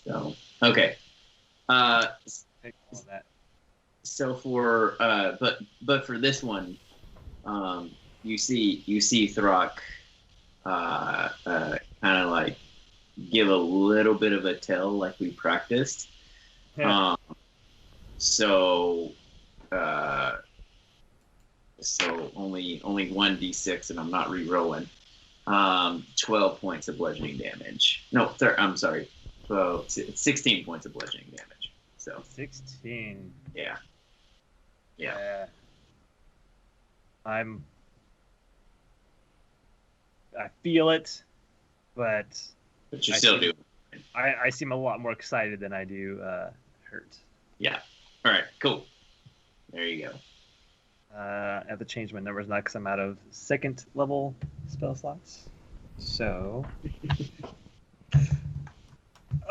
So okay. Take all of that. So for but for this one, you see Throck kind of like give a little bit of a tell like we practiced. Yeah. So only 1d6, and I'm not re-rolling. 12 points of bludgeoning damage. No, I'm sorry. 16 points of bludgeoning damage. So 16. yeah. I feel it, but But you I still see. do. I seem a lot more excited than I do hurt. Yeah. All right. Cool. There you go. I have to change my numbers now because I'm out of 2nd level spell slots. So,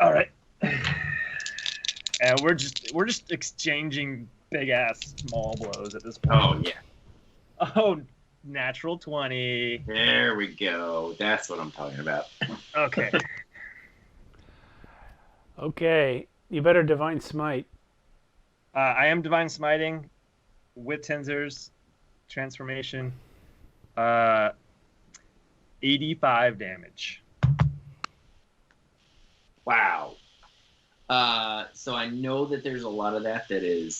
all right, and we're just exchanging big ass small blows at this point. Oh yeah. Oh, natural 20. There we go. That's what I'm talking about. Okay. Okay, you better divine smite. I am divine smiting with tensors transformation. 85 damage. Wow. So I know that there's a lot of that is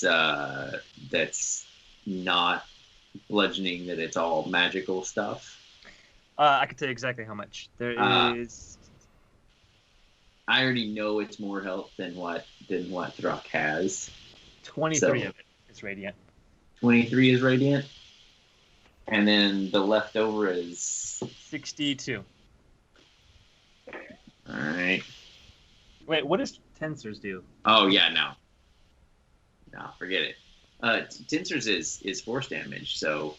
that's not bludgeoning, that it's all magical stuff. I can tell you exactly how much. There is. I already know it's more health than what Throck has. 23 So- of it is radiant. 23 is radiant, and then the leftover is 62. all right. Wait, what does tensors do? Oh yeah, no, forget it. Tensors is force damage, so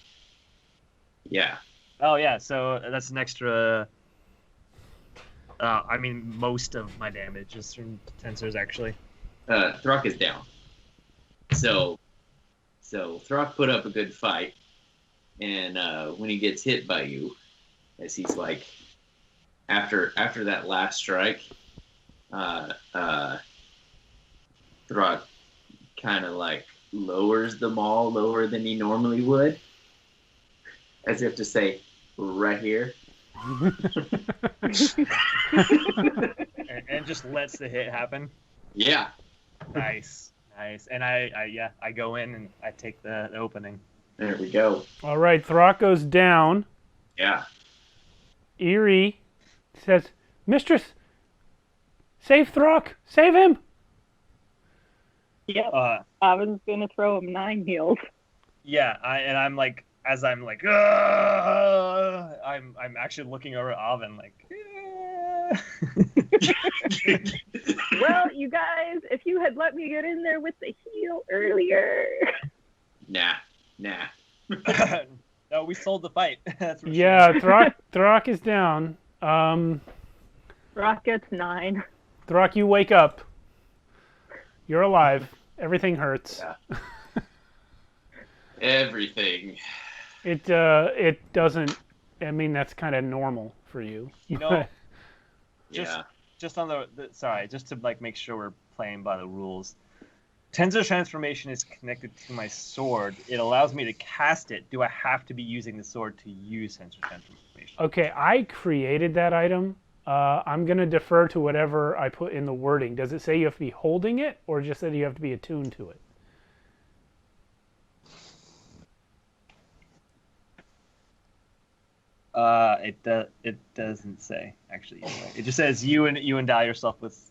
yeah. Oh yeah, so that's an extra. I mean, most of my damage is from tensors actually. Throck is down. So Throck put up a good fight, and when he gets hit by you, as he's like, after that last strike, Throck kind of like lowers the maul lower than he normally would, as if to say, right here. and just lets the hit happen. Yeah. Nice. And I go in and I take the opening. There we go. All right, Throck goes down. Yeah. Eerie says, "Mistress, save Throck! Save him!" Yep. Uh, Oven's gonna throw him 9 heals. Yeah, I'm like, as I'm like, I'm actually looking over at Oven like, Well, you guys, if you had let me get in there with the heal earlier. Nah. No, we sold the fight. That's for Yeah, sure. Throck is down. Rock gets 9. Throck, you wake up. You're alive. Everything hurts. Yeah. Everything. It doesn't. I mean, that's kind of normal for you. You know, Yeah. just on sorry, just to like make sure we're playing by the rules. Tensor transformation is connected to my sword. It allows me to cast it. Do I have to be using the sword to use tensor transformation? Okay, I created that item. I'm going to defer to whatever I put in the wording. Does it say you have to be holding it, or just that you have to be attuned to it? It doesn't say actually. It just says you endow yourself with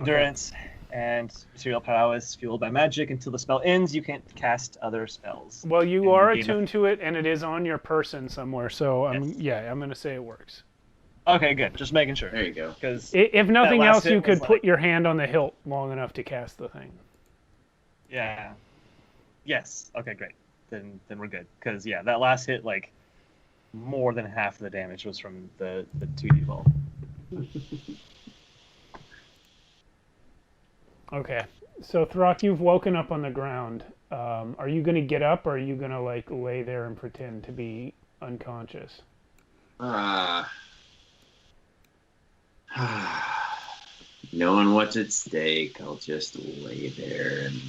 endurance and material prowess fueled by magic. Until the spell ends, you can't cast other spells. Well, you And are gain attuned to it, and it is on your person somewhere. So Yes. I'm going to say it works. Okay, good. Just making sure. There you go. Because If nothing last else, hit you could was put like- your hand on the hilt long enough to cast the thing. yeah, yes. Okay, great. Then we're good. Because that last hit, like, more than half of the damage was from the 2D ball. Okay. So, Throck, you've woken up on the ground. Are you going to get up, or are you going to, like, lay there and pretend to be unconscious? Knowing what's at stake, I'll just lay there and...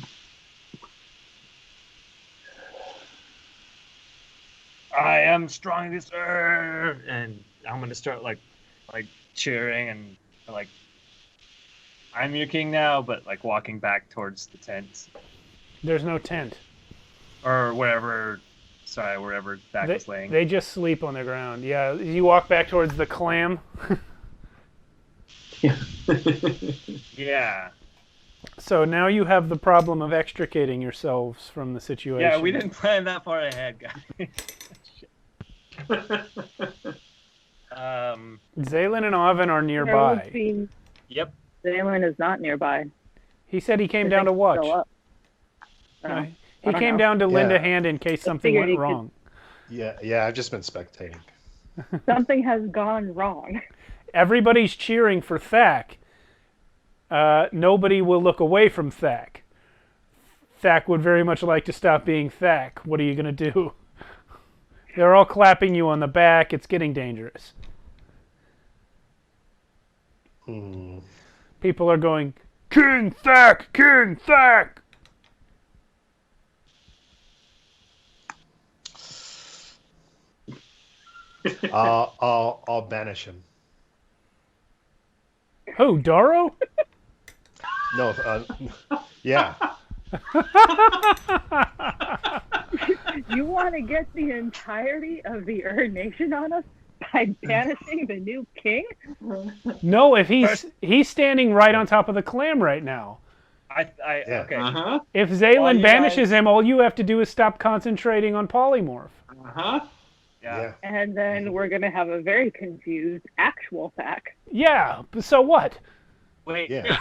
I am strong, sir, and I'm gonna start like cheering and like I'm your king now, but like walking back towards the tent There's no tent. or wherever. Sorry, wherever Dak was laying. They just sleep on the ground. Yeah, you walk back towards the clam. Yeah. So now you have the problem of extricating yourselves from the situation. Yeah, we didn't plan that far ahead, guys. Zaylin and Oven are nearby. Yep. Zaylin is not nearby. He said he came down to Still watch. up. No, I he don't came know. down to lend a Yeah. hand in case something figured he went could- wrong. Yeah, I've just been spectating. Something has gone wrong. Everybody's cheering for Thack. Nobody will look away from Thack. Thack would very much like to stop being Thack. What are you going to do? They're all clapping you on the back. It's getting dangerous. People are going, King Thack! King Thack! I'll banish him. Who, Daro? No, yeah. You want to get the entirety of the Ur Nation on us by banishing the new king? No, if he's standing right on top of the clam right now. Yeah. Okay. Uh-huh. If All Zaylin you banishes guys- him, all you have to do is stop concentrating on polymorph. Uh-huh. Yeah. And then we're going to have a very confused actual Thack. Yeah, so what? Wait. Yeah.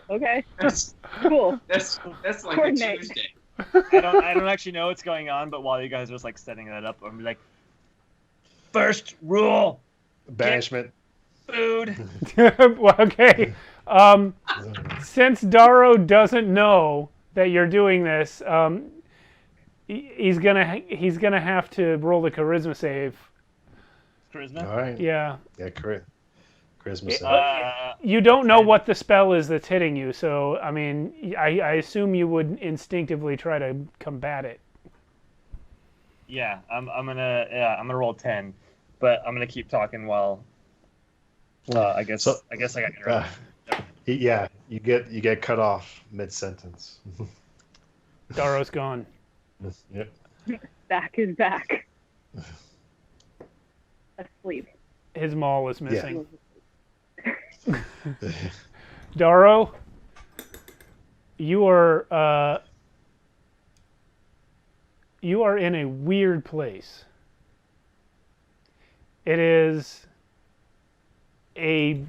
Okay, That's cool. that's like a Coordinate. Tuesday. I don't actually know what's going on, but while you guys are just like setting that up, I'm like, first rule, Banishment. food. Well, okay. Since Daro doesn't know that you're doing this, he's gonna have to roll the charisma save Charisma. All right. Yeah. Yeah, charisma. It- save. You don't know what the spell is that's hitting you, so I mean, I assume you would instinctively try to combat it. Yeah, I'm gonna roll 10, but I'm gonna keep talking while. I guess I got interrupted. You get cut off mid sentence. Daro's gone. Yep. Back is back. Asleep. His maul is missing. Yeah. Daro, you are in a weird place. It is a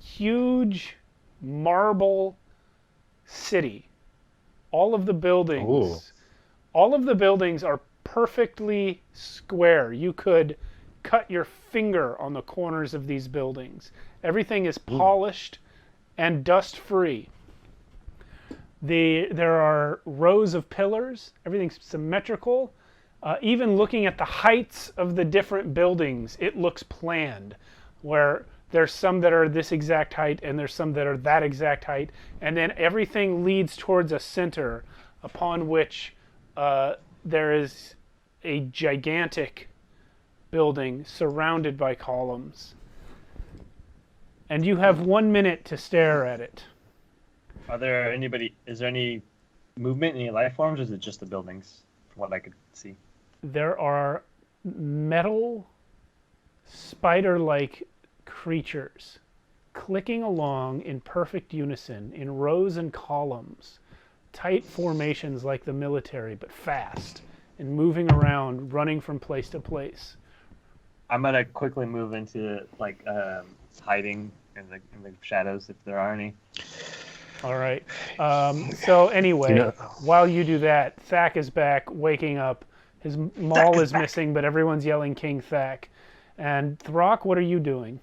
huge marble city. All of the buildings are perfectly square. You could cut your finger on the corners of these buildings. Everything is polished and dust-free. There are rows of pillars. Everything's symmetrical. Even looking at the heights of the different buildings, it looks planned, where there's some that are this exact height and there's some that are that exact height, and then everything leads towards a center upon which there is a gigantic building surrounded by columns. And you have 1 minute to stare at it. Is there any movement, any life forms, or is it just the buildings, from what I could see? There are metal, spider-like creatures clicking along in perfect unison, in rows and columns, tight formations like the military, but fast, and moving around, running from place to place. I'm gonna quickly move into hiding in the shadows if there are any. All right. So anyway, while you do that, Thack is back, waking up. His maul is missing, but everyone's yelling King Thack. And Throck, what are you doing?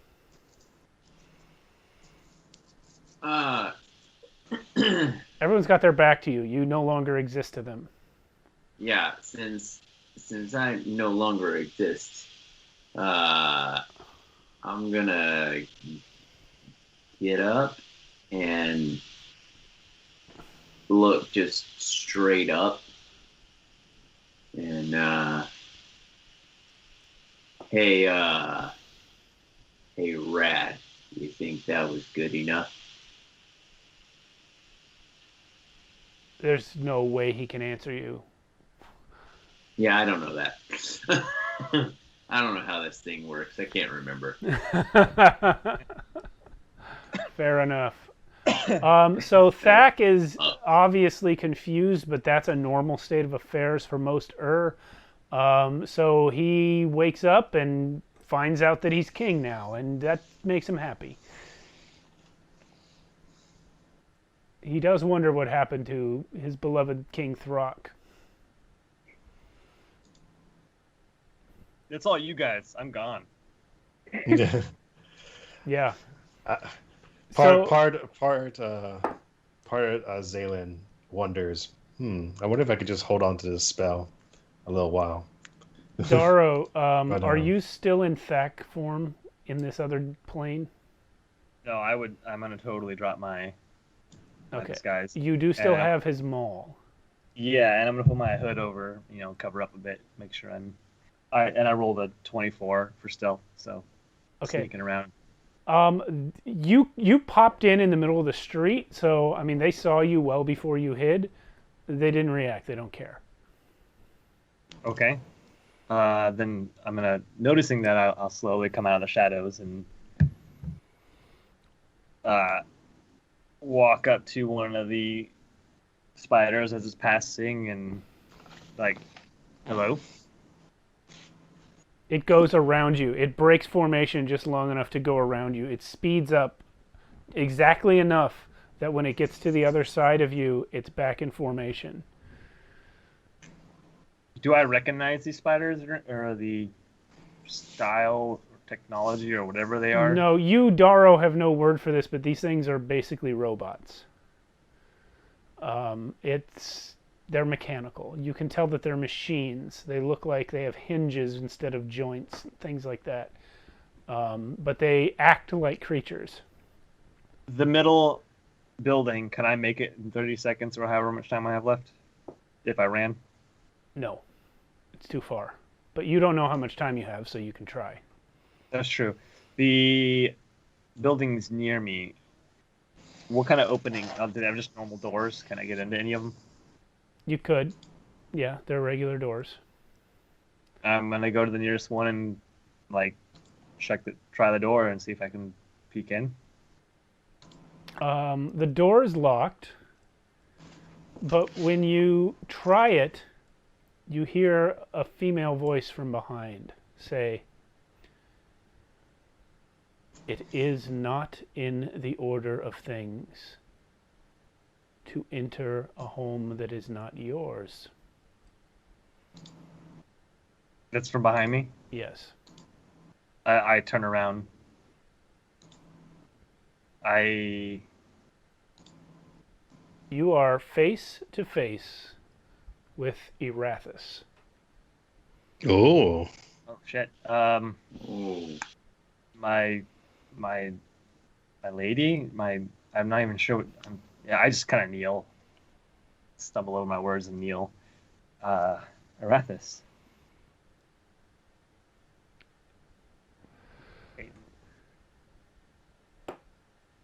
Everyone's got their back to you. You no longer exist to them. Yeah, since I no longer exist, I'm gonna get up and look just straight up and hey Rad, you think that was good enough? There's no way he can answer you. Yeah, I don't know that. I don't know how this thing works. I can't remember. Fair enough. So Thack is obviously confused, but that's a normal state of affairs for most so he wakes up and finds out that he's king now, and that makes him happy. He does wonder what happened to his beloved King Throck. It's all you guys. I'm gone. Yeah. Part Zaylen wonders, I wonder if I could just hold on to this spell a little while. Daro, are you still in Thack form in this other plane? No, I'm gonna totally drop my disguise. You do still have his maul. Yeah, and I'm gonna put my hood over, cover up a bit, make sure I rolled a 24 for stealth, so sneaking around. You popped in the middle of the street, so I mean they saw you well before you hid. They didn't react. They don't care. Okay. Then I'm noticing that I'll slowly come out of the shadows and walk up to one of the spiders as it's passing and hello. It goes around you. It breaks formation just long enough to go around you. It speeds up exactly enough that when it gets to the other side of you, it's back in formation. Do I recognize these spiders or the style or technology or whatever they are? No, you, Daro, have no word for this, but these things are basically robots. They're mechanical. You can tell that they're machines. They look like they have hinges instead of joints, things like that. but they act like creatures. The middle building, can I make it in 30 seconds or however much time I have left? If I ran? No, it's too far. But you don't know how much time you have, so you can try. That's true. The buildings near me, what kind of opening? Do they have just normal doors? Can I get into any of them? You could. Yeah, they're regular doors. I'm going to go to the nearest one and, like, try the door and see if I can peek in. The door is locked, but when you try it, you hear a female voice from behind say, "It is not in the order of things to enter a home that is not yours." That's from behind me? Yes. I turn around. You are face to face with Erathis. Oh. Oh shit. Oh. My lady. I'm not even sure. Yeah, I just kind of kneel, stumble over my words and kneel. Arathis.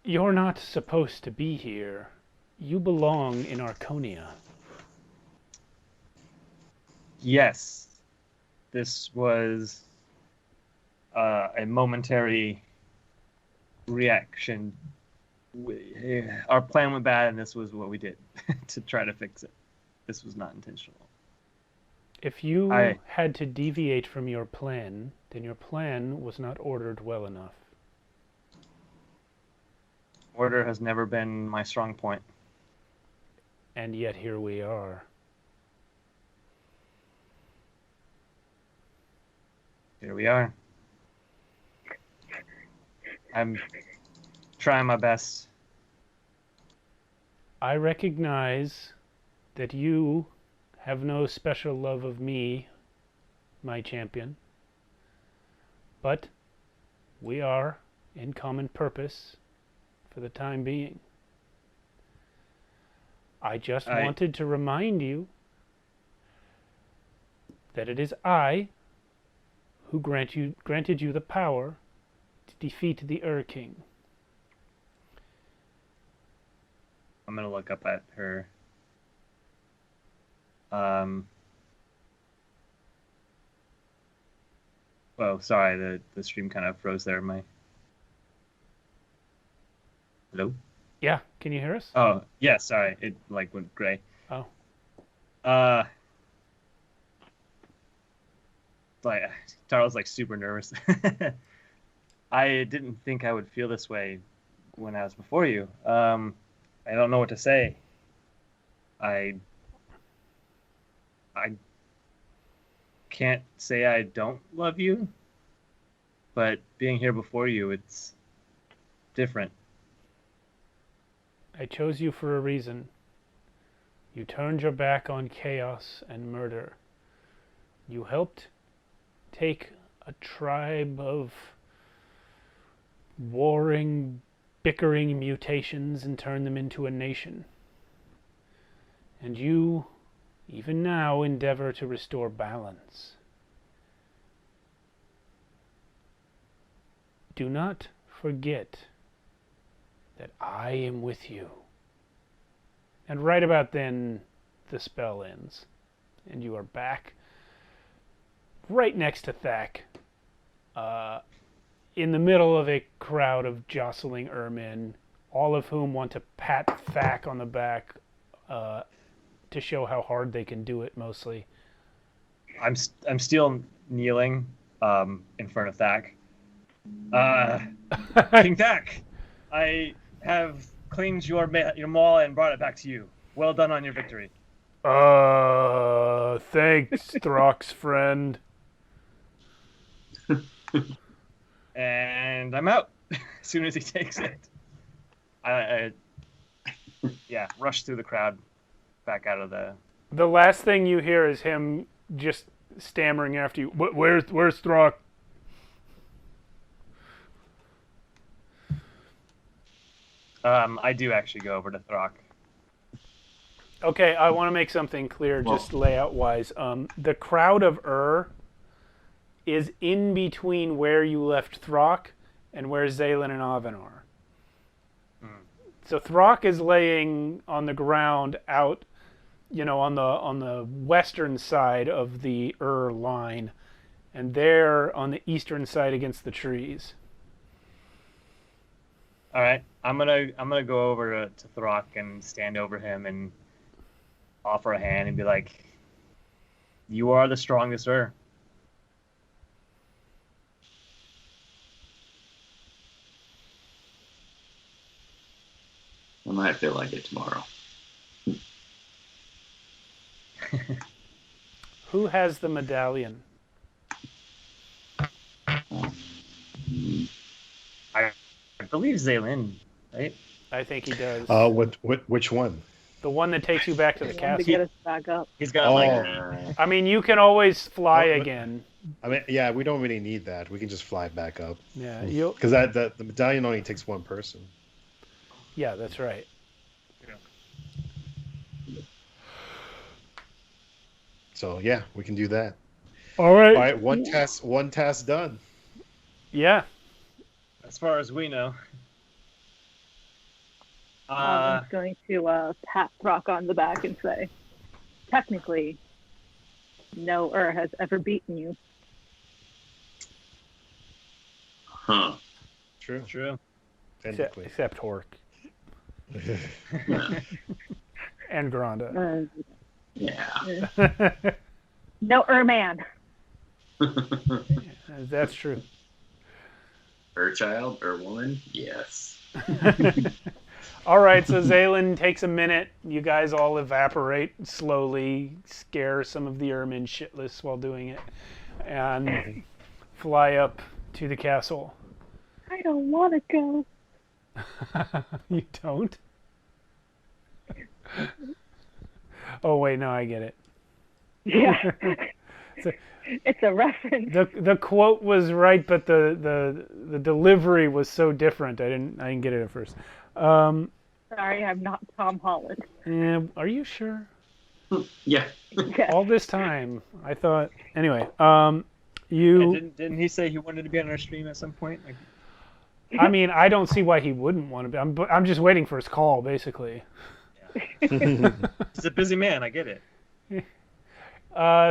You're not supposed to be here. You belong in Archonia. Yes, this was a momentary reaction. Our plan went bad, and this was what we did to try to fix it. This was not intentional. If you had to deviate from your plan, then your plan was not ordered well enough. Order has never been my strong point. And yet here we are. Here we are. I'm trying my best. I recognize that you have no special love of me, my champion. But we are in common purpose for the time being. I just wanted to remind you that it is I who granted you the power to defeat the King. I'm gonna look up at her. Oh, sorry, the stream kind of froze there. Hello? Yeah, can you hear us? Oh, yeah, sorry. It like went gray. Oh. Like Charles like super nervous. I didn't think I would feel this way when I was before you. I don't know what to say. I can't say I don't love you, but being here before you, it's different. I chose you for a reason. You turned your back on chaos and murder. You helped take a tribe of warring, bickering mutations and turn them into a nation. And you, even now, endeavor to restore balance. Do not forget that I am with you. And right about then, the spell ends. And you are back right next to Thak, in the middle of a crowd of jostling Ermin, all of whom want to pat Thak on the back to show how hard they can do it, mostly. I'm still kneeling in front of Thak. King Thak, I have claimed your maul and brought it back to you. Well done on your victory. Thanks, Throck's friend. And I'm out as soon as he takes it. I rush through the crowd, back out of the... The last thing you hear is him just stammering after you. Where's Throck? I do actually go over to Throck. Okay, I want to make something clear, just layout-wise. The crowd of is in between where you left Throck and where Zaylin and Oven are. So Throck is laying on the ground out, on the western side of the line, and they're on the eastern side against the trees. All right, I'm gonna go over to Throck and stand over him and offer a hand and be like, "You are the strongest, sir." I might feel like it tomorrow. Who has the medallion? I believe Zaylin, right? I think he does. Which one? The one that takes you back to the To castle. get us back up. He's got like. I mean, you can always fly Oh, but- again. I mean, yeah, we don't really need that. We can just fly back up. Yeah, Because the medallion only takes one person. yeah, that's right. So yeah, we can do that. All right. All right, one task done. Yeah. As far as we know. I'm going to pat Throck on the back and say, technically, no has ever beaten you. Huh. True. True. Technically. Except Hork Yeah. and Granda. Yeah. No man. That's true. Child or woman? Yes. All right, so Zaylin takes a minute. You guys all evaporate slowly, scare some of the Ermin shitless while doing it, and fly up to the castle. I don't want to go. You don't? Oh, wait, no, I get it. Yeah. So- It's a reference. The quote was right, but the delivery was so different. I didn't get it at first. Sorry, I'm not Tom Holland. Are you sure? Yeah. Yeah. All this time, I thought. Anyway, Yeah, didn't he say he wanted to be on our stream at some point? Like, I mean, I don't see why he wouldn't want to be. I'm just waiting for his call, basically. he's a busy man. I get it.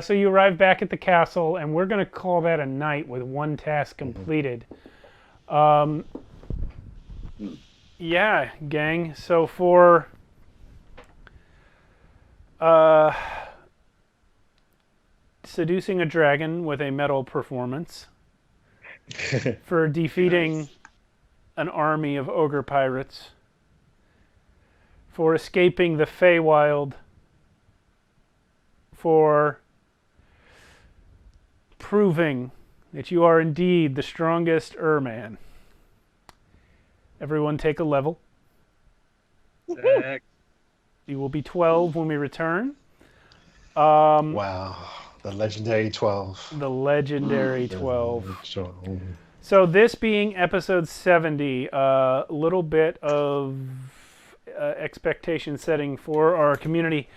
So you arrive back at the castle, and we're going to call that a night with one task completed. Yeah, gang. So for seducing a dragon with a metal performance, for defeating an army of ogre pirates, for escaping the Feywild, for proving that you are indeed the strongest man. Everyone take a level. Sick. You will be 12 when we return. Wow, the legendary 12. The legendary 12. So, So this being episode 70, a little bit of expectation setting for our community.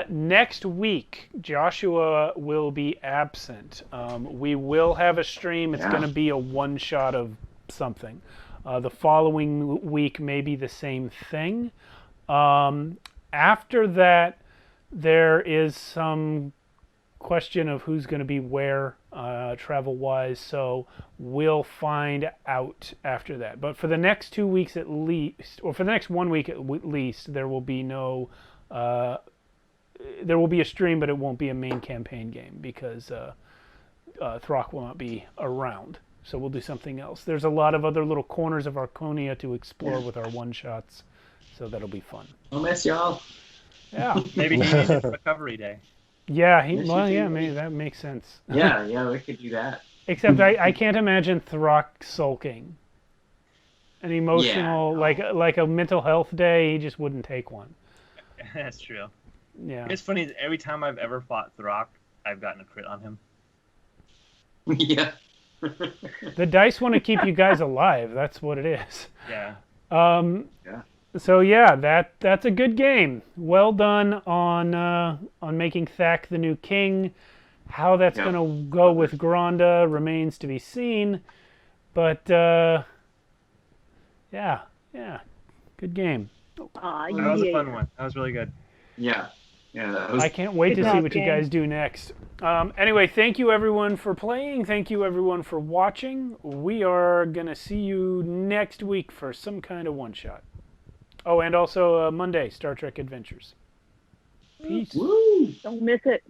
Next week, Joshua will be absent. We will have a stream. It's going to be a one-shot of something. The following week may be the same thing. After that, there is some question of who's going to be where travel-wise, so we'll find out after that. But for the next 2 weeks at least, or for the next 1 week at least, there will be no... there will be a stream, but it won't be a main campaign game because Throck will not be around. So we'll do something else. There's a lot of other little corners of Archonia to explore with our one-shots, so that'll be fun. I'll miss y'all. Yeah. Maybe he needed a recovery day. Yeah, Yes, you do. maybe that makes sense. Yeah, we could do that. Except I can't imagine Throck sulking. An emotional, like a mental health day, he just wouldn't take one. That's true. Yeah. It's funny, every time I've ever fought Throck, I've gotten a crit on him. Yeah. The dice want to keep you guys alive. That's what it is. Yeah. Yeah. So yeah, that's a good game. Well done on making Thak the new king. How that's Yep. gonna go with Gronda remains to be seen. But yeah, good game. Aw, That was a yeah. fun one. That was really good. Yeah. Yeah. That was. I can't wait Good to see job, what you gang. guys do next. Anyway, thank you everyone for playing. Thank you everyone for watching. We are gonna see you next week for some kind of one-shot. Oh, and also Monday, Star Trek Adventures. Peace. Woo! Don't miss it.